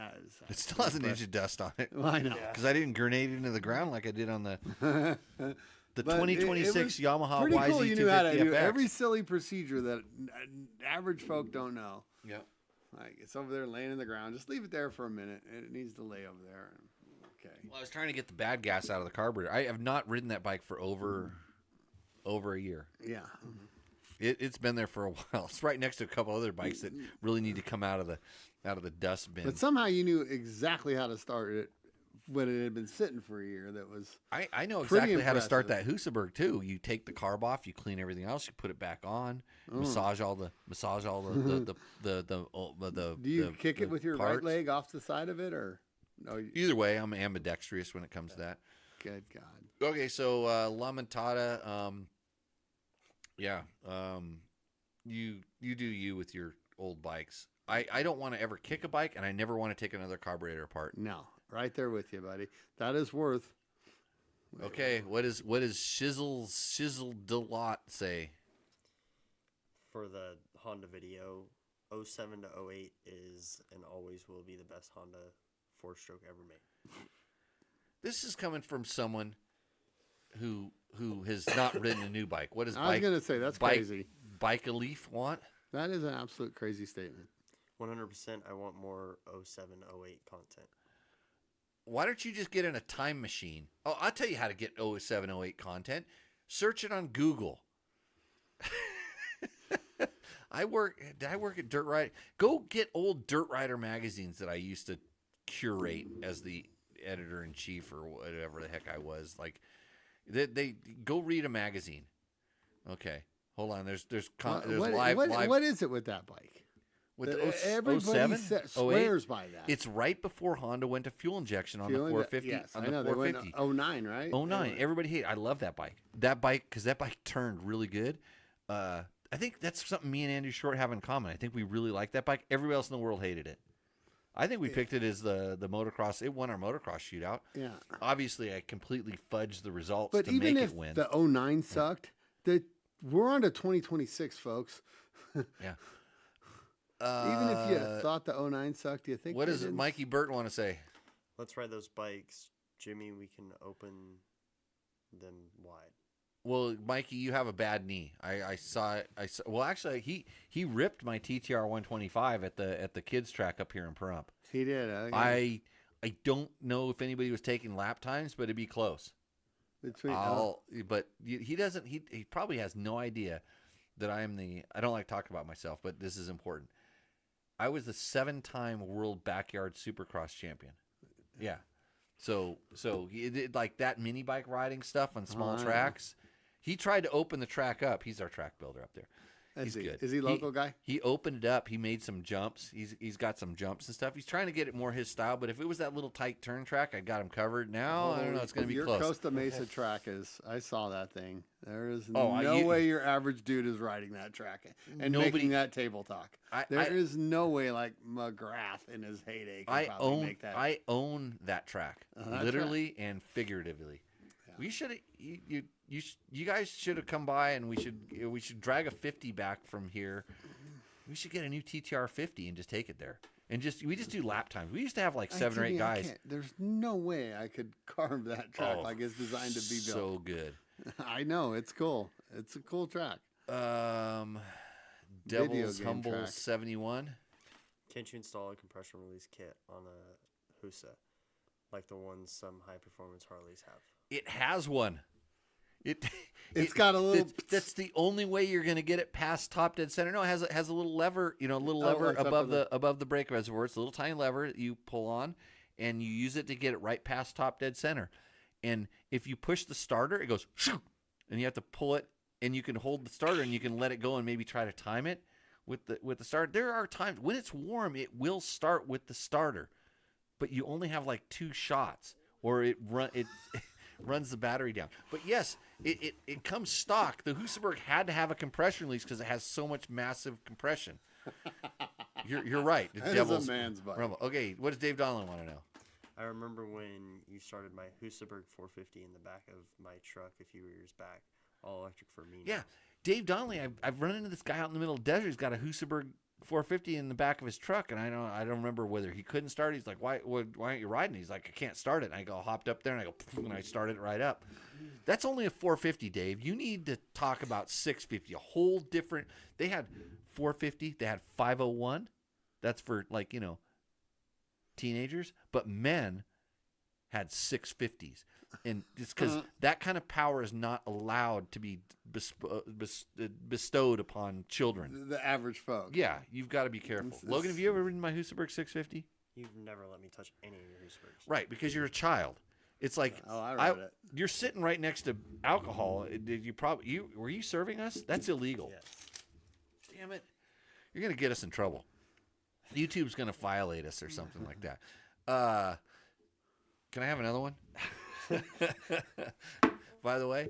It still has an inch of dust on it. Well, I know because I didn't grenade it into the ground like I did on the. The But 2026 Yamaha pretty cool. You knew how to do YZ250FX. every silly procedure that average folk don't know. Yep. Like it's over there laying in the ground. Just leave it there for a minute. It needs to lay over there. Okay. Well, I was trying to get the bad gas out of the carburetor. I have not ridden that bike for over a year. Yeah. It's been there for a while. It's right next to a couple other bikes that really need to come out of the dust bin. But somehow you knew exactly how to start it when it had been sitting for a year. That was I know pretty exactly how to start that impressive. Husaberg too. You take the carb off, you clean everything else, you put it back on, massage all the Do you kick it with your parts. right leg off the side of it, or no? Either way, I'm ambidextrous when it comes to that. Good God. Okay, so La Montada, you do you with your old bikes. I don't want to ever kick a bike, and I never want to take another carburetor apart. No, right there with you, buddy. That is worth. Okay, what does Shizzle Delot say? For the Honda video, 07 to 08 is and always will be the best Honda 4-stroke ever made. This is coming from someone who has not ridden a new bike. What does I was going to say, that's crazy. Bike a Leaf want? That is an absolute crazy statement. 100%, I want more 07, 08 content. Why don't you just get in a time machine? Oh, I'll tell you how to get 07, 08 content. Search it on Google. Did I work at Dirt Rider? Go get old Dirt Rider magazines that I used to curate as the editor-in-chief or whatever the heck I was. Like, They go read a magazine. Okay, hold on. There's What, live. what is it with that bike? With That the everybody 07? swears by that. It's right before Honda went to fuel injection on Fuel the 450. Yes, on I the know. 450. They went 09, right? 09. Everybody hated. I love that bike. Because that bike turned really good. I think that's something me and Andrew Short have in common. I think we really like that bike. Everybody else in the world hated it. I think we picked it as the motocross. It won our motocross shootout. Yeah. Obviously, I completely fudged the results But to even make if it win. the 09 sucked, we're on to 2026, folks. Yeah. Even if you thought the 09 sucked, do you think What they does didn't? Mikey Burton want to say? Let's ride those bikes, Jimmy. We can open them wide. Well, Mikey, you have a bad knee. I saw it. Well, actually, he ripped my TTR 125 at the kids track up here in Pahrump. He did. I don't know if anybody was taking lap times, but it'd be close. But he doesn't. He probably has no idea that I don't like talking about myself, but this is important. I was the 7-time world backyard supercross champion. Yeah. So he did like that mini bike riding stuff on small tracks. He tried to open the track up. He's our track builder up there. He's good. Is he a local guy? He opened it up. He made some jumps. He's got some jumps and stuff. He's trying to get it more his style. But if it was that little tight turn track, I got him covered. Now I don't know. It's going to be your close. Costa Mesa track is. I saw that thing. There is Oh, no way your average dude is riding that track and making that table talk. There is no way like McGrath in his heyday could probably make that. I own that track, literally and figuratively. Yeah. We should you guys should have come by and we should drag a 50 back from here. We should get a new TTR 50 and just take it there. And we just do lap times. We used to have like 7 or 8 guys. There's no way I could carve that track like it's designed to be built. So good. I know, it's cool. It's a cool track. Devil's Humble track. 71. Can't you install a compression release kit on a Husa, like the ones some high performance Harleys have? It has one. It's got a little. That's the only way you're going to get it past top dead center. No, it has a little lever. Above the brake reservoir. It's a little tiny lever that you pull on, and you use it to get it right past top dead center. And if you push the starter, it goes, and you have to pull it, and you can hold the starter, and you can let it go, and maybe try to time it with the starter. There are times when it's warm, it will start with the starter, but you only have like 2 shots, or it runs the battery down. But yes, it comes stock. The Husaberg had to have a compression release because it has so much massive compression. You're right. The That Devil's is a man's bike. Rumble. Okay, what does Dave Donlin want to know? I remember when you started my Husaberg 450 in the back of my truck a few years back, all electric for me. Yeah, Dave Donnelly. I've run into this guy out in the middle of the desert. He's got a Husaberg 450 in the back of his truck, and I don't remember whether he couldn't start it. He's like, why aren't you riding? He's like, I can't start it. And I hopped up there, and I go, and I started it right up. That's only a 450, Dave. You need to talk about 650. A whole different. They had 450. They had 501. That's for teenagers, but men had 650s, and it's because that kind of power is not allowed to be bestowed upon children. The average folk. Yeah, you've got to be careful. Logan, have you ever ridden my Husaberg 650? You've never let me touch any of your Husabergs. Right, because you're a child. It's like I rode it. You're sitting right next to alcohol. Were you serving us? That's illegal. Yes. Damn it! You're gonna get us in trouble. YouTube's gonna violate us or something like that. Can I have another one? By the way,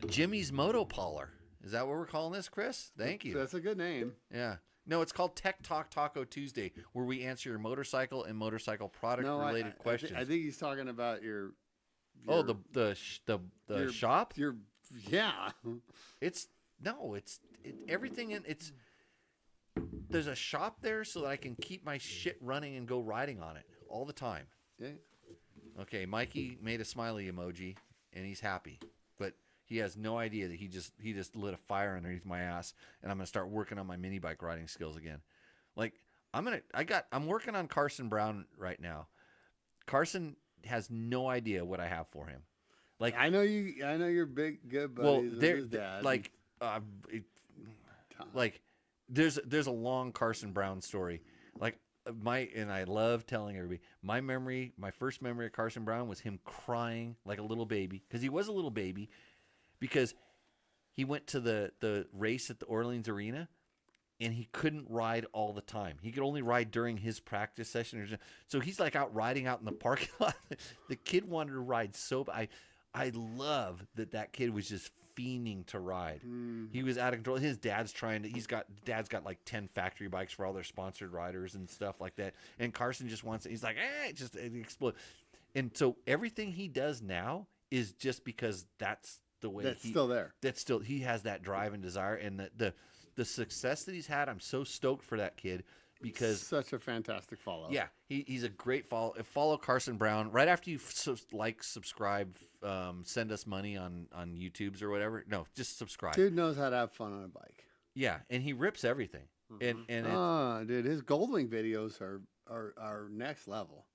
Jimmy's Moto Parlor. Is that what we're calling this, Chris? Thank you. That's a good name. Yeah. No, it's called Tech Talk Taco Tuesday, where we answer your motorcycle and motorcycle product related questions. I think he's talking about your the shop. Yeah. Everything in it's. There's a shop there so that I can keep my shit running and go riding on it all the time. Yeah. Okay, Mikey made a smiley emoji and he's happy, but he has no idea that he just lit a fire underneath my ass, and I'm gonna start working on my mini bike riding skills again. Like I'm working on Carson Brown right now. Carson has no idea what I have for him. Like I know you're big good buddies with his dad. There's a long Carson Brown story. Like I love telling everybody my first memory of Carson Brown was him crying like a little baby, because he was a little baby, because he went to the race at the Orleans Arena and he couldn't ride all the time. He could only ride during his practice session. So he's like out riding out in the parking lot. The kid wanted to ride so bad. I love that kid was just fiending to ride. He was out of control. His dad's dad's got like 10 factory bikes for all their sponsored riders and stuff like that. And Carson just wants it. He's like, it explode. And so everything he does now is just because that's the way still there. He has that drive and desire, and the success that he's had. I'm so stoked for that kid, because such a fantastic follow. Yeah, he's a great follow. Follow Carson Brown right after you subscribe. Send us money on YouTube's or whatever. No, just subscribe. Dude knows how to have fun on a bike. Yeah, and he rips everything. Dude, his Goldwing videos are next level.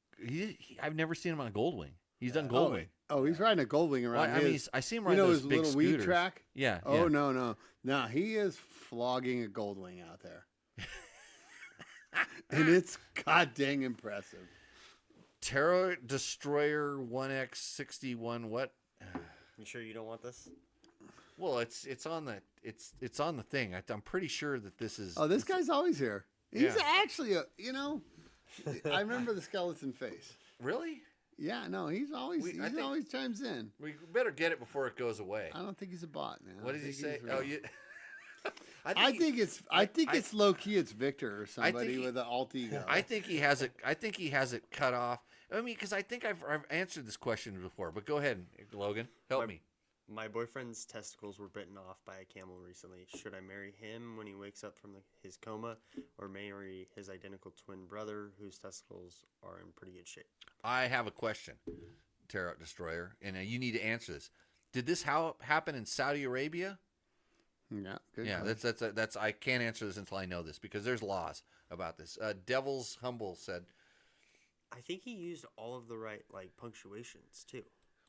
I've never seen him on a Goldwing. He's done Goldwing. He's riding a Goldwing around. I see him riding those his big little scooters. weed track. Yeah. Oh no, he is flogging a Goldwing out there, and it's god dang impressive. Terra Destroyer 1X61. What? You sure you don't want this? Well, it's on the thing. I'm pretty sure that this is. Oh, this guy's always here. He's actually I remember the skeleton face. Really? Yeah, no, he's always always chimes in. We better get it before it goes away. I don't think he's a bot, man. What does he say? Oh, you. I think it's low key. It's Victor or somebody with an alt ego. I think he has it. I think he has it cut off. I mean, because I think I've answered this question before. But go ahead, Logan. Help me. My boyfriend's testicles were bitten off by a camel recently. Should I marry him when he wakes up from his coma, or marry his identical twin brother whose testicles are in pretty good shape? I have a question, Terra Destroyer, and you need to answer this. Did this happen in Saudi Arabia? Yeah, good. Yeah, that's. I can't answer this until I know this, because there's laws about this. Devil's Humble said, I think he used all of the right punctuations too.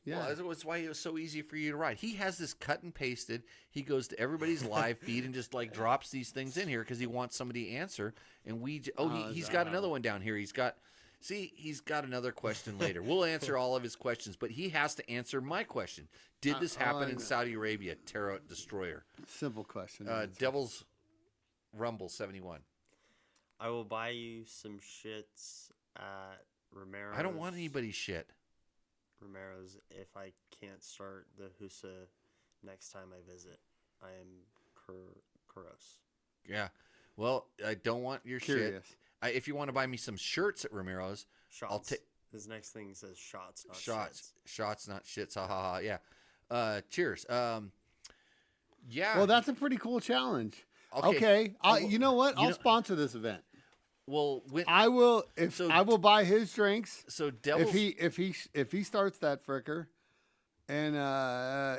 Yeah, well, that's why it was so easy for you to write. He has this cut and pasted. He goes to everybody's live feed and just drops these things in here because he wants somebody to answer. And he's got another one down here. He's got another question later. We'll answer all of his questions, but he has to answer my question. Did this happen in Saudi Arabia? Terra Destroyer. Simple question. Devil's Rumble 71. I will buy you some shits at Romero's. I don't want anybody's shit. Romero's if I can't start the Husa next time I visit. I am Kuros. Yeah. Well, I don't want your Curious. shit. If you want to buy me some shirts at Romero's, Shots. I'll take His next thing says shots, not shots. shits. Shots, not shits. Ha ha ha. Yeah. Cheers. Yeah. Well, that's a pretty cool challenge. Okay. You know what? I'll sponsor this event. Well, I will I will buy his drinks. So Devil's, if he starts that fricker, and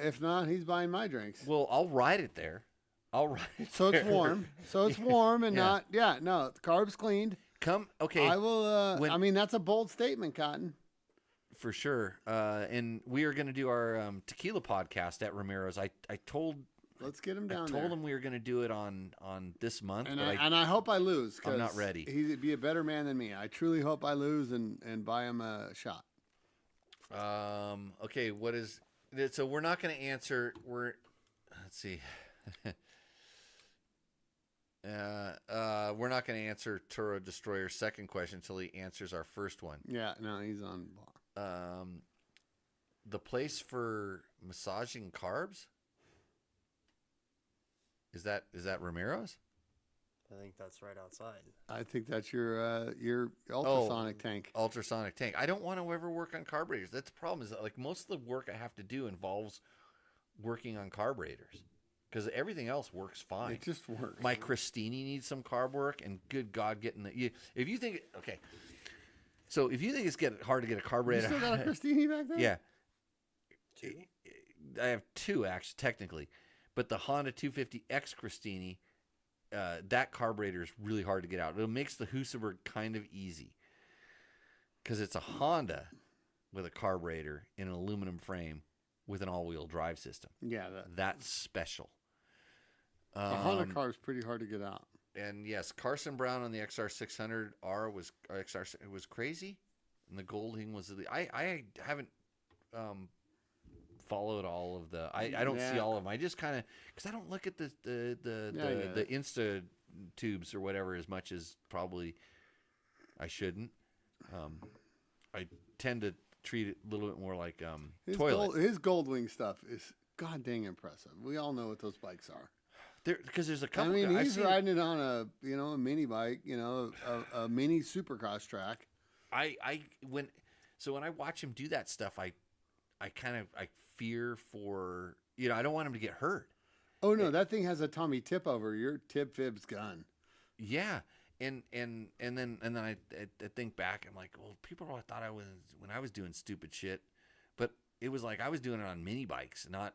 if not, he's buying my drinks. well, I'll ride it there. So it's warm. And not the carbs cleaned. Come, okay. I will. I mean, that's a bold statement, Cotton. For sure. And we are going to do our tequila podcast at Romero's. I told. Let's get him down I there. told him we were going to do it on this month, And but I hope I lose. I'm not ready. He'd be a better man than me. I truly hope I lose and buy him a shot. Okay, what is so we're not going to answer. Let's see. We're not going to answer Turo Destroyer's second question until he answers our first one. Yeah, no, he's on. The place for massaging carbs. Is that Romero's? I think that's right outside. I think that's your ultrasonic tank. Ultrasonic tank. I don't want to ever work on carburetors. That's the problem. Is that, most of the work I have to do involves working on carburetors, because everything else works fine. It just works. My Christini needs some carb work, and good God, if you think it's hard to get a carburetor, You still got a Christini back there? yeah. Two? I have two actually, technically, but the Honda 250X Christini, that carburetor is really hard to get out. It makes the Husaberg kind of easy because it's a Honda with a carburetor in an aluminum frame with an all-wheel drive system. Yeah, That's special. a Honda car is pretty hard to get out. And yes, Carson Brown on the XR600R was it was crazy, and the Golding was I haven't followed all of the I don't see all of them. I just kind of because I don't look at the Insta tubes or whatever as much as probably I shouldn't. I tend to treat it a little bit more like toilet. His Goldwing stuff is god dang impressive. We all know what those bikes are. Because there's a couple. I mean, he's riding it on a mini bike, a mini supercross track. When I watch him do that stuff, I fear for I don't want him to get hurt. Oh no, that thing has a Tommy tip over your tip fib's gun. Yeah, and then I think back, I'm like, well, people probably thought I was when I was doing stupid shit, but it was like I was doing it on mini bikes, not.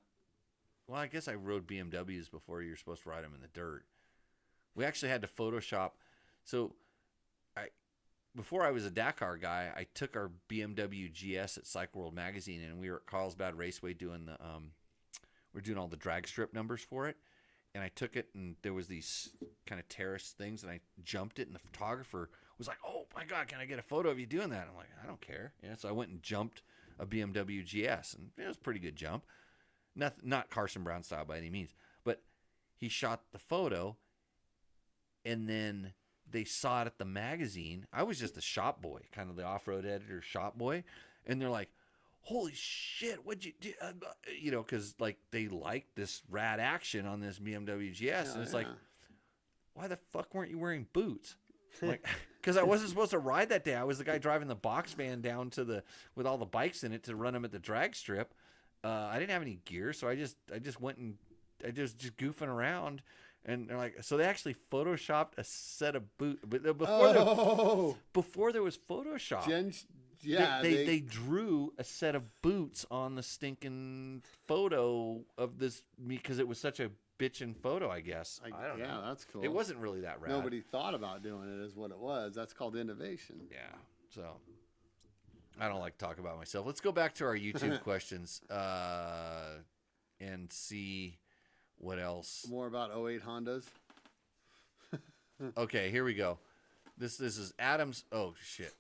Well, I guess I rode BMWs before you're supposed to ride them in the dirt. We actually had to Photoshop. So, before I was a Dakar guy, I took our BMW GS at Cycle World magazine, and we were at Carlsbad Raceway doing we're doing all the drag strip numbers for it. And I took it, and there was these kind of terrace things, and I jumped it, and the photographer was like, "Oh my God, can I get a photo of you doing that?" I'm like, "I don't care." So I went and jumped a BMW GS, and it was a pretty good jump. Not Carson Brown style by any means, but he shot the photo, and then they saw it at the magazine. I was just a shop boy, kind of the off-road editor shop boy, and they're like, "Holy shit, what'd you do?" Because like they liked this rad action on this BMW GS, and it's like, why the fuck weren't you wearing boots? Like, because I wasn't supposed to ride that day. I was the guy driving the box van down to with all the bikes in it to run them at the drag strip. I didn't have any gear, so I just went and I just goofing around, and they're like, so they actually photoshopped a set of boots, but before there was Photoshop, they drew a set of boots on the stinking photo of this because it was such a bitchin' photo, I guess. I don't know. Yeah, that's cool. It wasn't really that rad. Nobody thought about doing it, is what it was. That's called innovation. Yeah, so. I don't like to talk about myself. Let's go back to our YouTube questions and see what else. More about 08 Hondas. Okay, here we go. This is Adam's. Oh shit!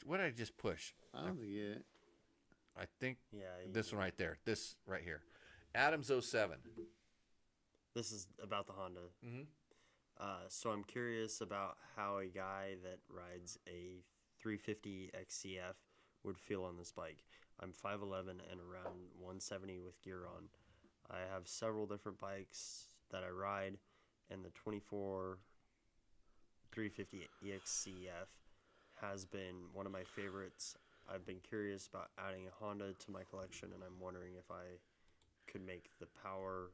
What did I just push? I don't think it. I think this one right there. This right here. Adams 07. This is about the Honda. Mm-hmm. So I'm curious about how a guy that rides a 350 XCF would feel on this bike. I'm 5'11" and around 170 with gear on. I have several different bikes that I ride, and the 24 350 EXCF has been one of my favorites. I've been curious about adding a Honda to my collection, and I'm wondering if I could make the power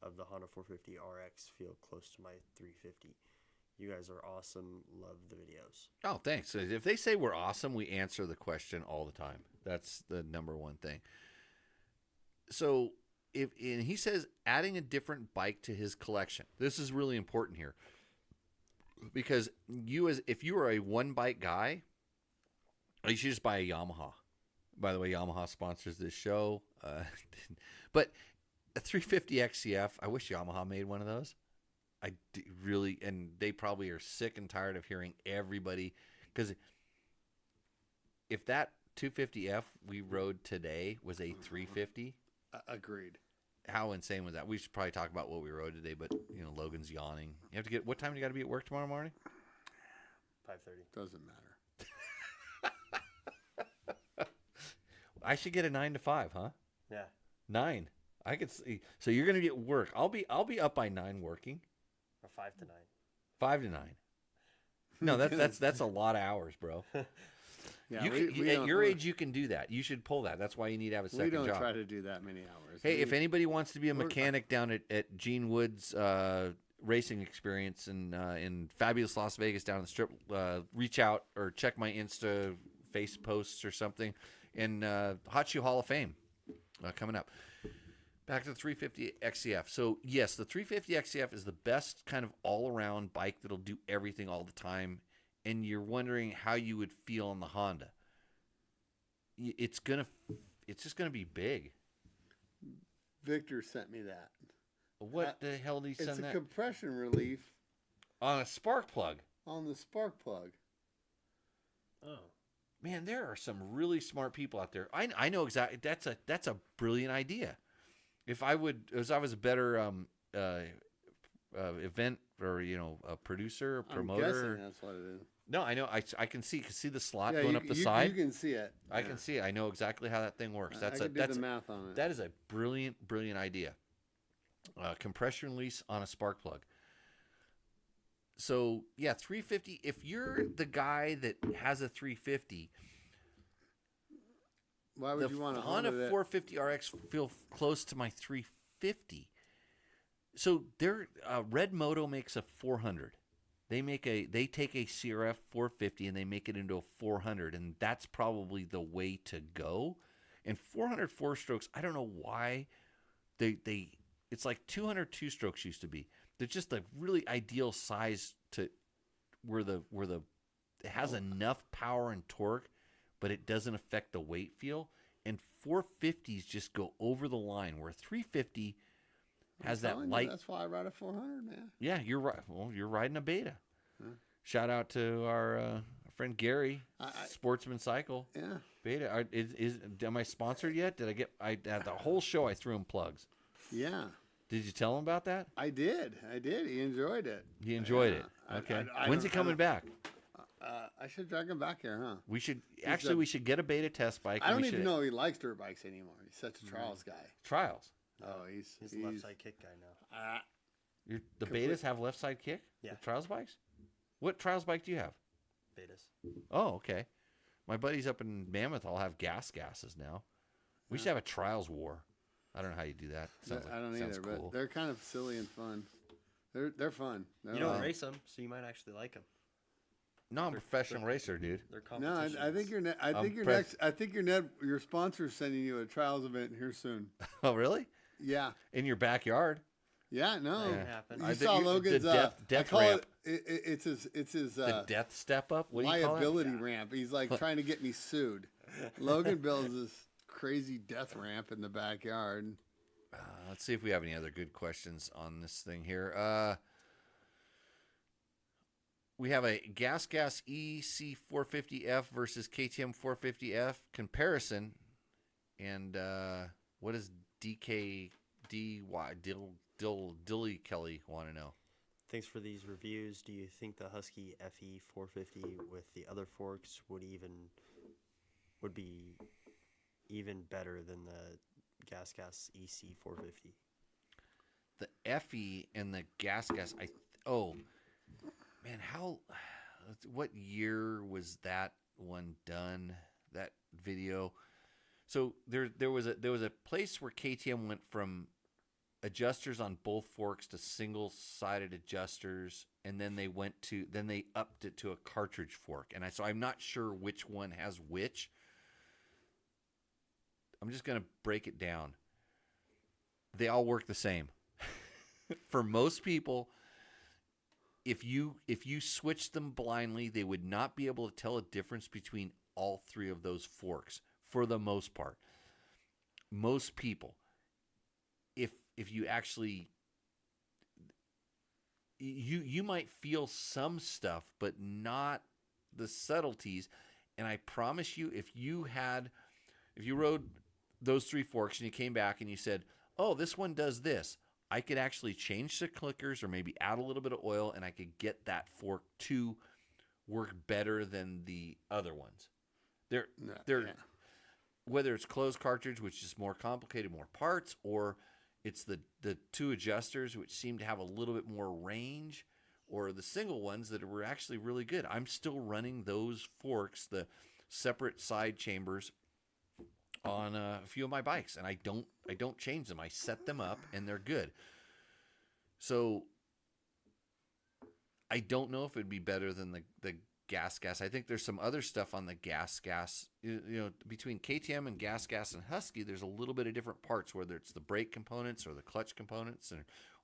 of the Honda 450 RX feel close to my 350. You guys are awesome. Love the videos. Oh, thanks. If they say we're awesome, we answer the question all the time. That's the number one thing. So, and he says adding a different bike to his collection. This is really important here because if you are a one bike guy, you should just buy a Yamaha. By the way, Yamaha sponsors this show. But a 350 XCF, I wish Yamaha made one of those. Really, and they probably are sick and tired of hearing everybody, because if that 250F we rode today was a 350, agreed. How insane was that? We should probably talk about what we rode today, but Logan's yawning. You have to get what time do you got to be at work tomorrow morning? 5:30. Doesn't matter. I should get a 9 to 5, huh? Yeah. 9. I could see. So you're gonna get work. I'll be up by 9 working. Or 5 to 9. 5 to 9. No, that's a lot of hours, bro. Yeah, at your age, you can do that. You should pull that. That's why you need to have a second job. We don't try to do that many hours. Hey, if anybody wants to be a mechanic down at Gene Wood's racing experience in fabulous Las Vegas down the strip, reach out or check my Insta face posts or something. And Hot Shoe Hall of Fame coming up. Back to the 350 XCF. So, yes, the 350 XCF is the best kind of all-around bike that'll do everything all the time. And you're wondering how you would feel on the Honda. It's just gonna be big. Victor sent me that. What the hell did he It's send a that? compression relief On a spark plug. on the spark plug. Oh. Man, there are some really smart people out there. I know exactly. That's a brilliant idea. If I was a better event or a producer, I'm promoter. guessing that's what it is. No, I know. I can see the slot Yeah, going up the side. You can see it. I can see it. I know exactly how that thing works. I That's can do the math on it. that is a brilliant idea. Compression release on a spark plug. So yeah, 350. If you're the guy that has a 350, Why would you want to Honda Honda that? 450 RX feel close to my 350? So their Red Moto makes a 400. They take a CRF 450 and they make it into a 400, and that's probably the way to go. And 400 four-strokes, I don't know why it's like 200 two-strokes used to be. They're just a really ideal size to where it has enough power and torque, but it doesn't affect the weight feel. And 450s just go over the line, where 350 has that light. That's why I ride a 400, man. Yeah, you're right. Well, you're riding a Beta. Huh? Shout out to our friend Gary, Sportsman Cycle. Yeah. Beta. Am I sponsored yet? Did I get? The whole show I threw him plugs. Yeah. Did you tell him about that? I did. He enjoyed it. He enjoyed it. Okay. When's he coming back? I should drag him back here, huh? We should get a Beta test bike. I don't even know he likes dirt bikes anymore. He's such a trials guy. Trials. Oh, he's a left side kick guy now. The Betas have left side kick? Yeah. The trials bikes? What trials bike do you have? Betas. Oh, okay. My buddies up in Mammoth all have gases now. We should have a trials war. I don't know how you do that. I don't either, cool. but they're kind of silly and fun. They're fun. You don't race them, so you might actually like them. No, I'm a professional racer, dude. They're No, I think your sponsor's sending you a trials event here soon. Oh, really? Yeah. In your backyard? Yeah, no. Yeah. You saw Logan's death ramp. It's his the death step up. What do you call it? Liability ramp. He's like trying to get me sued. Logan builds this crazy death ramp in the backyard. Let's see if we have any other good questions on this thing here. We have a Gas EC450F versus KTM 450F comparison. And what does DKDY Dilly Kelly want to know? Thanks for these reviews. Do you think the Husky FE 450 with the other forks would be even better than the Gas EC 450? The FE and the Gas. Man, what year was that one done? That video. So there was a place where KTM went from adjusters on both forks to single-sided adjusters, and then they upped it to a cartridge fork. And so I'm not sure which one has which. I'm just gonna break it down. They all work the same. For most people, if you switch them blindly, they would not be able to tell a difference between all three of those forks for the most part. Most people, if you actually you might feel some stuff, but not the subtleties. And I promise you, if you rode those three forks and you came back and you said, "Oh, this one does this," I could actually change the clickers or maybe add a little bit of oil, and I could get that fork to work better than the other ones. Whether it's closed cartridge, which is more complicated, more parts, or it's the two adjusters, which seem to have a little bit more range, or the single ones that were actually really good. I'm still running those forks, the separate side chambers, on a few of my bikes, and I don't change them. I set them up, and they're good. So I don't know if it'd be better than the gas. I think there's some other stuff on the gas. Between KTM and gas and Husky, there's a little bit of different parts, whether it's the brake components or the clutch components,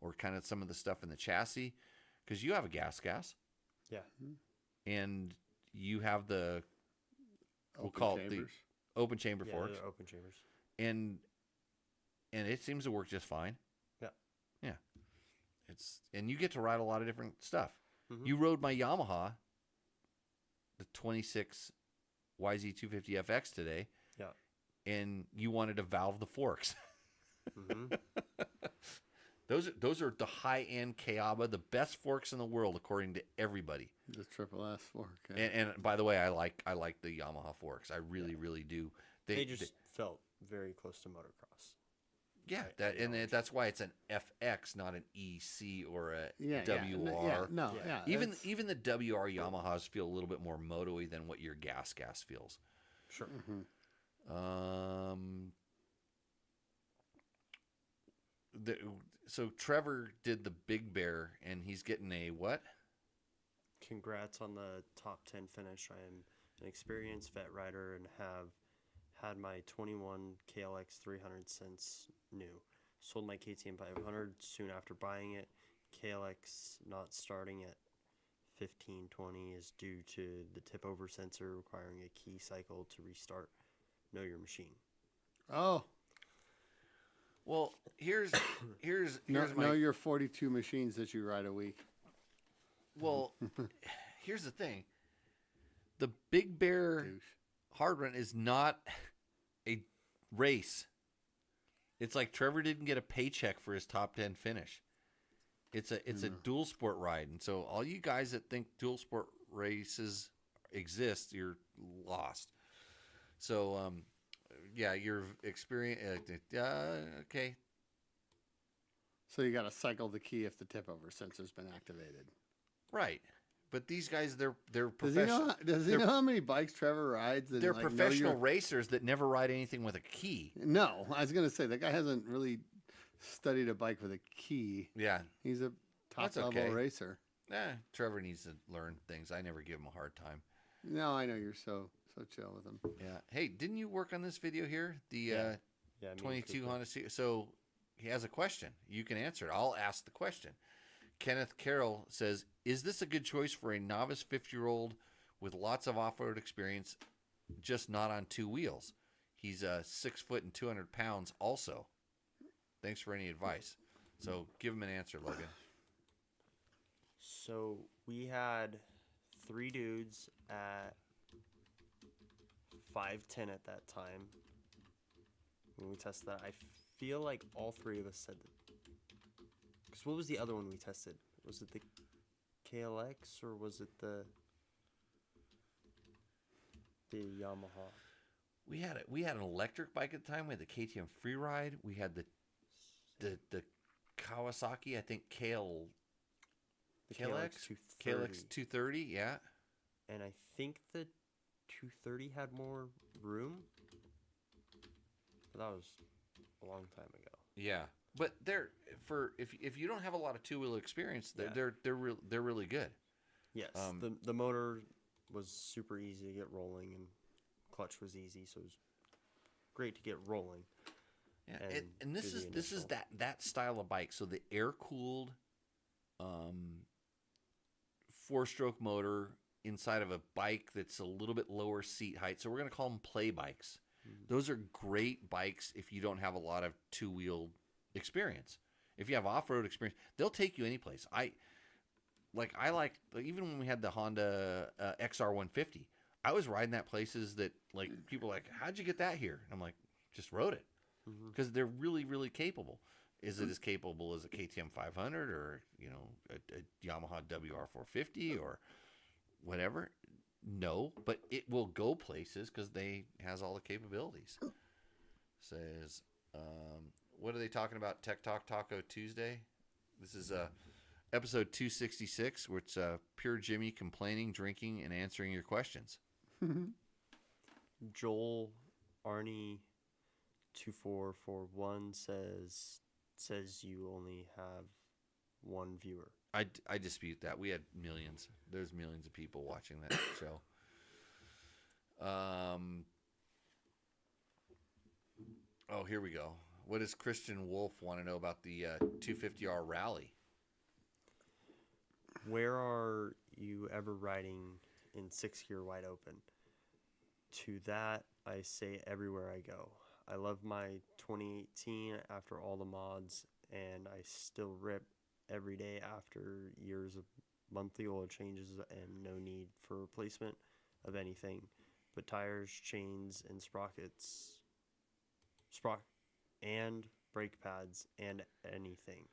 or kind of some of the stuff in the chassis. Because you have a gas. Yeah. And you have the chambers. Open chamber forks. Yeah, open chambers. And it seems to work just fine. Yeah. Yeah. and you get to ride a lot of different stuff. Mhm. You rode my Yamaha, the 26 YZ250FX today. Yeah. And you wanted to valve the forks. Hmm. Those are the high-end Kayaba, the best forks in the world according to everybody. The triple S fork. And by the way, I like the Yamaha forks. I really do. They just felt very close to motocross. Yeah, that's why it's an FX, not an EC or a WR. Even Even the WR Yamahas feel a little bit more moto-y than what your gas feels. Sure. So Trevor did the Big Bear, and he's getting a what? Congrats on the top 10 finish. I am an experienced vet rider and have had my 21 KLX 300 since new. Sold my KTM 500 soon after buying it. KLX not starting at 1520 is due to the tip over sensor requiring a key cycle to restart. Know your machine. oh, Well, here's know your 42 machines that you ride a week. Well, here's the thing. The Big Bear Douche. hard run is not a race. It's like Trevor didn't get a paycheck for his top 10 finish. It's a dual sport ride. And so all you guys that think dual sport races exist, you're lost. So yeah, your experience okay. So you got to cycle the key if the tip over sensor's been activated. Right. But these guys, they're Does he professional. know how many bikes Trevor rides? And, They're like, know professional your- racers that never ride anything with a key. No, I was gonna say the guy hasn't really studied a bike with a key. Yeah. He's a top That's level okay. racer. Trevor needs to learn things. I never give him a hard time. No, I know you're so chill with him. Yeah. Hey, didn't you work on this video here? The Yeah, me and 22 Cooper. Honda C. So he has a question. You can answer it. I'll ask the question. Kenneth Carroll says, "Is this a good choice for a novice 50-year-old with lots of off-road experience, just not on two wheels? He's 6 foot and 200 pounds also. Thanks for any advice." So give him an answer, Logan. So we had 3 dudes at 5'10" at that time when we tested that. I feel like all 3 of us said that. Because what was the other one we tested? Was it the KLX or was it the Yamaha? We had an electric bike at the time. We had the KTM Freeride. We had the Kawasaki, I think KLX 230, yeah. And I think the 230 had more room. But that was a long time ago. Yeah. But if you don't have a lot of two-wheel experience, they're really good. Yes, the motor was super easy to get rolling, and clutch was easy, so it was great to get rolling. Yeah, and and this do the is initial. that style of bike. So the air-cooled 4-stroke motor inside of a bike that's a little bit lower seat height. So we're going to call them play bikes. Those are great bikes if you don't have a lot of two-wheel experience. If you have off-road experience, they'll take you any place. I like even when we had the Honda XR150, I was riding that places that like people are like, how'd you get that here? And I'm like, just rode it because they're really capable. Is it as capable as a KTM 500 or a Yamaha WR450 or whatever? No, but it will go places because they has all the capabilities. Says, what are they talking about? Tech Talk Taco Tuesday. This is episode 266, where it's pure Jimmy complaining, drinking, and answering your questions. Joel Arnie 2441 says you only have one viewer. I dispute that. We had millions. There's millions of people watching that show. Oh, here we go. What does Christian Wolf want to know about the 250R Rally? Where are you ever riding in 6-gear wide open? To that, I say everywhere I go. I love my 2018 after all the mods, and I still rip every day after years of monthly oil changes and no need for replacement of anything but tires, chains, and sprockets, and brake pads and anything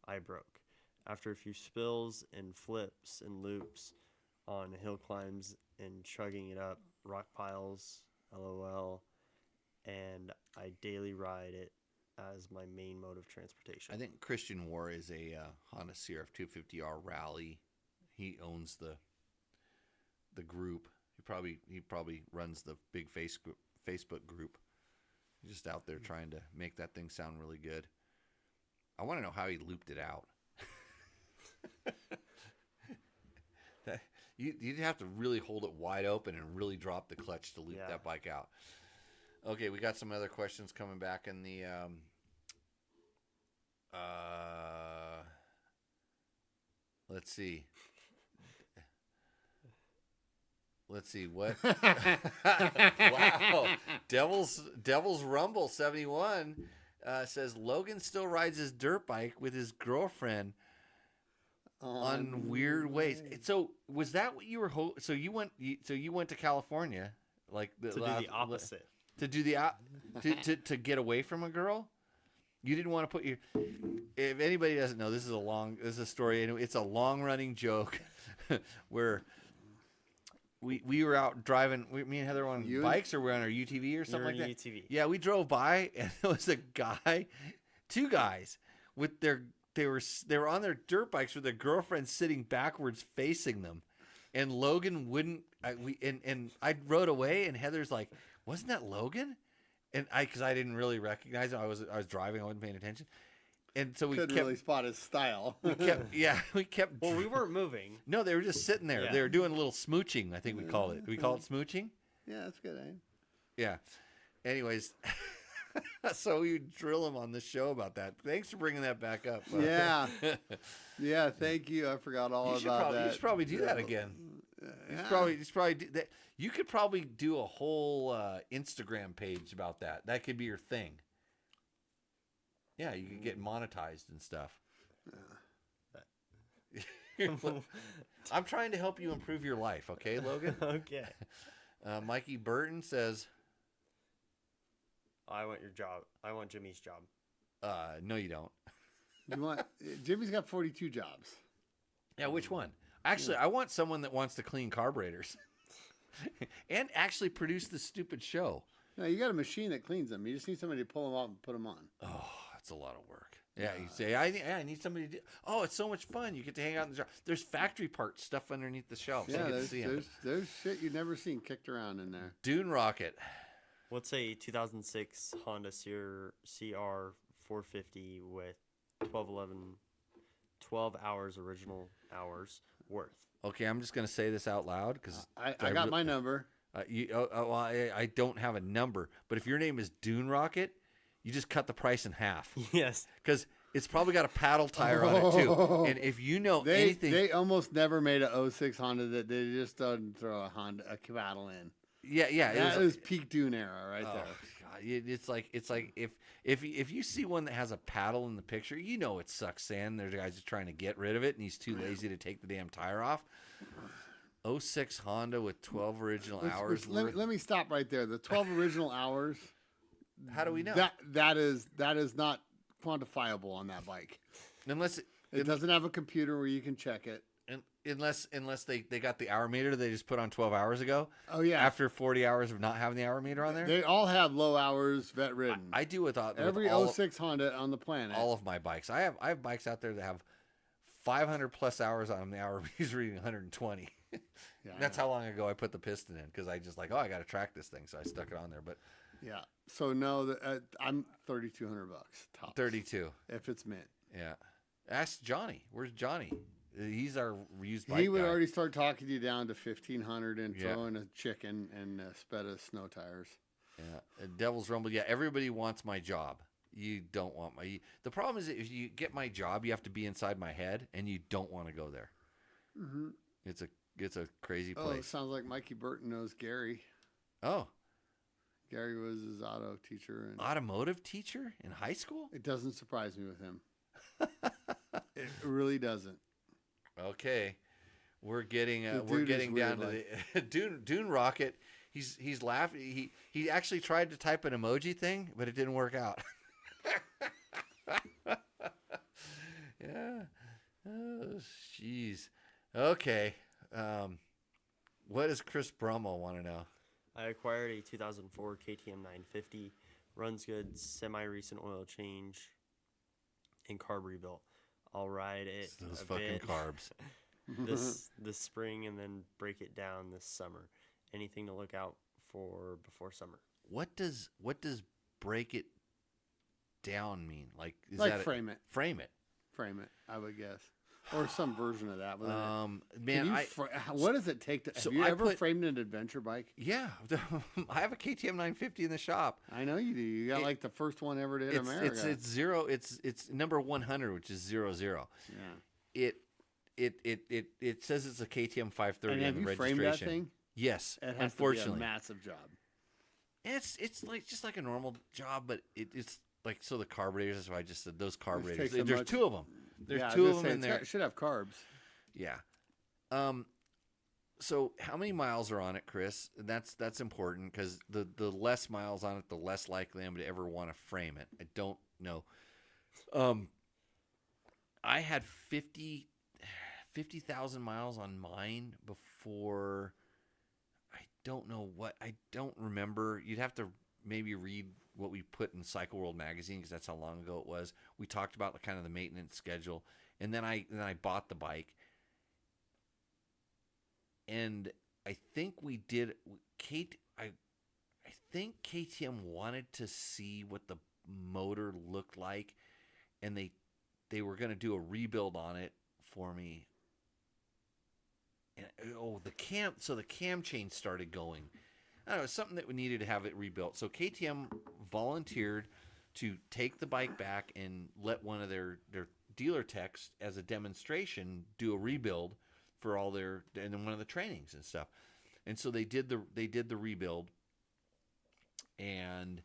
I broke. After a few spills and flips and loops on hill climbs and chugging it up, rock piles, LOL, and I daily ride it as my main mode of transportation. I think Christian War is a Honda CRF 250R Rally. He owns the group. He probably runs the big Facebook group. He's just out there trying to make that thing sound really good. I want to know how he looped it out. You'd have to really hold it wide open and really drop the clutch to loop that bike out. Okay, we got some other questions coming back in the let's see what. Wow. Devil's Rumble 71 says Logan still rides his dirt bike with his girlfriend on weird ways. So was that what you were so you went to California like to do the opposite. To do to get away from a girl? You didn't want to put your. If anybody doesn't know, this is a story, and it's a long running joke where we were out driving. Me and Heather were on bikes, or we're on our UTV or something like that. UTV. Yeah, we drove by, and there was two guys with they were on their dirt bikes with their girlfriends sitting backwards facing them, and Logan wouldn't. I rode away, and Heather's like, "Wasn't that Logan?" And because I didn't really recognize him, I was driving, I wasn't paying attention, and so we couldn't really spot his style. we kept. Well, we weren't moving. No, they were just sitting there. Yeah. They were doing a little smooching. I think we call it. We call it smooching. Yeah, that's good, eh? Yeah. Anyways, so we drill him on the show about that. Thanks for bringing that back up. Yeah. Yeah, thank you. I forgot all about that. You should probably do that again. You should probably do that. You could probably do a whole Instagram page about that. That could be your thing. Yeah, you could get monetized and stuff. I'm trying to help you improve your life, okay, Logan? Okay. Mikey Burton says, I want your job. I want Jimmy's job. no, you don't. You want Jimmy's got 42 jobs. Yeah, which one? Actually, I want someone that wants to clean carburetors and actually produce this stupid show. No, you got a machine that cleans them. You just need somebody to pull them out and put them on. Oh, that's a lot of work. Yeah, you say, I need somebody to do. Oh, it's so much fun. You get to hang out in the jar. There's factory parts stuff underneath the shelf. Yeah, so there's shit you've never seen kicked around in there. Dune Rocket. What's a 2006 Honda CR 450 with 12 hours original hours worth? Okay, I'm just going to say this out loud because I got my number. I don't have a number, but if your name is Dune Rocket, you just cut the price in half. Yes, because it's probably got a paddle tire on it too. And if you know anything, they almost never made a 06 Honda that they just didn't throw a paddle in. Yeah, that was peak Dune era right there. God, it's like if you see one that has a paddle in the picture, you know it sucks sand. There's guys just trying to get rid of it, and he's too lazy to take the damn tire off. 06 Honda with 12 original hours. Let me stop right there. The 12 original hours. How do we know? That is not quantifiable on that bike. Unless it doesn't have a computer where you can check it. Unless they got the hour meter they just put on 12 hours ago. Oh yeah. After 40 hours of not having the hour meter on there. They all have low hours vet ridden. I do with every 06 Honda on the planet. All of my bikes. I have bikes out there that have 500 plus hours on them. The hour meter's reading 120. Yeah, that's how long ago I put the piston in because I just I got to track this thing, so I stuck it on there. But yeah, so no, I'm $3,200 tops. 32 if it's mint. Yeah, ask Johnny. Where's Johnny? He's our used bike He would guy. already start talking you down to $1,500 and throw in a chicken and a sped of snow tires. Yeah, Devil's Rumble. Yeah, everybody wants my job. You don't want my. The problem is if you get my job, you have to be inside my head, and you don't want to go there. Mm-hmm. It's a crazy place. Oh, it sounds like Mikey Burton knows Gary. Oh, Gary was his auto teacher and automotive teacher in high school. It doesn't surprise me with him. It really doesn't. Okay, we're getting The we're dude is getting down weird, to the Dune Rocket. He's laughing. He actually tried to type an emoji thing, but it didn't work out. Yeah. Oh, jeez. Okay. What does Chris Brummel want to know? I acquired a 2004 KTM 950. Runs good, semi-recent oil change, and carb rebuilt. I'll ride it It's those a fucking bit carbs. this spring and then break it down this summer. Anything to look out for before summer? What does break it down mean? Like is Like that frame it. Frame it. Frame it, I would guess, or some version of that. Man, Can you what does it take to? so Have you I ever put- framed an adventure bike? yeah, I have a KTM 950 in the shop. I know you do. You got like the first one ever to hit America. It's zero. It's number 100, which is 00. Yeah. It says it's a KTM 530 And on have the you registration. framed that thing? Yes, It has unfortunately, to be a massive job. it's like just like a normal job, but it's like so the carburetors. That's why I just said those carburetors. takes so There's much- two of them. There's Yeah, I was two gonna of them say, in there. It should have carbs. Yeah. So how many miles are on it, Chris? That's important because the less miles on it, the less likely I'm to ever want to frame it. I don't know. I had 50,000 miles on mine before. I don't know what. I don't remember. You'd have to maybe read what we put in Cycle World magazine because that's how long ago it was. We talked about kind of the maintenance schedule, and then I bought the bike. And I think we did. I think KTM wanted to see what the motor looked like, and they were going to do a rebuild on it for me. And the cam chain started going. I don't know, something that we needed to have it rebuilt. So KTM volunteered to take the bike back and let one of their dealer techs as a demonstration do a rebuild for all their and then one of the trainings and stuff. And so they did the rebuild and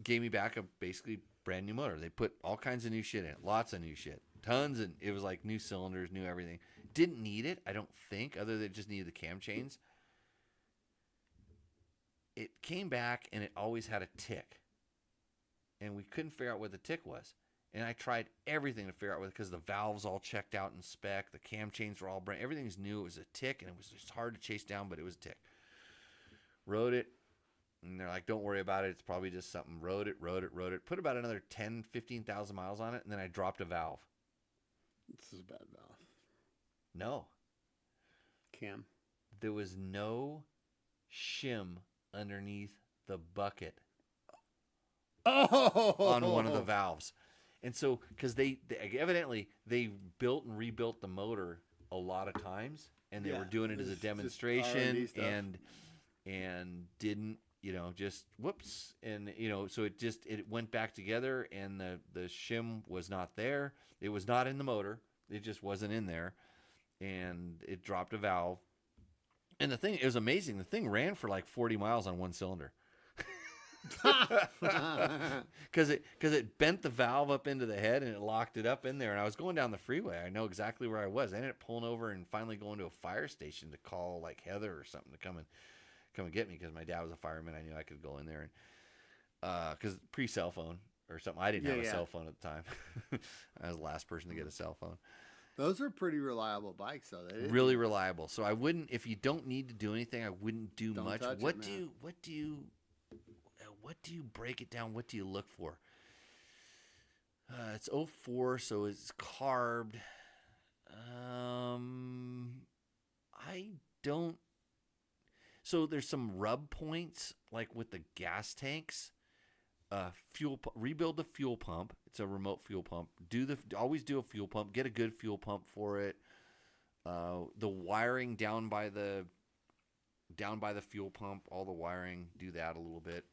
gave me back a basically brand new motor. They put all kinds of new shit in it, lots of new shit, tons, and it was like new cylinders, new everything. Didn't need it, I don't think, other than it just needed the cam chains. It came back and it always had a tick, and we couldn't figure out what the tick was. And I tried everything to figure out what, because the valves all checked out in spec, the cam chains were all brand, everything's new. It was a tick, and it was just hard to chase down, but it was a tick. Rode it, and they're like, "Don't worry about it. It's probably just something." Rode it. Put about another 10, 15,000 miles on it, and then I dropped a valve. This is a bad valve. No, Cam. there was no shim underneath the bucket on one of the valves. And so, because they evidently they built and rebuilt the motor a lot of times, and they were doing it as a it's just demonstration, R&D stuff. and didn't, just whoops, and so it went back together, and the shim was not there. It was not in the motor. It just wasn't in there, and it dropped a valve. And it was amazing. The thing ran for like 40 miles on one cylinder. Because it bent the valve up into the head and it locked it up in there. And I was going down the freeway. I know exactly where I was. I ended up pulling over and finally going to a fire station to call like Heather or something to come and get me, because my dad was a fireman. I knew I could go in there, and because pre-cell phone or something. I didn't have a cell phone at the time. I was the last person to get a cell phone. Those are pretty reliable bikes, though. Really reliable. So I wouldn't, if you don't need to do anything, I wouldn't do Don't much. touch What it, do you break it down? What do you look for? It's 04, so it's carbed. I don't. So there's some rub points, like with the gas tanks. Rebuild the fuel pump. It's a remote fuel pump. Always do a fuel pump. Get a good fuel pump for it. The wiring down by the fuel pump, all the wiring, do that a little bit.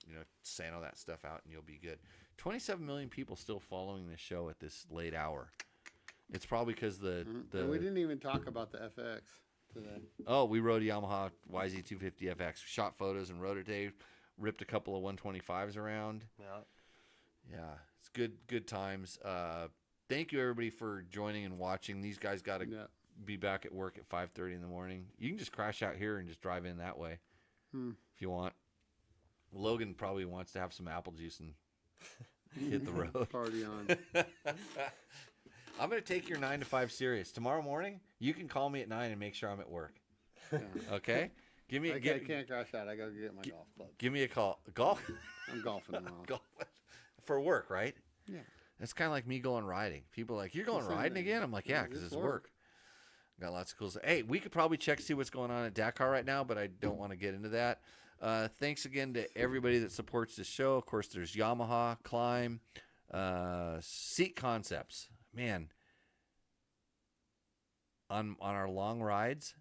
Sand all that stuff out, and you'll be good. 27 million people still following this show at this late hour. It's probably because And we didn't even talk about the FX today. Oh, we rode a Yamaha YZ250 FX. Shot photos and rode it today. Ripped a couple of 125s around. Yeah. Yeah, it's good times. thank you everybody for joining and watching. These guys got to be back at work at 5:30 in the morning. You can just crash out here and just drive in that way if you want. Logan probably wants to have some apple juice and hit the road. Party on. I'm going to take your 9 to 5 serious. Tomorrow morning, you can call me at 9 and make sure I'm at work. Yeah. Okay? Give me. I can't crash out. I got to get my golf club. Give me a call. Golf? I'm golfing tomorrow. Golf. For work, right? Yeah. It's kind of like me going riding. People are like, you're going Same riding thing. again? I'm like, yeah, because It's it's work. Got lots of cool stuff. Hey, we could probably check, see what's going on at Dakar right now, but I don't want to get into that. Thanks again to everybody that supports this show. Of course, there's Yamaha, Climb, Seat Concepts. Man, on our long rides,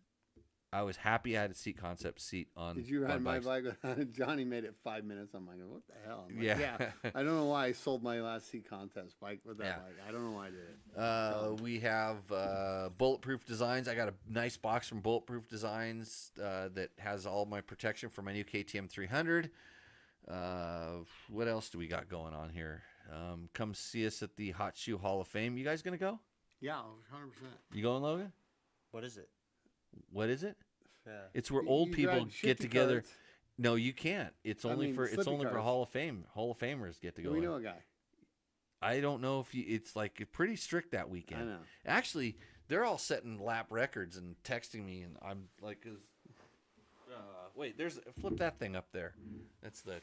I was happy I had a Seat Concept seat on. Did you ride my bikes. bike? Johnny made it 5 minutes. I'm like, what the hell? I'm like, Yeah. I don't know why I sold my last Seat Contest bike with that bike. I don't know why I did it. We have Bulletproof Designs. I got a nice box from Bulletproof Designs that has all my protection for my new KTM 300. What else do we got going on here? Come see us at the Hot Shoe Hall of Fame. You guys gonna go? Yeah, 100%. You going, Logan? What is it? What is it? Yeah. It's where You- old you people drive get shifty together. carts. No, you can't. It's only mean, for flippy carts. Hall of Famers get to go. We in. know a guy. I don't know if you. It's like pretty strict that weekend. I know. Actually, they're all setting lap records and texting me, and I'm like, wait, flip that thing up there. That's the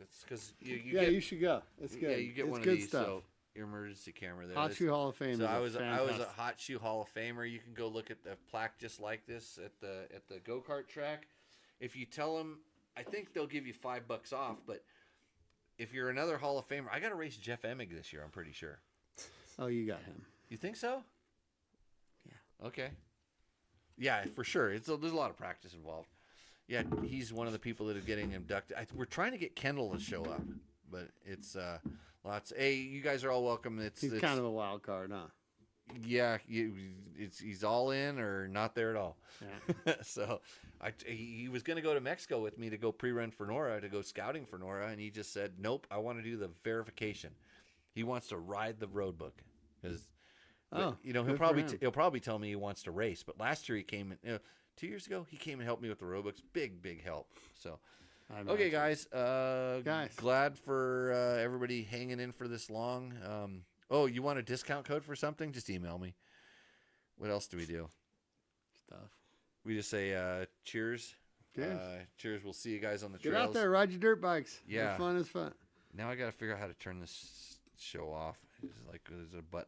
it's because You should go. It's good. Yeah, you get it's one good of these. stuff. So your emergency camera there. Hot This- Shoe Hall of Fame. So is I was a fantastic. Hot Shoe Hall of Famer. You can go look at the plaque just like this at the go-kart track. If you tell them, I think they'll give you $5 off. But if you're another Hall of Famer, I got to race Jeff Emig this year. I'm pretty sure. Oh, you got him. You think so? Yeah. Okay. Yeah, for sure. There's a lot of practice involved. Yeah, he's one of the people that are getting inducted. We're trying to get Kendall to show up, but it's lots. Hey, you guys are all welcome. He's kind of a wild card, huh? Yeah, he's all in or not there at all. Yeah. So he was going to go to Mexico with me to go pre-run for Nora, to go scouting for Nora, and he just said, nope, I want to do the verification. He wants to ride the road book because he'll good for him. probably tell me he wants to race. But last year he came in, 2 years ago he came and helped me with the road books. Big help. So. Okay, guys. Glad for everybody hanging in for this long. You want a discount code for something? Just email me. What else do we do? Stuff. We just say cheers. Cheers. Cheers. We'll see you guys on the Get trails. out there, ride your dirt bikes. Yeah. Fun is fun. Now I got to figure out how to turn this show off. It's like there's a button.